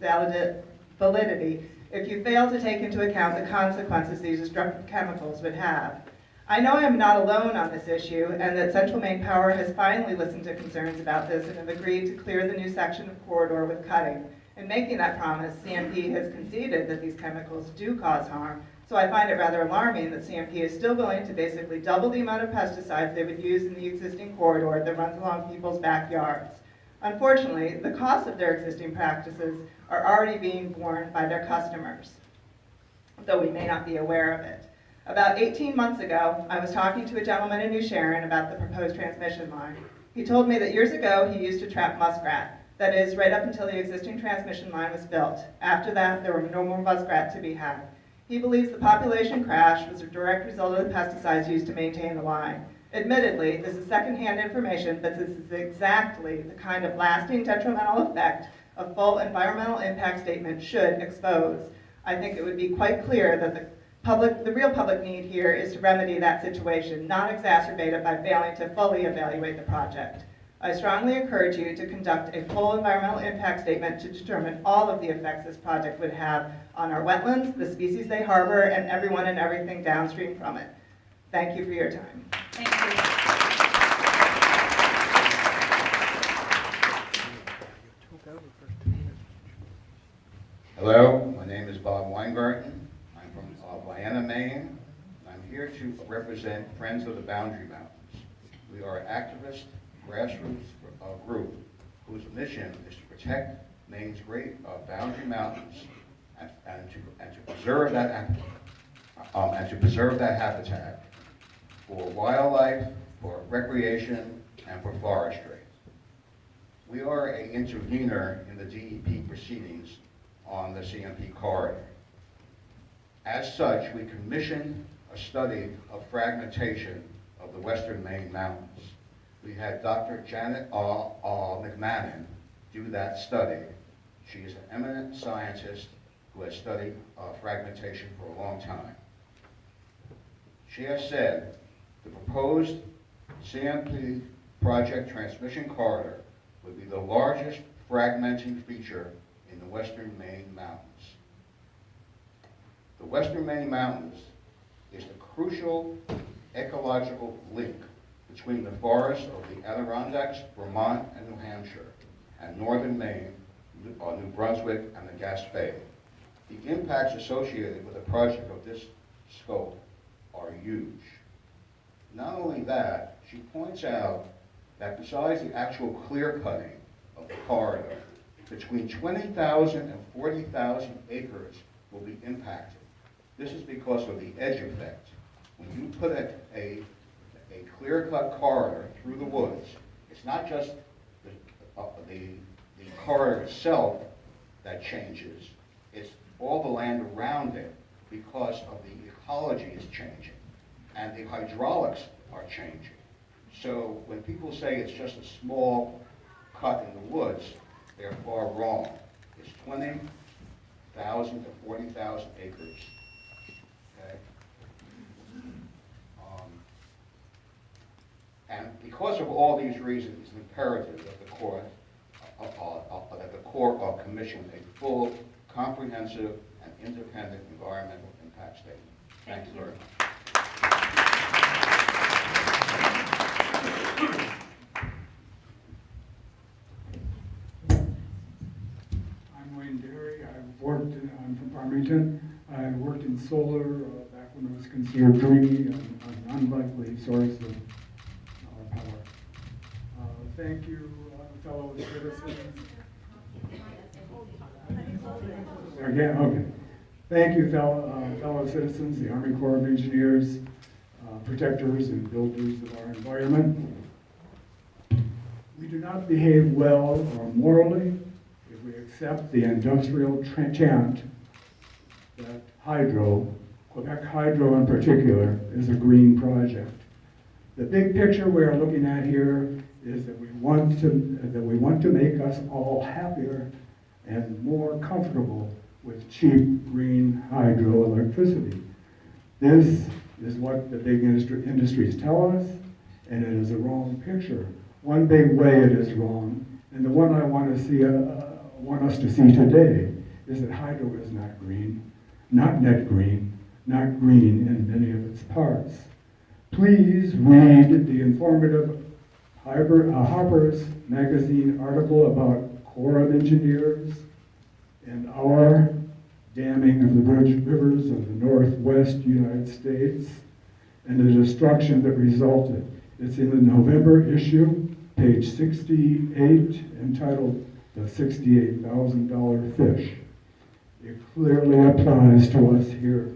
[SPEAKER 11] validity if you fail to take into account the consequences these destructive chemicals would have. I know I am not alone on this issue, and that Central Maine Power has finally listened to concerns about this and have agreed to clear the new section of corridor with cutting. In making that promise, CMP has conceded that these chemicals do cause harm, so I find it rather alarming that CMP is still willing to basically double the amount of pesticides they would use in the existing corridor that runs along people's backyards. Unfortunately, the costs of their existing practices are already being borne by their customers, though we may not be aware of it. About 18 months ago, I was talking to a gentleman in New Sharon about the proposed transmission line. He told me that years ago he used to trap muskrat, that is, right up until the existing transmission line was built. After that, there were no more muskrat to be had. He believes the population crash was a direct result of the pesticides used to maintain the line. Admittedly, this is secondhand information, but this is exactly the kind of lasting detrimental effect a full environmental impact statement should expose. I think it would be quite clear that the real public need here is to remedy that situation, not exacerbate it by failing to fully evaluate the project. I strongly encourage you to conduct a full environmental impact statement to determine all of the effects this project would have on our wetlands, the species they harbor, and everyone and everything downstream from it. Thank you for your time.
[SPEAKER 2] Thank you.
[SPEAKER 14] Hello, my name is Bob Weingarten. I'm from Vienna, Maine. I'm here to represent Friends of the Boundary Mountains. We are an activist grassroots group whose mission is to protect Maine's great boundary mountains and to preserve that habitat for wildlife, for recreation, and for forestry. We are an intervener in the DEP proceedings on the CMP corridor. As such, we commissioned a study of fragmentation of the western Maine mountains. We had Dr. Janet McMahon do that study. She is an eminent scientist who has studied fragmentation for a long time. She has said the proposed CMP project transmission corridor would be the largest fragmenting feature in the western Maine mountains. The western Maine mountains is the crucial ecological link between the forests of the Adirondacks, Vermont, and New Hampshire, and northern Maine, New Brunswick, and the Gaspé. The impacts associated with a project of this scope are huge. Not only that, she points out that besides the actual clear cutting of the corridor, between 20,000 and 40,000 acres will be impacted. This is because of the edge effect. When you put a clear-cut corridor through the woods, it's not just the corridor itself that changes, it's all the land around it because of the ecology is changing and the hydraulics are changing. So when people say it's just a small cut in the woods, they're far wrong. It's 20,000 to 40,000 acres. Okay? And because of all these reasons, it's imperative that the Corps commission a full, comprehensive, and independent environmental impact statement. Thank you very much.
[SPEAKER 15] I'm Wayne Derry. I'm from Farmington. I worked in solar back when it was considered dreamy and an unlikely source of power. Thank you, fellow citizens. Again, okay. Thank you, fellow citizens, the Army Corps of Engineers, protectors and builders of our environment. We do not behave well or morally if we accept the industrial chant that Quebec Hydro in particular, is a green project. The big picture we are looking at here is that we want to make us all happier and more comfortable with cheap green hydroelectricity. This is what the big industries tell us, and it is a wrong picture. One big way it is wrong, and the one I want us to see today, is that hydro is not green, not net green, not green in many of its parts. Please read the informative Harper's Magazine article about Corps of Engineers and our damming of the rivers of the Northwest United States and the destruction that resulted. It's in the November issue, page 68, entitled The $68,000 Fish. It clearly applies to us here.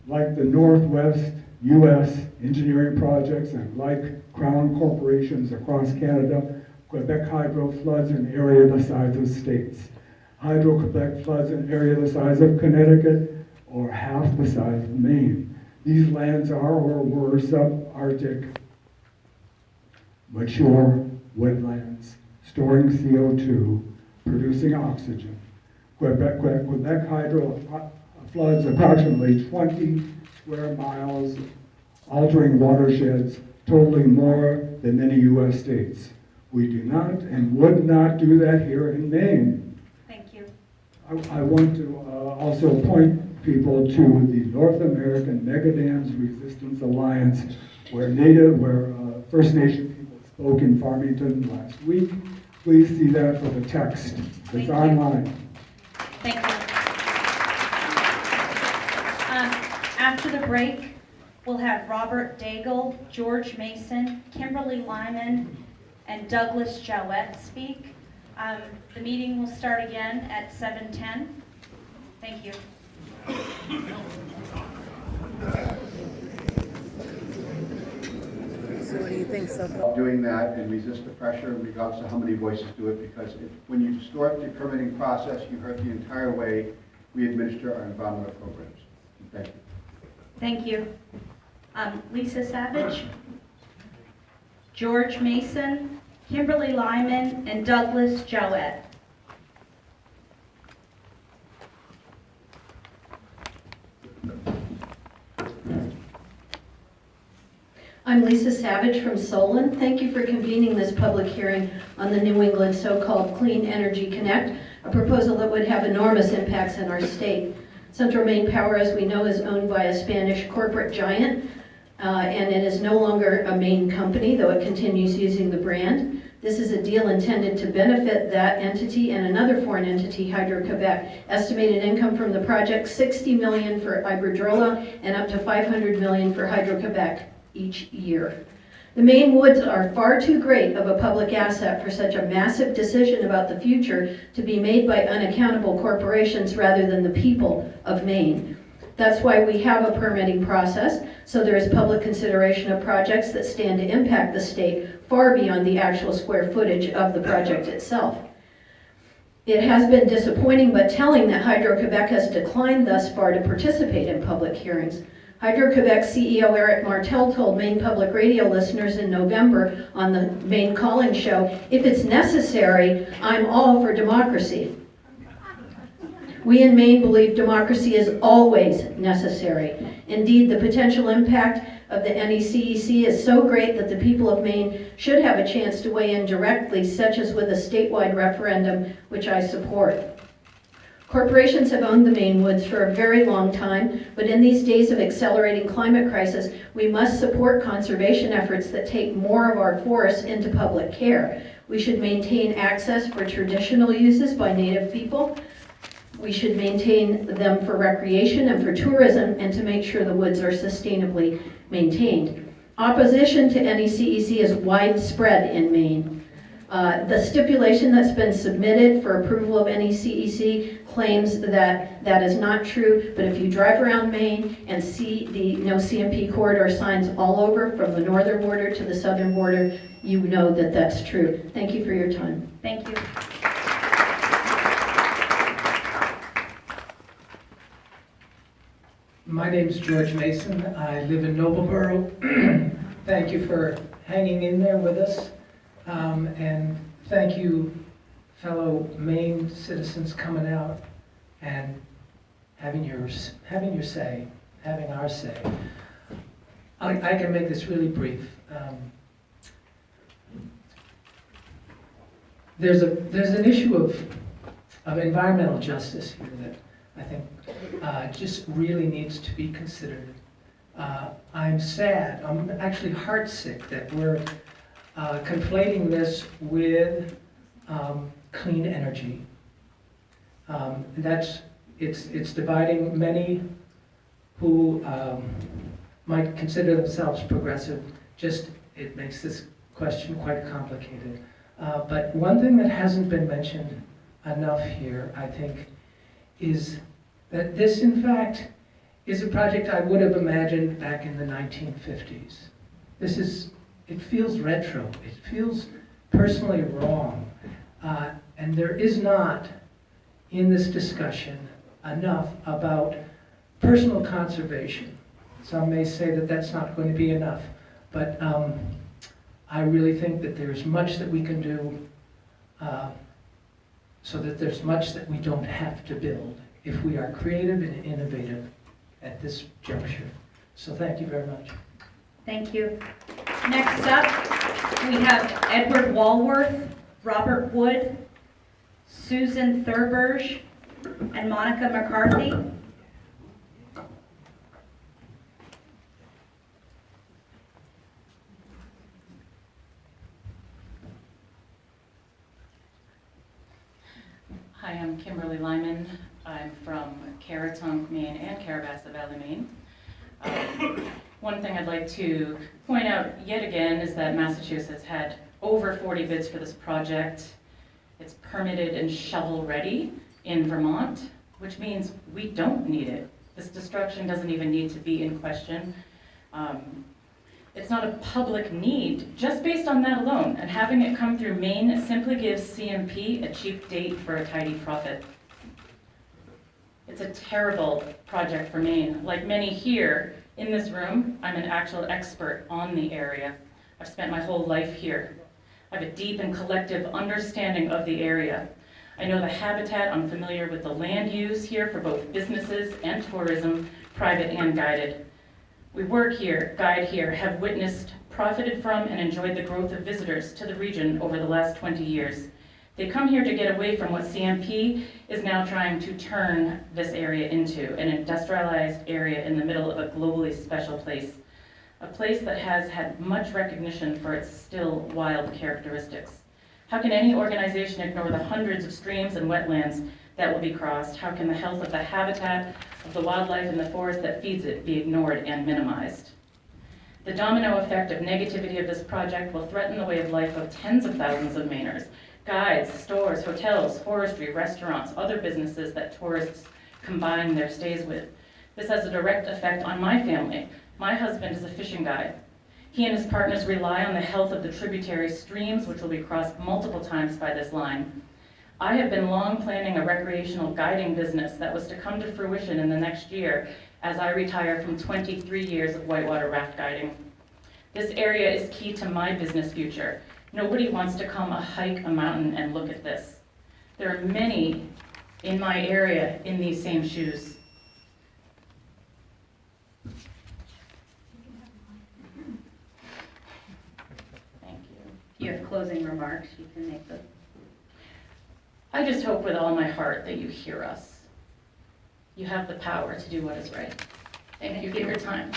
[SPEAKER 15] Like the Northwest U.S. engineering projects and like Crown corporations across Canada, Quebec Hydro floods an area the size of states. Hydro-Quebec floods an area the size of Connecticut or half the size of Maine. These lands are or were subarctic, mature wetlands, storing CO2, producing oxygen. Quebec Hydro floods approximately 20 square miles, altering watersheds totaling more than many U.S. states. We do not and would not do that here in Maine.
[SPEAKER 2] Thank you.
[SPEAKER 15] I want to also point people to the North American Megadams Resistance Alliance, where First Nation people spoke in Farmington last week. Please see that for the text. It's online.
[SPEAKER 2] Thank you. After the break, we'll have Robert Daigle, George Mason, Kimberly Lyman, and Douglas Jowett speak. The meeting will start again at 7:10. Thank you.
[SPEAKER 13] So what do you think so far?
[SPEAKER 14] Doing that and resist the pressure in regards to how many voices do it, because when you distort the permitting process, you hurt the entire way we administer our environmental programs. Thank you.
[SPEAKER 2] Thank you. Lisa Savage, George Mason, Kimberly Lyman, and Douglas Jowett.
[SPEAKER 13] I'm Lisa Savage from Solon. Thank you for convening this public hearing on the New England so-called Clean Energy Connect, a proposal that would have enormous impacts in our state. Central Maine Power, as we know, is owned by a Spanish corporate giant, and it is no longer a Maine company, though it continues using the brand. This is a deal intended to benefit that entity and another foreign entity, Hydro-Quebec. Estimated income from the project, $60 million for Iberdrola and up to $500 million for Hydro-Quebec each year. The Maine woods are far too great of a public asset for such a massive decision about the future to be made by unaccountable corporations rather than the people of Maine. That's why we have a permitting process, so there is public consideration of projects that stand to impact the state far beyond the actual square footage of the project itself. It has been disappointing but telling that Hydro-Quebec has declined thus far to participate in public hearings. Hydro-Quebec CEO Eric Martel told Maine Public Radio listeners in November on the Maine Calling Show, "If it's necessary, I'm all for democracy." We in Maine believe democracy is always necessary. Indeed, the potential impact of the NECEC is so great that the people of Maine should have a chance to weigh in directly, such as with a statewide referendum, which I support. Corporations have owned the Maine woods for a very long time, but in these days of accelerating climate crisis, we must support conservation efforts that take more of our forests into public care. We should maintain access for traditional uses by Native people. We should maintain them for recreation and for tourism, and to make sure the woods are sustainably maintained. Opposition to NECEC is widespread in Maine. The stipulation that's been submitted for approval of NECEC claims that that is not true, but if you drive around Maine and see the no CMP corridor signs all over from the northern border to the southern border, you know that that's true. Thank you for your time.
[SPEAKER 2] Thank you.
[SPEAKER 16] My name is George Mason. I live in Nobleboro. Thank you for hanging in there with us. And thank you, fellow Maine citizens, coming out and having your say, having our say. I can make this really brief. There's an issue of environmental justice here that I think just really needs to be considered. I'm sad, I'm actually heartsick that we're conflating this with clean energy. It's dividing many who might consider themselves progressive. It makes this question quite complicated. But one thing that hasn't been mentioned enough here, I think, is that this, in fact, is a project I would have imagined back in the 1950s. It feels retro. It feels personally wrong. And there is not, in this discussion, enough about personal conservation. Some may say that that's not going to be enough, but I really think that there's much that we can do so that there's much that we don't have to build if we are creative and innovative at this juncture. So thank you very much.
[SPEAKER 2] Thank you. Next up, we have Edward Walworth, Robert Wood, Susan Thurberge, and Monica McCarthy.
[SPEAKER 17] Hi, I'm Kimberly Lyman. I'm from Caratunk, Maine, and Carabassa Valley, Maine. One thing I'd like to point out yet again is that Massachusetts had over 40 bids for this project. It's permitted and shovel-ready in Vermont, which means we don't need it. This destruction doesn't even need to be in question. It's not a public need just based on that alone, and having it come through Maine simply gives CMP a cheap date for a tidy profit. It's a terrible project for Maine. Like many here in this room, I'm an actual expert on the area. I've spent my whole life here. I have a deep and collective understanding of the area. I know the habitat, I'm familiar with the land use here for both businesses and tourism, private and guided. We work here, guide here, have witnessed, profited from, and enjoyed the growth of visitors to the region over the last 20 years. They come here to get away from what CMP is now trying to turn this area into, an industrialized area in the middle of a globally special place. A place that has had much recognition for its still wild characteristics. How can any organization ignore the hundreds of streams and wetlands that will be crossed? How can the health of the habitat, of the wildlife in the forest that feeds it be ignored and minimized? The domino effect of negativity of this project will threaten the way of life of tens of thousands of Mainers. Guides, stores, hotels, forestry, restaurants, other businesses that tourists combine their stays with. This has a direct effect on my family. My husband is a fishing guide. He and his partners rely on the health of the tributary streams, which will be crossed multiple times by this line. I have been long planning a recreational guiding business that was to come to fruition in the next year as I retire from 23 years of whitewater raft guiding. This area is key to my business future. Nobody wants to come a hike a mountain and look at this. There are many in my area in these same shoes. Thank you.
[SPEAKER 2] If you have closing remarks, you can make them.
[SPEAKER 17] I just hope with all my heart that you hear us. You have the power to do what is right. Thank you for your time.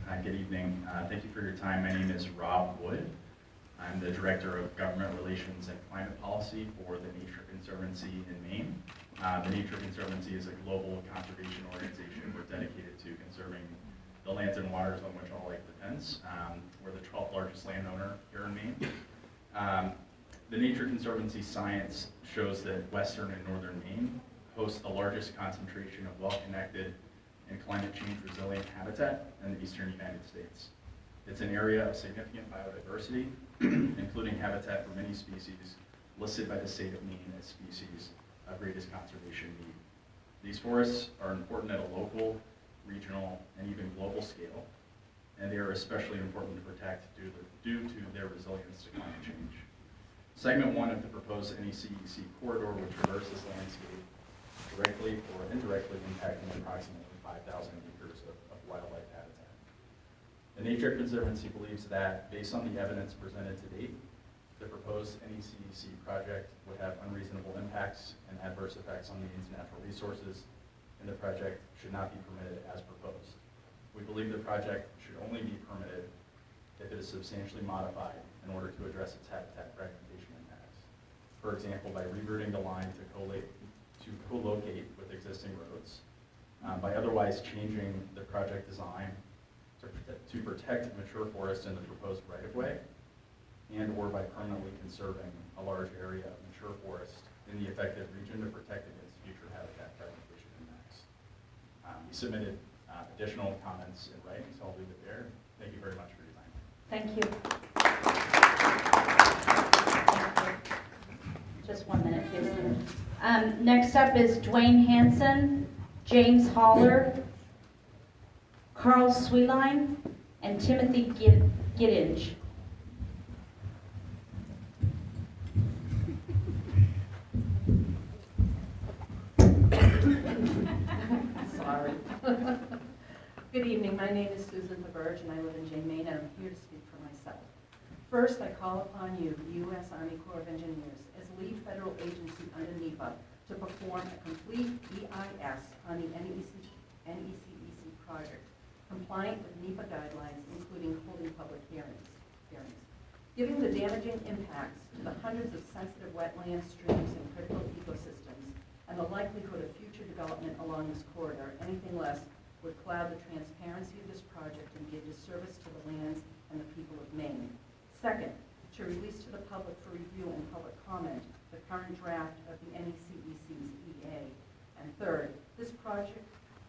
[SPEAKER 19] Hi, good evening. Thank you for your time. My name is Rob Wood. I'm the Director of Government Relations and Climate Policy for the Nature Conservancy in Maine. The Nature Conservancy is a global conservation organization. We're dedicated to conserving the lands and waters on which all life depends. We're the 12th largest landowner here in Maine. The Nature Conservancy science shows that western and northern Maine host the largest concentration of well-connected and climate change resilient habitat in the eastern United States. It's an area of significant biodiversity, including habitat for many species listed by the state of Maine as species of greatest conservation need. These forests are important at a local, regional, and even global scale, and they are especially important to protect due to their resilience to climate change. Segment 1 of the proposed NECEC corridor will traverse this landscape directly or indirectly impacting approximately 5,000 acres of wildlife habitat. The Nature Conservancy believes that, based on the evidence presented to date, the proposed NECEC project would have unreasonable impacts and adverse effects on Maine's natural resources, and the project should not be permitted as proposed. We believe the project should only be permitted if it is substantially modified in order to address its habitat fragmentation impacts. For example, by rerouting the line to co-locate with existing roads, by otherwise changing the project design to protect mature forest in the proposed right-of-way, and or by permanently conserving a large area of mature forest in the affected region to protect against future habitat fragmentation impacts. We submitted additional comments in writing, so I'll leave it there. Thank you very much for your time.
[SPEAKER 2] Thank you. Next up is Dwayne Hansen, James Haller, Carl Sweeline, and Timothy Giddinge.
[SPEAKER 1] Sorry. Good evening. My name is Susan LaBerge, and I live in Jane, Maine, and I'm here to speak for myself. First, I call upon you, the U.S. Army Corps of Engineers, as lead federal agency under NEPA, to perform a complete EIS on the NECEC project, compliant with NEPA guidelines, including holding public hearings. Given the damaging impacts to the hundreds of sensitive wetlands, streams, and critical ecosystems, and the likelihood of future development along this corridor, anything less would cloud the transparency of this project and be a disservice to the lands and the people of Maine. Second, to release to the public for review and public comment the current draft of the NECEC's EA. And third, this project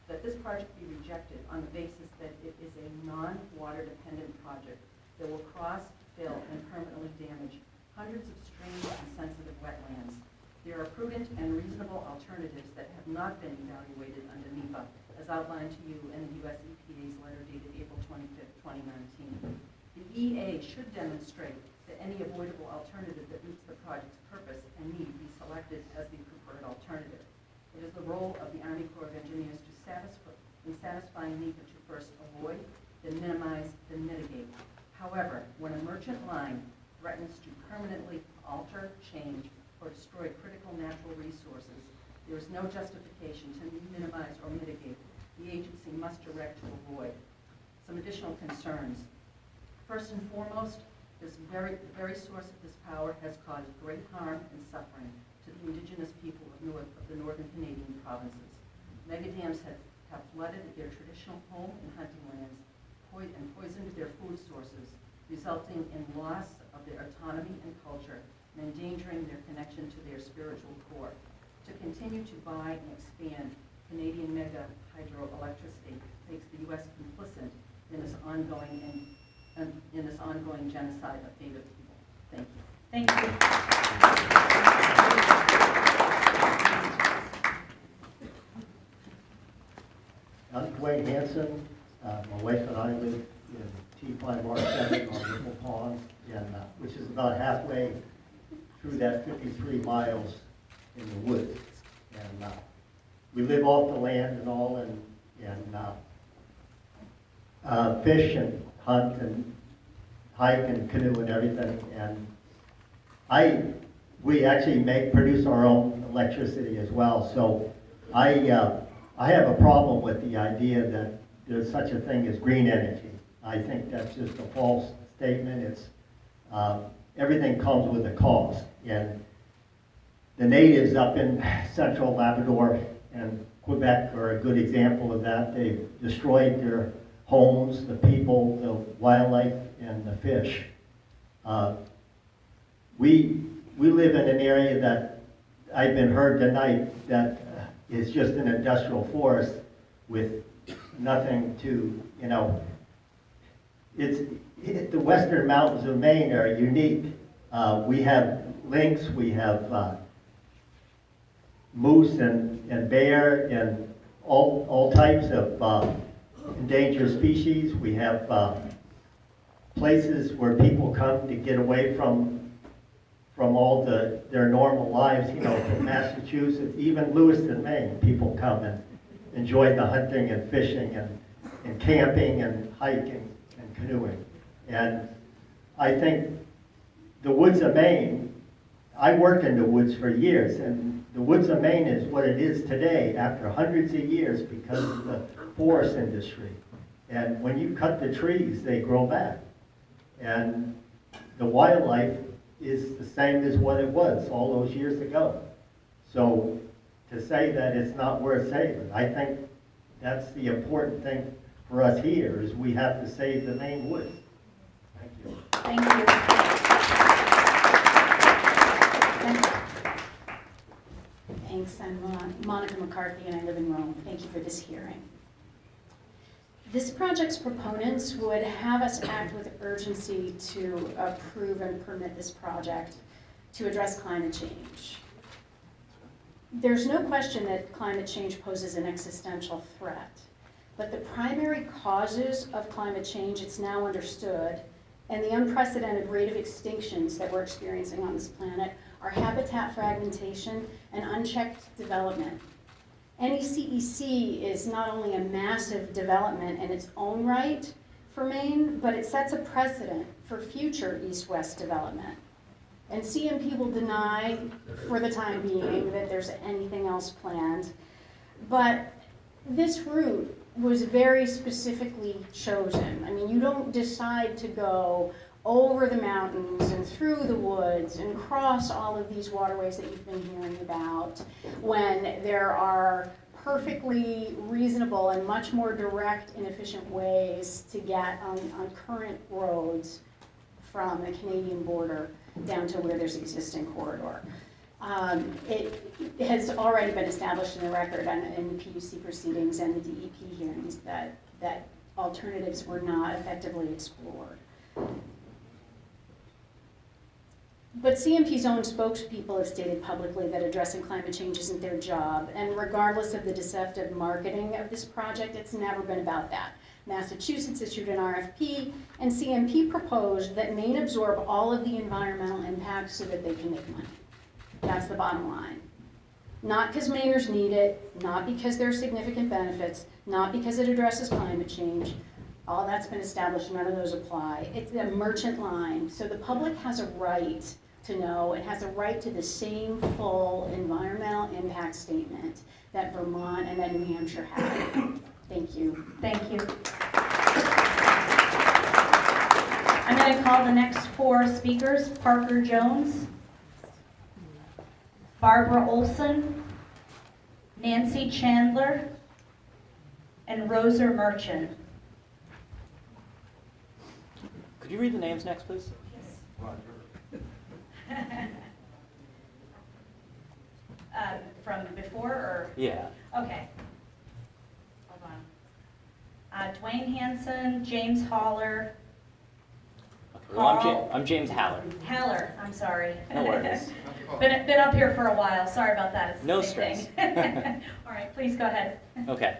[SPEAKER 1] be rejected on the basis that it is a non-water dependent project that will cross, fill, and permanently damage hundreds of streams and sensitive wetlands. There are prudent and reasonable alternatives that have not been evaluated under NEPA, as outlined to you in the U.S. EPA's letter dated April 25th, 2019. The EA should demonstrate that any avoidable alternative that meets the project's purpose and need be selected as the preferred alternative. It is the role of the Army Corps of Engineers to satisfying NEPA to first avoid, then minimize, then mitigate. However, when a merchant line threatens to permanently alter, change, or destroy critical natural resources, there is no justification to minimize or mitigate. The agency must direct to avoid. Some additional concerns. First and foremost, the very source of this power has caused great harm and suffering to the indigenous people of the northern Canadian provinces. Megadams have flooded their traditional home and hunting lands and poisoned their food sources, resulting in loss of their autonomy and culture and endangering their connection to their spiritual core. To continue to buy and expand Canadian mega hydroelectricity makes the U.S. complicit in this ongoing genocide of Native people. Thank you.
[SPEAKER 2] Thank you.
[SPEAKER 20] I'm Dwayne Hansen. My wife and I live in T5R7 on Ripple Pond, which is about halfway through that 53 miles in the woods. And we live off the land and all, and fish and hunt and hike and canoe and everything. And we actually produce our own electricity as well. So I have a problem with the idea that there's such a thing as green energy. I think that's just a false statement. It's everything comes with a cost. And the natives up in central Labrador and Quebec are a good example of that. They've destroyed their homes, the people, the wildlife, and the fish. We live in an area that I've been heard tonight that is just an industrial forest with nothing to, the western mountains of Maine are unique. We have lynx, we have moose and bear and all types of endangered species. We have places where people come to get away from all their normal lives, from Massachusetts, even Lewiston, Maine. People come and enjoy the hunting and fishing and camping and hiking and canoeing. And I think the woods of Maine, I worked in the woods for years, and the woods of Maine is what it is today after hundreds of years because of the forest industry. And when you cut the trees, they grow back. And the wildlife is the same as what it was all those years ago. So to say that it's not worth saving, I think that's the important thing for us here, is we have to save the Maine woods. Thank you.
[SPEAKER 2] Thank you.
[SPEAKER 23] Thanks. I'm Monica McCarthy, and I live in Rome. Thank you for this hearing. This project's proponents would have us act with urgency to approve and permit this project to address climate change. There's no question that climate change poses an existential threat, but the primary causes of climate change, it's now understood, and the unprecedented rate of extinctions that we're experiencing on this planet are habitat fragmentation and unchecked development. Any CEC is not only a massive development in its own right for Maine, but it sets a precedent for future east-west development. And CMP will deny, for the time being, that there's anything else planned. But this route was very specifically chosen. I mean, you don't decide to go over the mountains and through the woods and cross all of these waterways that you've been hearing about when there are perfectly reasonable and much more direct and efficient ways to get on current roads from the Canadian border down to where there's existing corridor. It has already been established in the record and in the PUC proceedings and the DEP hearings that alternatives were not effectively explored. But CMP's own spokespeople have stated publicly that addressing climate change isn't their job, and regardless of the deceptive marketing of this project, it's never been about that. Massachusetts issued an RFP, and CMP proposed that Maine absorb all of the environmental impacts so that they can make money. That's the bottom line. Not because Mainers need it, not because there are significant benefits, not because it addresses climate change. All that's been established, none of those apply. It's a merchant line, so the public has a right to know, it has a right to the same full environmental impact statement that Vermont and that New Hampshire have. Thank you.
[SPEAKER 2] Thank you. I'm going to call the next four speakers: Parker Jones, Barbara Olson, Nancy Chandler, and Rosa Merchant.
[SPEAKER 3] Could you read the names next, please?
[SPEAKER 2] From before, or?
[SPEAKER 3] Yeah.
[SPEAKER 2] Okay. Hold on. Dwayne Hanson, James Haller.
[SPEAKER 3] Okay, well, I'm James Haller.
[SPEAKER 2] Haller, I'm sorry.
[SPEAKER 3] No worries.
[SPEAKER 2] Been up here for a while. Sorry about that. It's the
[SPEAKER 3] No
[SPEAKER 2] same
[SPEAKER 3] stress.
[SPEAKER 2] thing. All right, please go ahead.
[SPEAKER 3] Okay.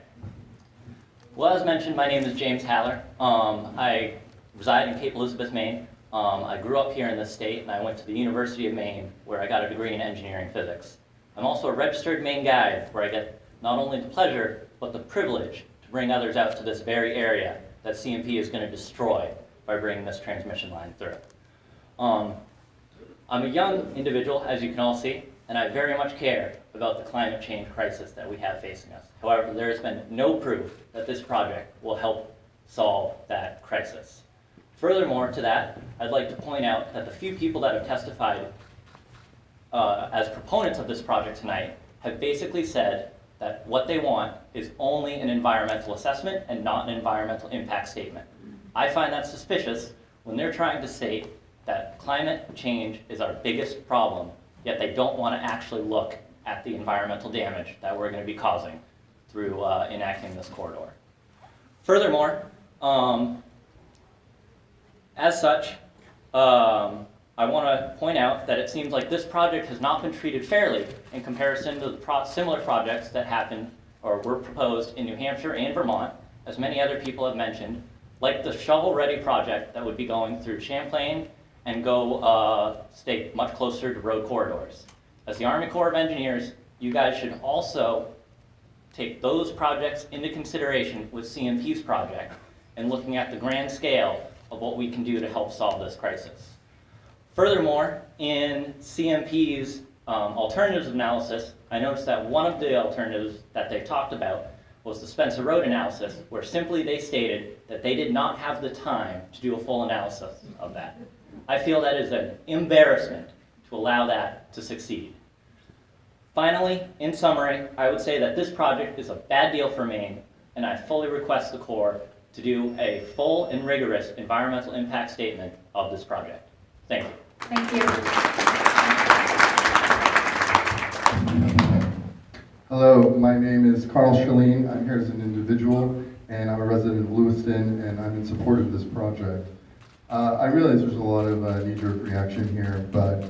[SPEAKER 3] Well, as mentioned, my name is James Haller. I reside in Cape Elizabeth, Maine. I grew up here in this state, and I went to the University of Maine, where I got a degree in engineering physics. I'm also a registered Maine guide, where I get not only the pleasure, but the privilege to bring others out to this very area that CMP is going to destroy by bringing this transmission line through. I'm a young individual, as you can all see, and I very much care about the climate change crisis that we have facing us. However, there has been no proof that this project will help solve that crisis. Furthermore to that, I'd like to point out that the few people that have testified as proponents of this project tonight have basically said that what they want is only an environmental assessment and not an environmental impact statement. I find that suspicious when they're trying to state that climate change is our biggest problem, yet they don't want to actually look at the environmental damage that we're going to be causing through enacting this corridor. Furthermore, as such, I want to point out that it seems like this project has not been treated fairly in comparison to the similar projects that happened or were proposed in New Hampshire and Vermont, as many other people have mentioned, like the shovel-ready project that would be going through Champlain and stay much closer to road corridors. As the Army Corps of Engineers, you guys should also take those projects into consideration with CMP's project and looking at the grand scale of what we can do to help solve this crisis. Furthermore, in CMP's alternatives analysis, I noticed that one of the alternatives that they talked about was the Spencer Road analysis, where simply they stated that they did not have the time to do a full analysis of that. I feel that is an embarrassment to allow that to succeed. Finally, in summary, I would say that this project is a bad deal for Maine, and I fully request the Corps to do a full and rigorous environmental impact statement of this project. Thank you.
[SPEAKER 2] Thank you.
[SPEAKER 4] Hello, my name is Carl Shalene. I'm here as an individual, and I'm a resident of Lewiston, and I'm in support of this project. I realize there's a lot of knee-jerk reaction here, but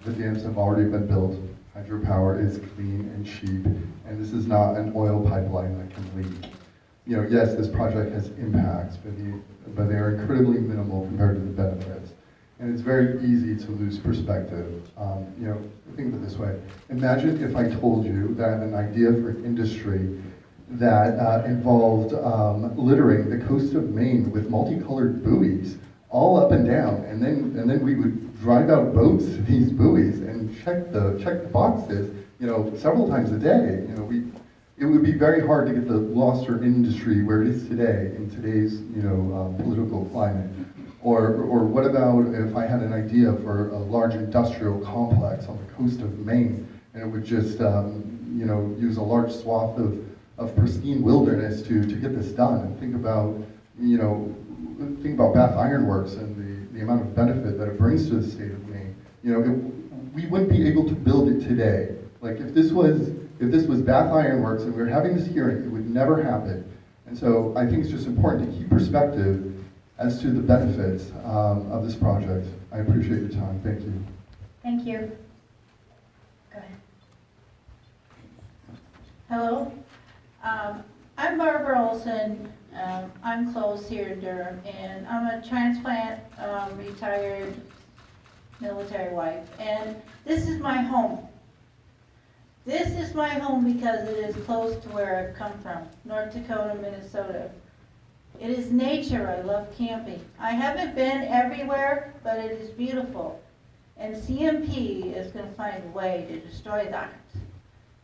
[SPEAKER 4] the dams have already been built. Hydropower is clean and cheap, and this is not an oil pipeline that can leak. You know, yes, this project has impacts, but they are incredibly minimal compared to the benefits. And it's very easy to lose perspective. You know, think of it this way. Imagine if I told you that I had an idea for an industry that involved littering the coast of Maine with multicolored buoys all up and down, and then we would drive out boats to these buoys and check the boxes, you know, several times a day. You know, it would be very hard to get the lobster industry where it is today in today's, you know, political climate. Or what about if I had an idea for a large industrial complex on the coast of Maine, and it would just, you know, use a large swath of pristine wilderness to get this done. And think about, you know, Bath Iron Works and the amount of benefit that it brings to the state of Maine. You know, we wouldn't be able to build it today. Like if this was Bath Iron Works and we were having this hearing, it would never happen. And so I think it's just important to keep perspective as to the benefits of this project. I appreciate your time. Thank you.
[SPEAKER 5] Thank you. Go ahead. Hello. I'm Barbara Olson. I'm close here in Durham, and I'm a transplant retired military wife. And this is my home. This is my home because it is close to where I've come from, North Dakota, Minnesota. It is nature. I love camping. I haven't been everywhere, but it is beautiful. And CMP is going to find a way to destroy that.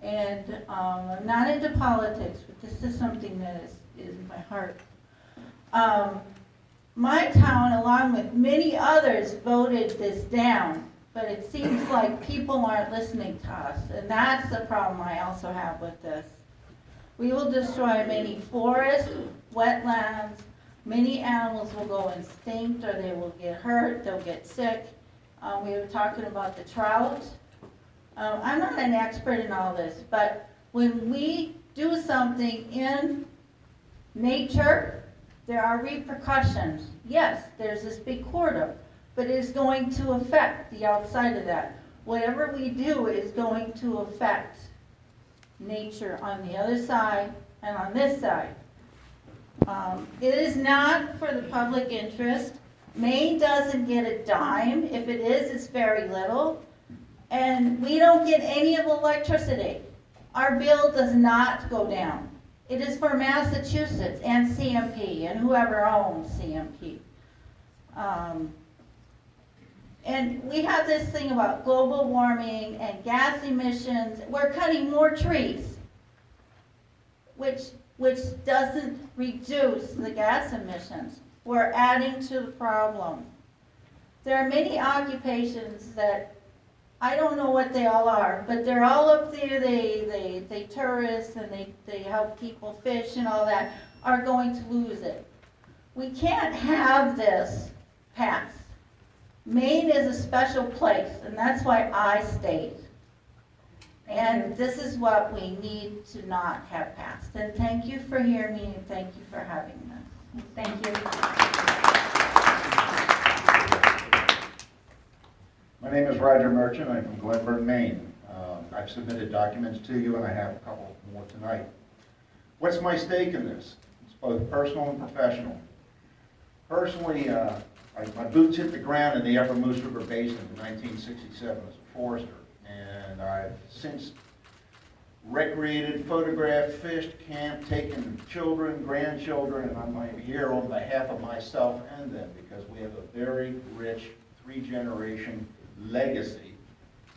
[SPEAKER 5] And I'm not into politics, but this is something that is in my heart. My town, along with many others, voted this down, but it seems like people aren't listening to us, and that's the problem I also have with this. We will destroy many forests, wetlands, many animals will go extinct, or they will get hurt, they'll get sick. We were talking about the trout. I'm not an expert in all this, but when we do something in nature, there are repercussions. Yes, there's this big corridor, but it is going to affect the outside of that. Whatever we do is going to affect nature on the other side and on this side. It is not for the public interest. Maine doesn't get a dime. If it is, it's very little. And we don't get any of electricity. Our bill does not go down. It is for Massachusetts and CMP and whoever owns CMP. And we have this thing about global warming and gas emissions. We're cutting more trees, which doesn't reduce the gas emissions. We're adding to the problem. There are many occupations that I don't know what they all are, but they're all up there. They tourist and they help people fish and all that, are going to lose it. We can't have this pass. Maine is a special place, and that's why I stayed. And this is what we need to not have passed. And thank you for hearing me, and thank you for having this.
[SPEAKER 2] Thank you.
[SPEAKER 18] My name is Roger Merchant. I'm from Glenburn, Maine. I've submitted documents to you, and I have a couple more tonight. What's my stake in this? It's both personal and professional. Personally, my boots hit the ground in the Upper Moose River Basin in 1967 as a forester, and I've since recreated, photographed, fished, camped, taken children, grandchildren, and I'm here on behalf of myself and them because we have a very rich three-generation legacy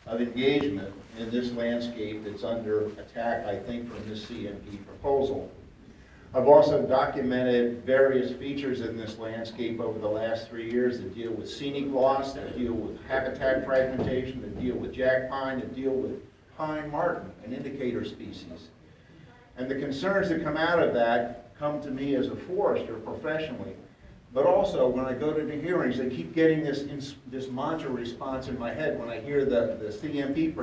[SPEAKER 18] of engagement in this landscape that's under attack, I think, from this CMP proposal. I've also documented various features in this landscape over the last 3 years that deal with scenic loss, that deal with habitat fragmentation, that deal with jack pine, that deal with pine marten, an indicator species. And the concerns that come out of that come to me as a forester professionally. But also, when I go to the hearings, I keep getting this mantra response in my head when I hear the CMP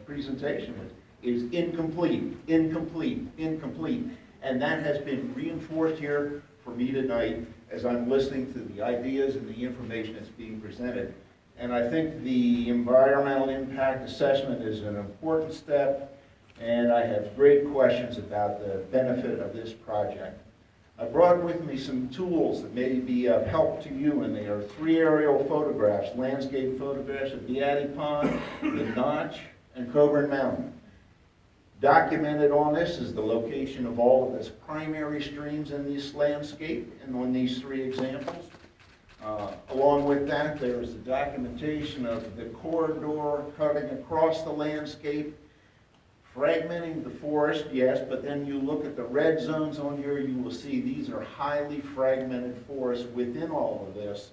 [SPEAKER 18] presentation is incomplete, incomplete, incomplete. And that has been reinforced here for me tonight as I'm listening to the ideas and the information that's being presented. And I think the environmental impact assessment is an important step, and I have great questions about the benefit of this project. I brought with me some tools that may be of help to you, and they are 3 aerial photographs, landscape photographs of Beatty Pond, the Notch, and Coburn Mountain. Documented on this is the location of all of its primary streams in this landscape and on these 3 examples. Along with that, there is the documentation of the corridor cutting across the landscape, fragmenting the forest, yes, but then you look at the red zones on here, you will see these are highly fragmented forests within all of this.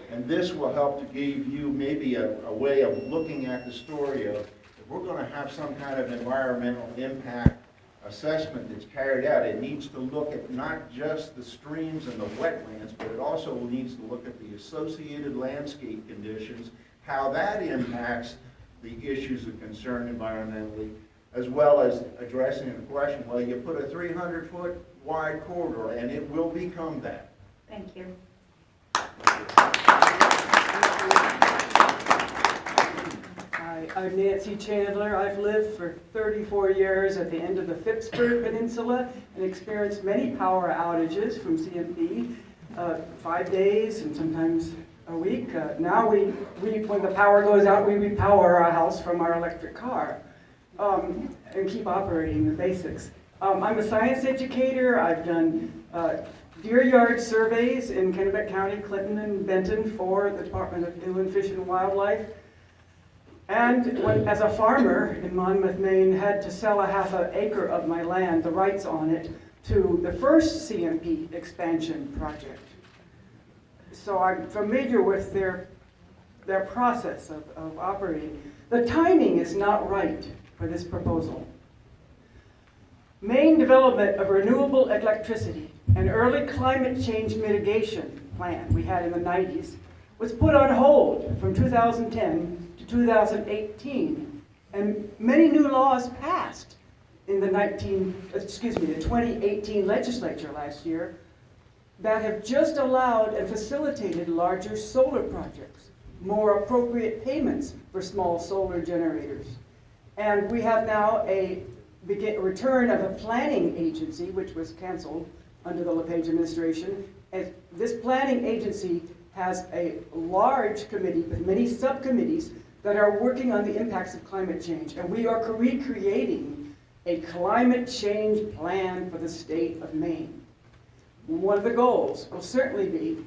[SPEAKER 18] And this will help to give you maybe a way of looking at the story of, if we're going to have some kind of environmental impact assessment that's carried out, it needs to look at not just the streams and the wetlands, but it also needs to look at the associated landscape conditions, how that impacts the issues of concern environmentally, as well as addressing the question, well, you put a 300-foot wide corridor and it will become that.
[SPEAKER 2] Thank you.
[SPEAKER 6] Hi, I'm Nancy Chandler. I've lived for 34 years at the end of the Phippsburg Peninsula and experienced many power outages from CMP, 5 days and sometimes a week. Now when the power goes out, we repower our house from our electric car and keep operating the basics. I'm a science educator. I've done deer yard surveys in Kennebec County, Clinton, and Benton for the Department of Inland Fish and Wildlife. And as a farmer in Monmouth, Maine, had to sell a half an acre of my land, the rights on it, to the first CMP expansion project. So I'm familiar with their process of operating. The timing is not right for this proposal. Maine development of renewable electricity and early climate change mitigation plan we had in the 90s was put on hold from 2010 to 2018, and many new laws passed in the 2018 legislature last year that have just allowed and facilitated larger solar projects, more appropriate payments for small solar generators. And we have now a return of a planning agency, which was canceled under the LePage administration. And this planning agency has a large committee with many subcommittees that are working on the impacts of climate change. And we are recreating a climate change plan for the state of Maine. One of the goals will certainly be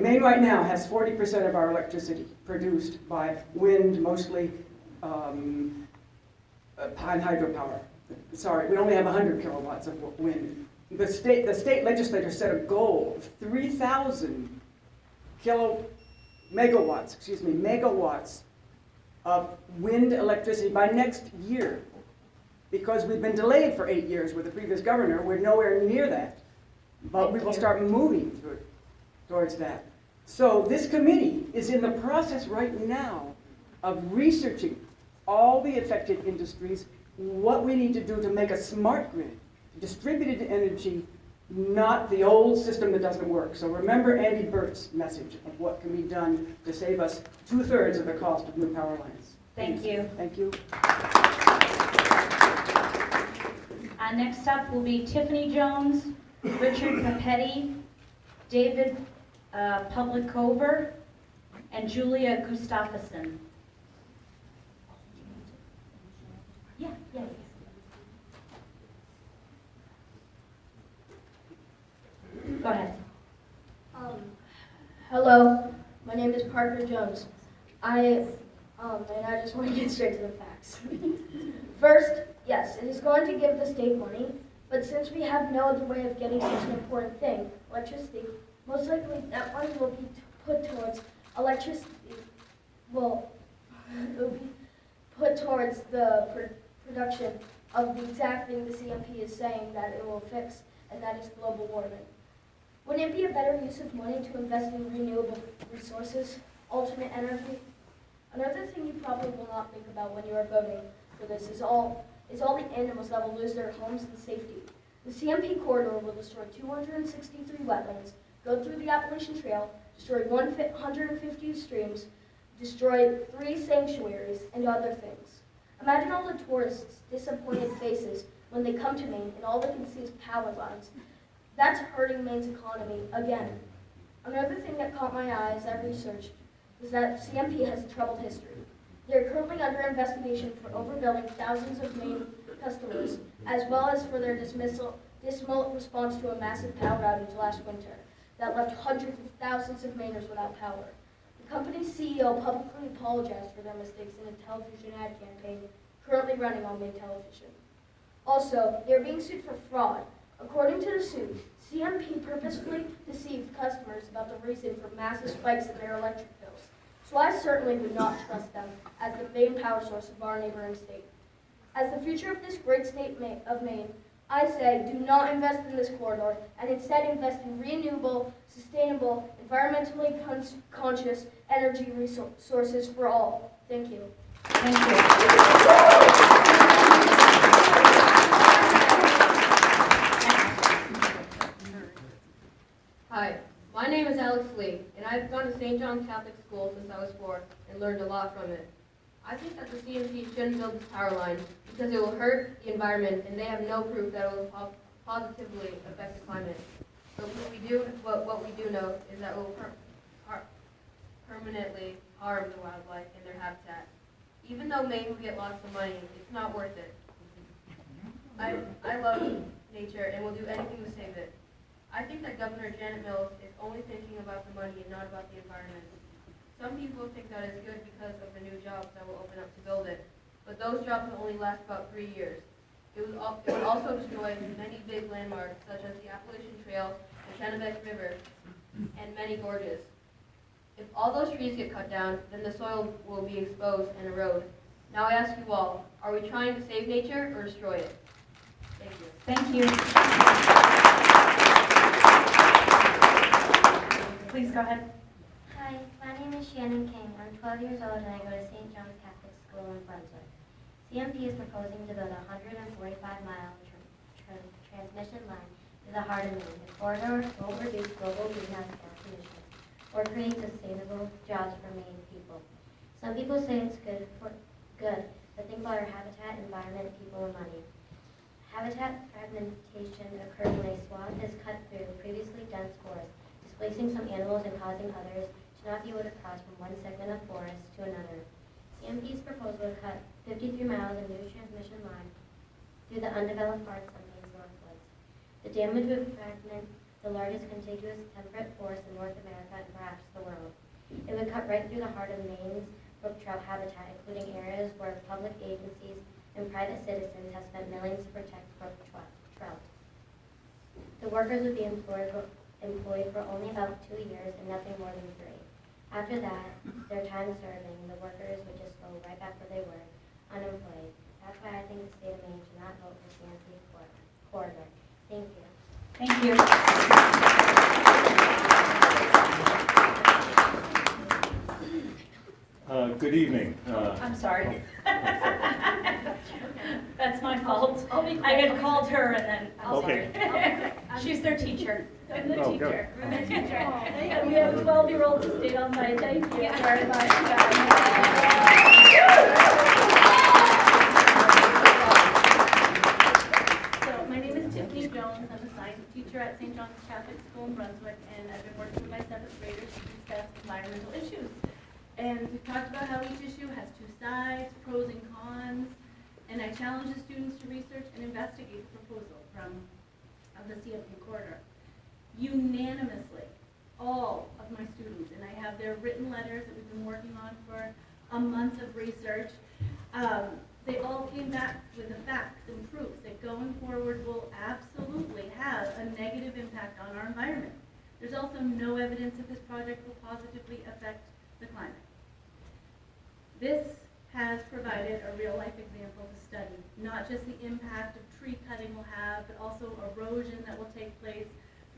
[SPEAKER 6] Maine right now has 40% of our electricity produced by wind, mostly and hydropower. Sorry, we only have 100 kilowatts of wind. The state legislature set a goal of 3,000 megawatts of wind electricity by next year. Because we've been delayed for 8 years with the previous governor, we're nowhere near that. But we will start moving towards that. So this committee is in the process right now of researching all the affected industries, what we need to do to make a smart grid, distributed energy, not the old system that doesn't work. So remember Andy Burt's message of what can be done to save us 2/3 of the cost of new power lines.
[SPEAKER 2] Thank you.
[SPEAKER 6] Thank you.
[SPEAKER 2] Next up will be Tiffany Jones, Richard Papetti, David Publicover, and Julia Gustafsson. Yeah. Go ahead.
[SPEAKER 7] Hello, my name is Parker Jones. And I just want to get straight to the facts. First, yes, it is going to give the state money, but since we have no other way of getting such an important thing, electricity, most likely that money will be put towards electricity. Well, it will be put towards the production of the exact thing the CMP is saying that it will fix, and that is global warming. Wouldn't it be a better use of money to invest in renewable resources, alternate energy? Another thing you probably will not think about when you are voting for this is all the animals that will lose their homes and safety. The CMP corridor will destroy 263 wetlands, go through the Appalachian Trail, destroy 150 streams, destroy 3 sanctuaries, and other things. Imagine all the tourists' disappointed faces when they come to Maine and all they can see is power lines. That's hurting Maine's economy again. Another thing that caught my eye as I researched is that CMP has a troubled history. They are currently under investigation for overbilling thousands of Maine customers, as well as for their dismal response to a massive power outage last winter that left hundreds of thousands of Mainers without power. The company's CEO publicly apologized for their mistakes in a television ad campaign currently running on Maine television. Also, they are being sued for fraud. According to the suit, CMP purposefully deceived customers about the reason for massive spikes in their electric bills. So I certainly would not trust them as the main power source of our neighboring state. As the future of this great state of Maine, I say do not invest in this corridor and instead invest in renewable, sustainable, environmentally conscious energy resources for all. Thank you.
[SPEAKER 1] Thank you.
[SPEAKER 8] Hi, my name is Alex Lee, and I've gone to St. John's Catholic School since I was 4 and learned a lot from it. I think that the CMP shouldn't build this power line because it will hurt the environment, and they have no proof that it will positively affect the climate. But what we do know is that it will permanently harm the wildlife and their habitat. Even though Maine will get lots of money, it's not worth it. I love nature and will do anything to save it. I think that Governor Janet Mills is only thinking about the money and not about the environment. Some people think that it's good because of the new jobs that will open up to build it, but those jobs will only last about 3 years. It would also destroy many big landmarks such as the Appalachian Trail, the Kennebec River, and many gorges. If all those trees get cut down, then the soil will be exposed and erode. Now I ask you all, are we trying to save nature or destroy it? Thank you.
[SPEAKER 1] Thank you. Please go ahead.
[SPEAKER 12] Hi, my name is Shannon King. I'm 12 years old and I go to St. John's Catholic School in Brunswick. CMP is proposing to build a 145-mile transmission line to the heart of Maine. The corridor will reduce global greenhouse gas emissions or create sustainable jobs for Maine people. Some people say it's good, but think about our habitat, environment, people, and money. Habitat fragmentation occurs when a swath is cut through previously dense forest, displacing some animals and causing others to not be able to cross from one segment of forest to another. CMP's proposal to cut 53 miles of new transmission line through the undeveloped parts of Maine's Northwoods. The damage would fragment the largest contiguous temperate forest in North America and perhaps the world. It would cut right through the heart of Maine's brook trout habitat, including areas where public agencies and private citizens have spent millions to protect brook trout. The workers would be employed for only about 2 years and nothing more than 3. After that, their time serving, the workers would just go right back where they were, unemployed. That's why I think the state of Maine should not vote for CMP corridor. Thank you.
[SPEAKER 1] Thank you.
[SPEAKER 22] Good evening.
[SPEAKER 1] I'm sorry. That's my fault. I had called her and then, I'm
[SPEAKER 22] Okay.
[SPEAKER 1] sorry. She's their teacher. I'm the
[SPEAKER 22] Oh,
[SPEAKER 1] teacher.
[SPEAKER 22] good.
[SPEAKER 1] I'm the teacher. And we have 12-year-olds who stayed all night. Thank you very much. So my name is Tiffany Jones. I'm a science teacher at St. John's Catholic School in Brunswick, and I've been working with my 7th graders to discuss environmental issues. And we've talked about how each issue has 2 sides, pros and cons, and I challenge the students to research and investigate the proposal of the CMP corridor. Unanimously, all of my students, and I have their written letters that we've been working on for a month of research, they all came back with the facts and proofs that going forward will absolutely have a negative impact on our environment. There's also no evidence that this project will positively affect the climate. This has provided a real-life example to study, not just the impact of tree cutting will have, but also erosion that will take place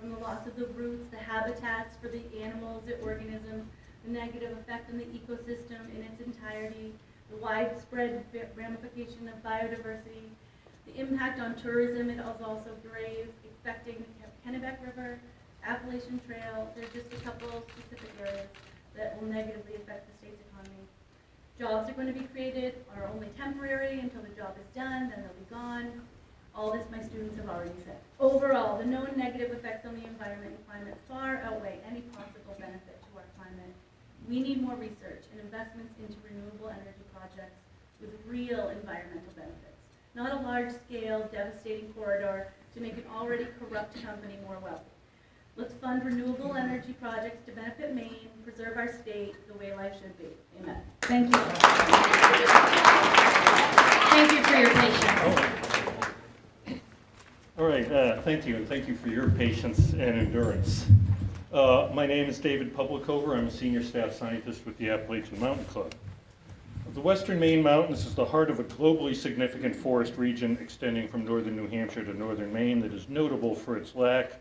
[SPEAKER 1] from the loss of the roots, the habitats for the animals, the organisms, the negative effect on the ecosystem in its entirety, the widespread ramification of biodiversity,
[SPEAKER 9] The impact on tourism is also grave, affecting the Kennebec River, Appalachian Trail. There's just a couple specific areas that will negatively affect the state's economy. Jobs are going to be created, are only temporary until the job is done, then they'll be gone. All this my students have already said. Overall, the known negative effects on the environment and climate far outweigh any possible benefit to our climate. We need more research and investments into renewable energy projects with real environmental benefits, not a large-scale, devastating corridor to make an already corrupt company more wealthy. Let's fund renewable energy projects to benefit Maine, preserve our state the way life should be. Amen.
[SPEAKER 2] Thank you. Thank you for your patience.
[SPEAKER 10] All right, thank you, and thank you for your patience and endurance. My name is David Publicover. I'm a senior staff scientist with the Appalachian Mountain Club. The Western Maine Mountains is the heart of a globally significant forest region extending from northern New Hampshire to northern Maine that is notable for its lack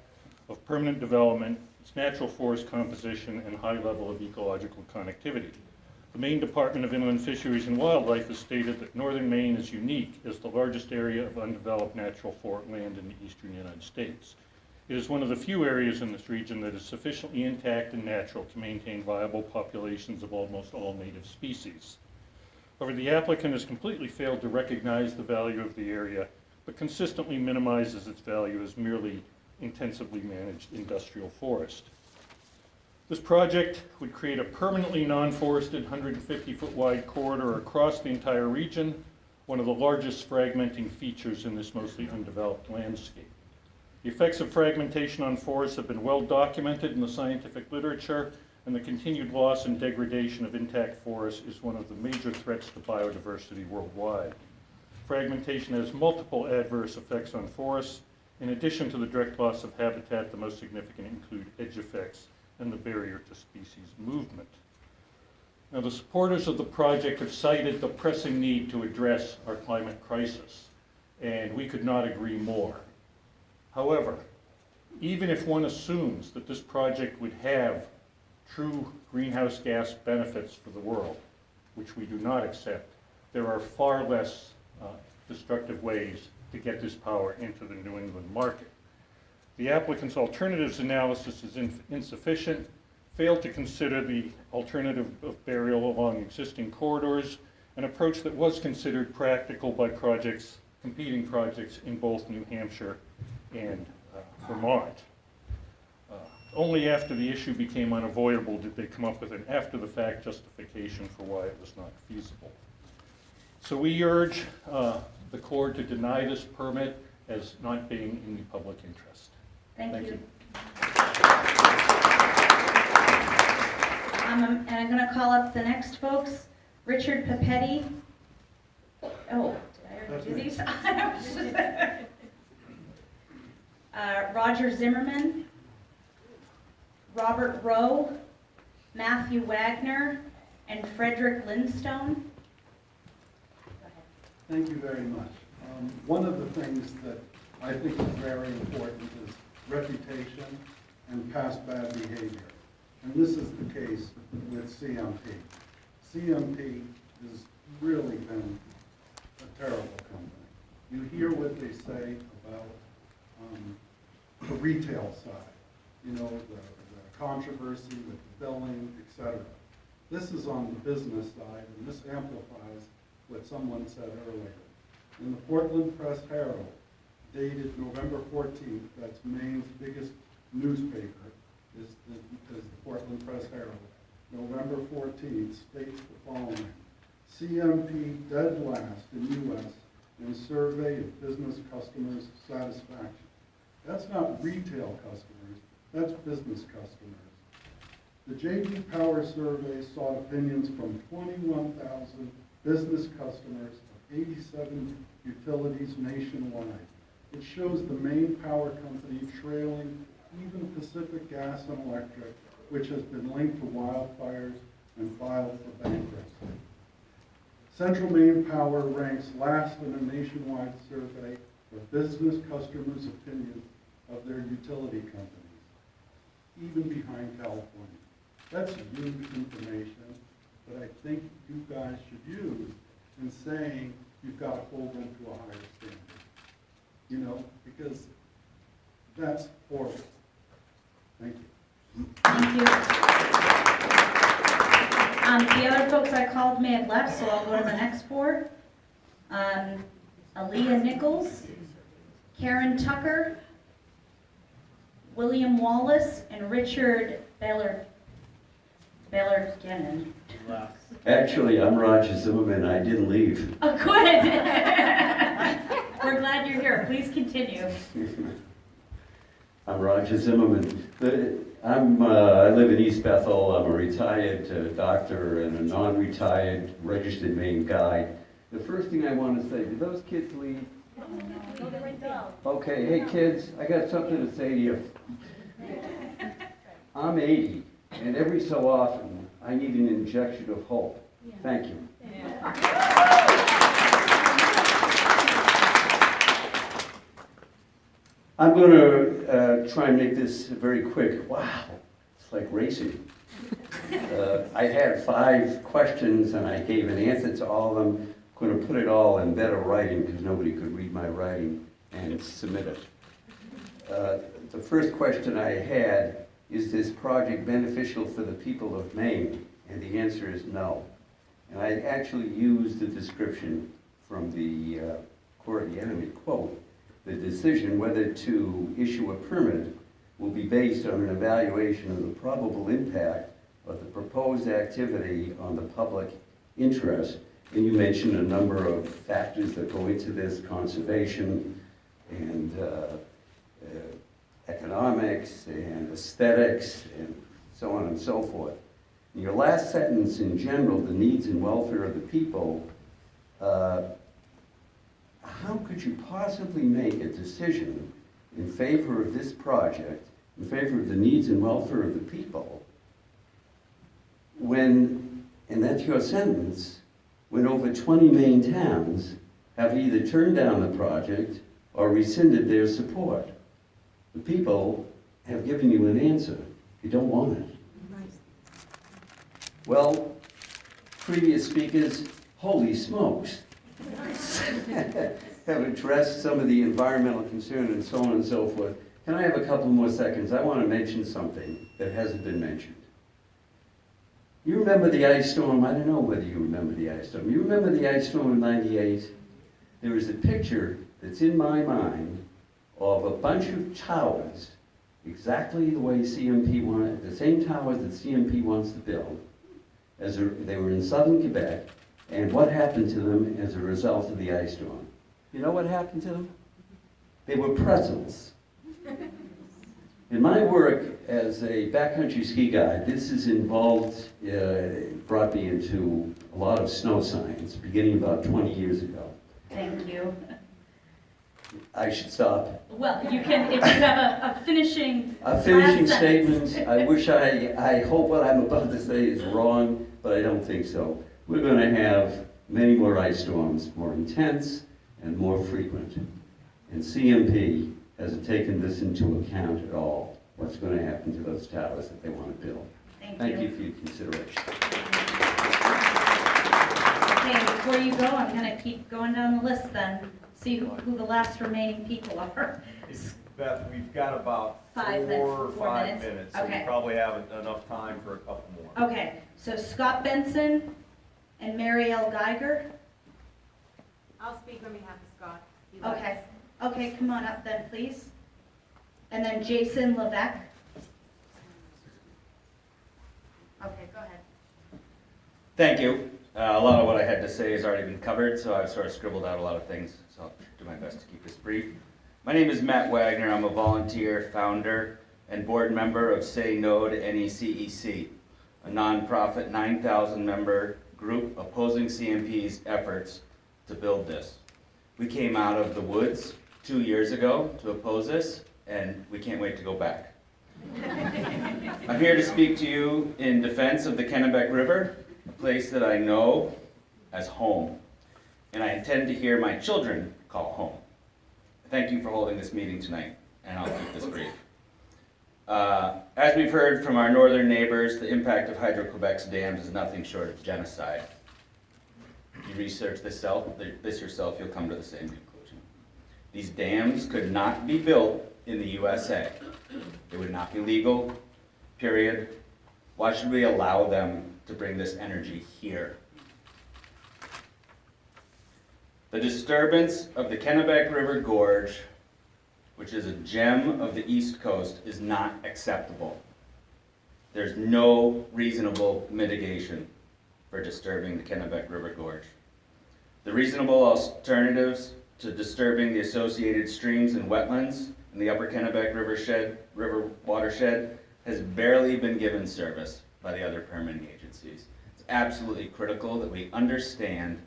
[SPEAKER 10] of permanent development, its natural forest composition, and high level of ecological connectivity. The Maine Department of Inland Fisheries and Wildlife has stated that northern Maine is unique as the largest area of undeveloped natural forest land in the eastern United States. It is one of the few areas in this region that is sufficiently intact and natural to maintain viable populations of almost all native species. However, the applicant has completely failed to recognize the value of the area, but consistently minimizes its value as merely intensively managed industrial forest. This project would create a permanently non-forested 150-foot wide corridor across the entire region, one of the largest fragmenting features in this mostly undeveloped landscape. The effects of fragmentation on forests have been well documented in the scientific literature, and the continued loss and degradation of intact forests is one of the major threats to biodiversity worldwide. Fragmentation has multiple adverse effects on forests. In addition to the direct loss of habitat, the most significant include edge effects and the barrier to species movement. Now, the supporters of the project have cited the pressing need to address our climate crisis, and we could not agree more. However, even if one assumes that this project would have true greenhouse gas benefits for the world, which we do not accept, there are far less destructive ways to get this power into the New England market. The applicant's alternatives analysis is insufficient, failed to consider the alternative of burial along existing corridors, an approach that was considered practical by competing projects in both New Hampshire and Vermont. Only after the issue became unavoidable did they come up with an after-the-fact justification for why it was not feasible. So we urge the Corps to deny this permit as not being in the public interest.
[SPEAKER 2] Thank you. And I'm going to call up the next folks. Richard Papetti. Oh, did I already do these? Roger Zimmerman, Robert Rowe, Matthew Wagner, and Frederick Lindstone.
[SPEAKER 22] Thank you very much. One of the things that I think is very important is reputation and past bad behavior. And this is the case with CMP. CMP has really been a terrible company. You hear what they say about the retail side, you know, the controversy with the billing, etc. This is on the business side, and this amplifies what someone said earlier. In the Portland Press Herald, dated November 14th, that's Maine's biggest newspaper, is the Portland Press Herald. November 14th states the following: CMP dead last in U.S. in survey of business customers' satisfaction. That's not retail customers, that's business customers. The J.D. Power survey sought opinions from 21,000 business customers of 87 utilities nationwide. It shows the Maine Power Company trailing even Pacific Gas and Electric, which has been linked to wildfires and filed for bankruptcy. Central Maine Power ranks last in a nationwide survey of business customers' opinions of their utility companies, even behind California. That's huge information that I think you guys should use in saying you've got to hold them to a higher standard. you know, because that's horrible. Thank you.
[SPEAKER 2] Thank you. The other folks I called may have left, so I'll go to the next four. Aaliyah Nichols, Karen Tucker, William Wallace, and Richard Bellergenin.
[SPEAKER 11] Actually, I'm Roger Zimmerman. I didn't leave.
[SPEAKER 2] Oh, good. We're glad you're here. Please continue.
[SPEAKER 11] I'm Roger Zimmerman. I live in East Bethel. I'm a retired doctor and a non-retired registered Maine guide. The first thing I want to say, did those kids leave? Okay, hey kids, I got something to say to you. I'm 80, and every so often, I need an injection of hope. Thank you. I'm going to try and make this very quick. Wow, it's like racing. I had 5 questions, and I gave an answer to all of them. I'm going to put it all in better writing, because nobody could read my writing, and submit it. The first question I had, is this project beneficial for the people of Maine? And the answer is no. And I actually used the description from the Court, the enemy quote, the decision whether to issue a permit will be based on an evaluation of the probable impact of the proposed activity on the public interest. And you mentioned a number of factors that go into this: conservation and economics and aesthetics and so on and so forth. In your last sentence, in general, the needs and welfare of the people, how could you possibly make a decision in favor of this project, in favor of the needs and welfare of the people, when, and that's your sentence, when over 20 Maine towns have either turned down the project or rescinded their support? The people have given you an answer. You don't want it. Well, previous speakers, holy smokes, have addressed some of the environmental concern and so on and so forth. Can I have a couple more seconds? I want to mention something that hasn't been mentioned. You remember the ice storm? I don't know whether you remember the ice storm. You remember the ice storm in '98? There is a picture that's in my mind of a bunch of towers, exactly the way CMP wanted, the same towers that CMP wants to build. They were in southern Quebec, and what happened to them as a result of the ice storm? You know what happened to them? They were pretzels. In my work as a backcountry ski guide, this has involved, brought me into a lot of snow science, beginning about 20 years ago.
[SPEAKER 2] Thank you.
[SPEAKER 11] I should stop.
[SPEAKER 2] Well, you can, if you have a finishing
[SPEAKER 11] Statement. I hope what I'm about to say is wrong, but I don't think so. We're going to have many more ice storms, more intense and more frequent. And CMP hasn't taken this into account at all, what's going to happen to those towers that they want to build. Thank you for your consideration.
[SPEAKER 2] Okay, before you go, I'm going to keep going down the list then, see who the last remaining people are.
[SPEAKER 15] Beth, we've got about
[SPEAKER 2] 4
[SPEAKER 15] or 5
[SPEAKER 2] minutes.
[SPEAKER 15] minutes, so
[SPEAKER 2] Okay.
[SPEAKER 15] we probably have enough time for a couple more.
[SPEAKER 2] Okay, so Scott Benson and Mary L. Geiger.
[SPEAKER 9] I'll speak on behalf of Scott. if you'd like.
[SPEAKER 2] Okay, okay, come on up then, please. And then Jason Levesque. Okay, go ahead.
[SPEAKER 21] Thank you. A lot of what I had to say has already been covered, so I've sort of scribbled out a lot of things, so I'll do my best to keep this brief. My name is Matt Wagner. I'm a volunteer, founder, and board member of Say No to NECEC, a nonprofit 9,000-member group opposing CMP's efforts to build this. We came out of the woods 2 years ago to oppose this, and we can't wait to go back. I'm here to speak to you in defense of the Kennebec River, a place that I know as home, and I intend to hear my children call home. Thank you for holding this meeting tonight, and I'll keep this brief. As we've heard from our northern neighbors, the impact of Hydro-Quebec's dams is nothing short of genocide. If you research this yourself, you'll come to the same conclusion. These dams could not be built in the USA. It would not be legal, period. Why should we allow them to bring this energy here? The disturbance of the Kennebec River Gorge, which is a gem of the East Coast, is not acceptable. There's no reasonable mitigation for disturbing the Kennebec River Gorge. The reasonable alternatives to disturbing the associated streams and wetlands in the upper Kennebec River watershed has barely been given service by the other permitting agencies. It's absolutely critical that we understand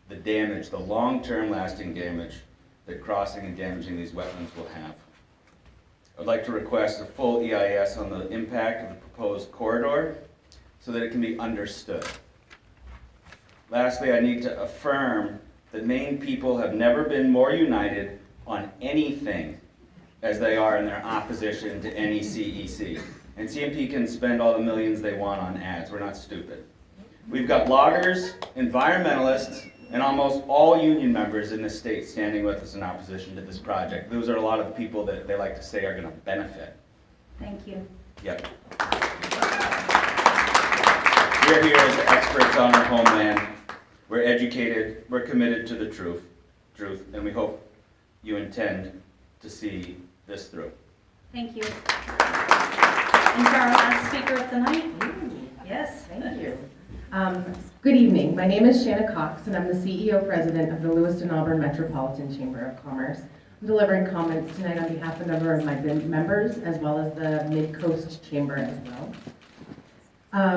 [SPEAKER 21] the damage, the long-term lasting damage that crossing and damaging these wetlands will have. I'd like to request a full EIS on the impact of the proposed corridor so that it can be understood. Lastly, I need to affirm that Maine people have never been more united on anything as they are in their opposition to any CEC. And CMP can spend all the millions they want on ads. We're not stupid. We've got loggers, environmentalists, and almost all union members in this state standing with us in opposition to this project. Those are a lot of the people that they like to say are going to benefit.
[SPEAKER 2] Thank you.
[SPEAKER 21] Yep. We're here as experts on our homeland. We're educated, we're committed to the truth, and we hope you intend to see this through.
[SPEAKER 2] Thank you. And for our last speaker of the night?
[SPEAKER 13] Yes, thank you. Good evening. My name is Shanna Cox, and I'm the CEO President of the Lewiston-Auburn Metropolitan Chamber of Commerce. I'm delivering comments tonight on behalf of a number of my members, as well as the Mid-Coast Chamber as well.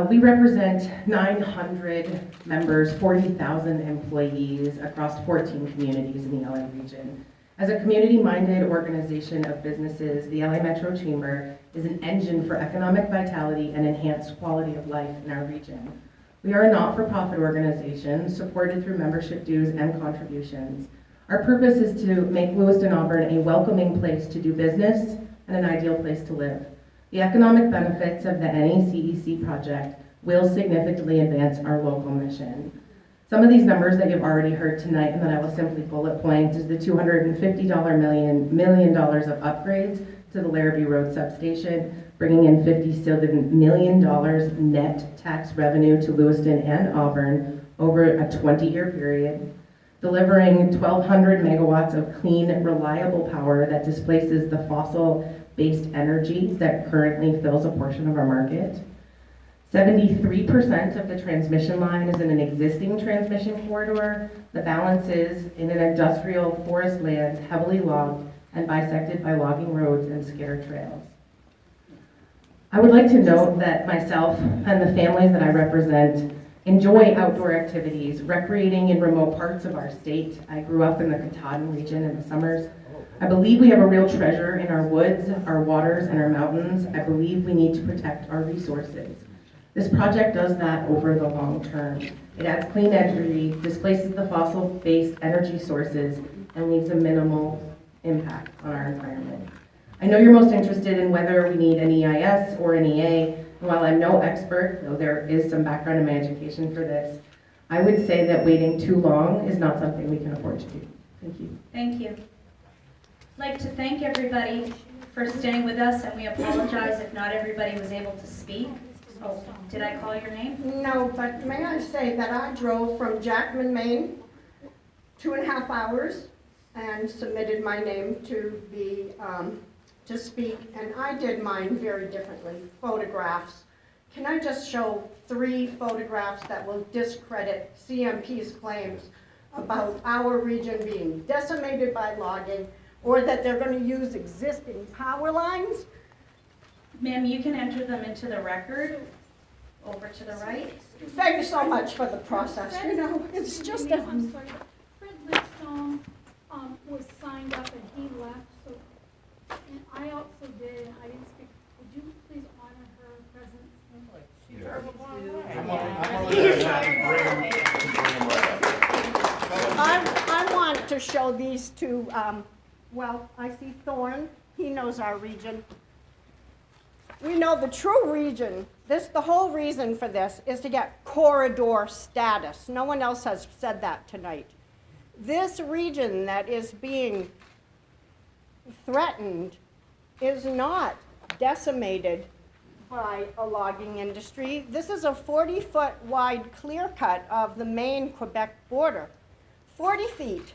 [SPEAKER 13] We represent 900 members, 40,000 employees across 14 communities in the LA region. As a community-minded organization of businesses, the LA Metro Chamber is an engine for economic vitality and enhanced quality of life in our region. We are a not-for-profit organization supported through membership dues and contributions. Our purpose is to make Lewiston-Auburn a welcoming place to do business and an ideal place to live. The economic benefits of the NECEC project will significantly advance our local mission. Some of these numbers that you've already heard tonight and that I will simply bullet point is the $250 million of upgrades to the Larrabee Road substation, bringing in $57 million net tax revenue to Lewiston and Auburn over a 20-year period, delivering 1,200 megawatts of clean, reliable power that displaces the fossil-based energy that currently fills a portion of our market. 73% of the transmission line is in an existing transmission corridor. The balance is in an industrial forest land heavily logged and bisected by logging roads and scare trails. I would like to note that myself and the families that I represent enjoy outdoor activities, recreating in remote parts of our state. I grew up in the Katahdin region in the summers. I believe we have a real treasure in our woods, our waters, and our mountains. I believe we need to protect our resources. This project does that over the long term. It adds clean energy, displaces the fossil-based energy sources, and leaves a minimal impact on our environment. I know you're most interested in whether we need an EIS or an EA, and while I'm no expert, though there is some background in my education for this, I would say that waiting too long is not something we can afford to do. Thank you.
[SPEAKER 2] Thank you. I'd like to thank everybody for staying with us, and we apologize if not everybody was able to speak. Oh, did I call your name?
[SPEAKER 14] No, but may I say that I drove from Jackman, Maine, 2.5 hours, and submitted my name to be to speak, and I did mine very differently. Photographs. Can I just show 3 photographs that will discredit CMP's claims about our region being decimated by logging, or that they're going to use existing power lines?
[SPEAKER 2] Ma'am, you can enter them into the record over to the right.
[SPEAKER 14] Thank you so much for the process. You know, it's just a...
[SPEAKER 16] I'm sorry, Fred Lipstone was signed up and he left, so, and I also did, and I didn't speak. Would you please honor her presence? She traveled a long way. I want to show these to, well, I see Thorne. He knows our region. We know the true region. The whole reason for this is to get corridor status. No one else has said that tonight. This region that is being threatened is not decimated by a logging industry. This is a 40-foot wide clear cut of the Maine-Quebec border. 40 feet.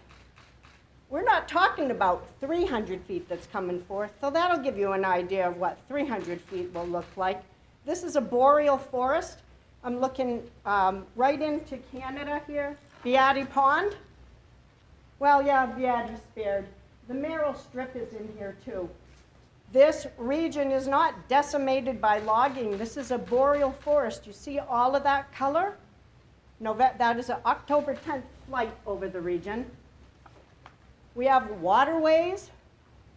[SPEAKER 16] We're not talking about 300 feet that's coming forth, so that'll give you an idea of what 300 feet will look like. This is a boreal forest. I'm looking right into Canada here. Beatty Pond. Well, yeah, Beatty's spared. The Merrill Strip is in here too. This region is not decimated by logging. This is a boreal forest. You see all of that color? No, that is an October 10th flight over the region. We have waterways,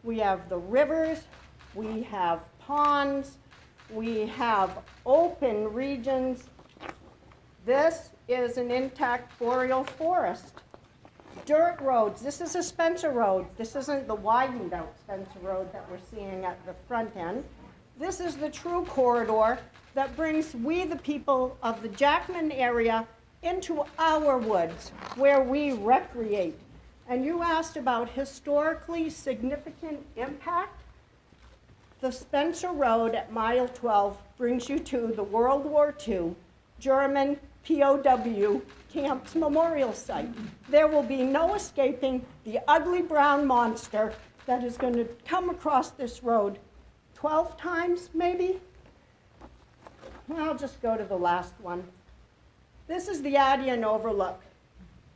[SPEAKER 16] we have the rivers, we have ponds, we have open regions. This is an intact boreal forest. Dirt roads, this is a Spencer Road. This isn't the widened out Spencer Road that we're seeing at the front end. This is the true corridor that brings we, the people of the Jackman area, into our woods where we recreate. And you asked about historically significant impact. The Spencer Road at mile 12 brings you to the World War II German POW Camps Memorial Site. There will be no escaping the ugly brown monster that is going to come across this road 12 times, maybe? I'll just go to the last one. This is the Adian Overlook,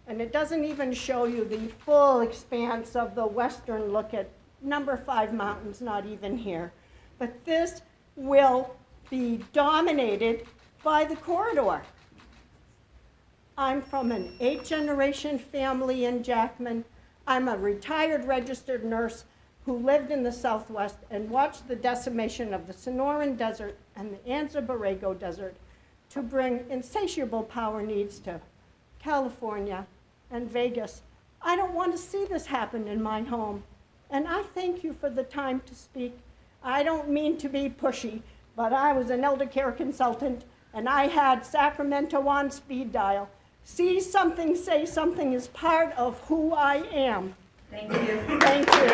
[SPEAKER 16] and it doesn't even show you the full expanse of the western look at number 5 mountains, not even here. But this will be dominated by the corridor. I'm from an 8th-generation family in Jackman. I'm a retired registered nurse who lived in the Southwest and watched the decimation of the Sonoran Desert and the Anza Borrego Desert to bring insatiable power needs to California and Vegas. I don't want to see this happen in my home. And I thank you for the time to speak. I don't mean to be pushy, but I was an elder care consultant and I had Sacramento on speed dial. See something, say something is part of who I am.
[SPEAKER 1] Thank you.
[SPEAKER 16] Thank you.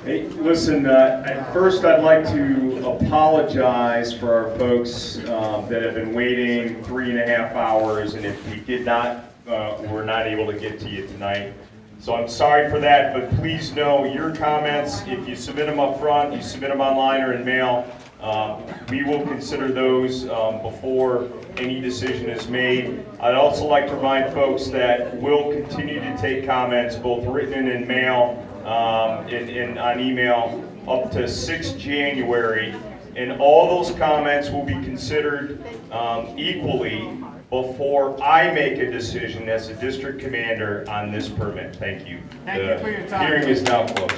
[SPEAKER 15] Hey, listen, first I'd like to apologize for our folks that have been waiting 3.5 hours, and if we did not, we're not able to get to you tonight. So I'm sorry for that, but please know your comments, if you submit them up front, you submit them online or in mail, we will consider those before any decision is made. I'd also like to remind folks that we'll continue to take comments, both written and in mail, and on email, up to 6 January. And all those comments will be considered equally before I make a decision as a district commander on this permit. Thank you.
[SPEAKER 17] Thank you for your time.
[SPEAKER 15] The hearing is now closed.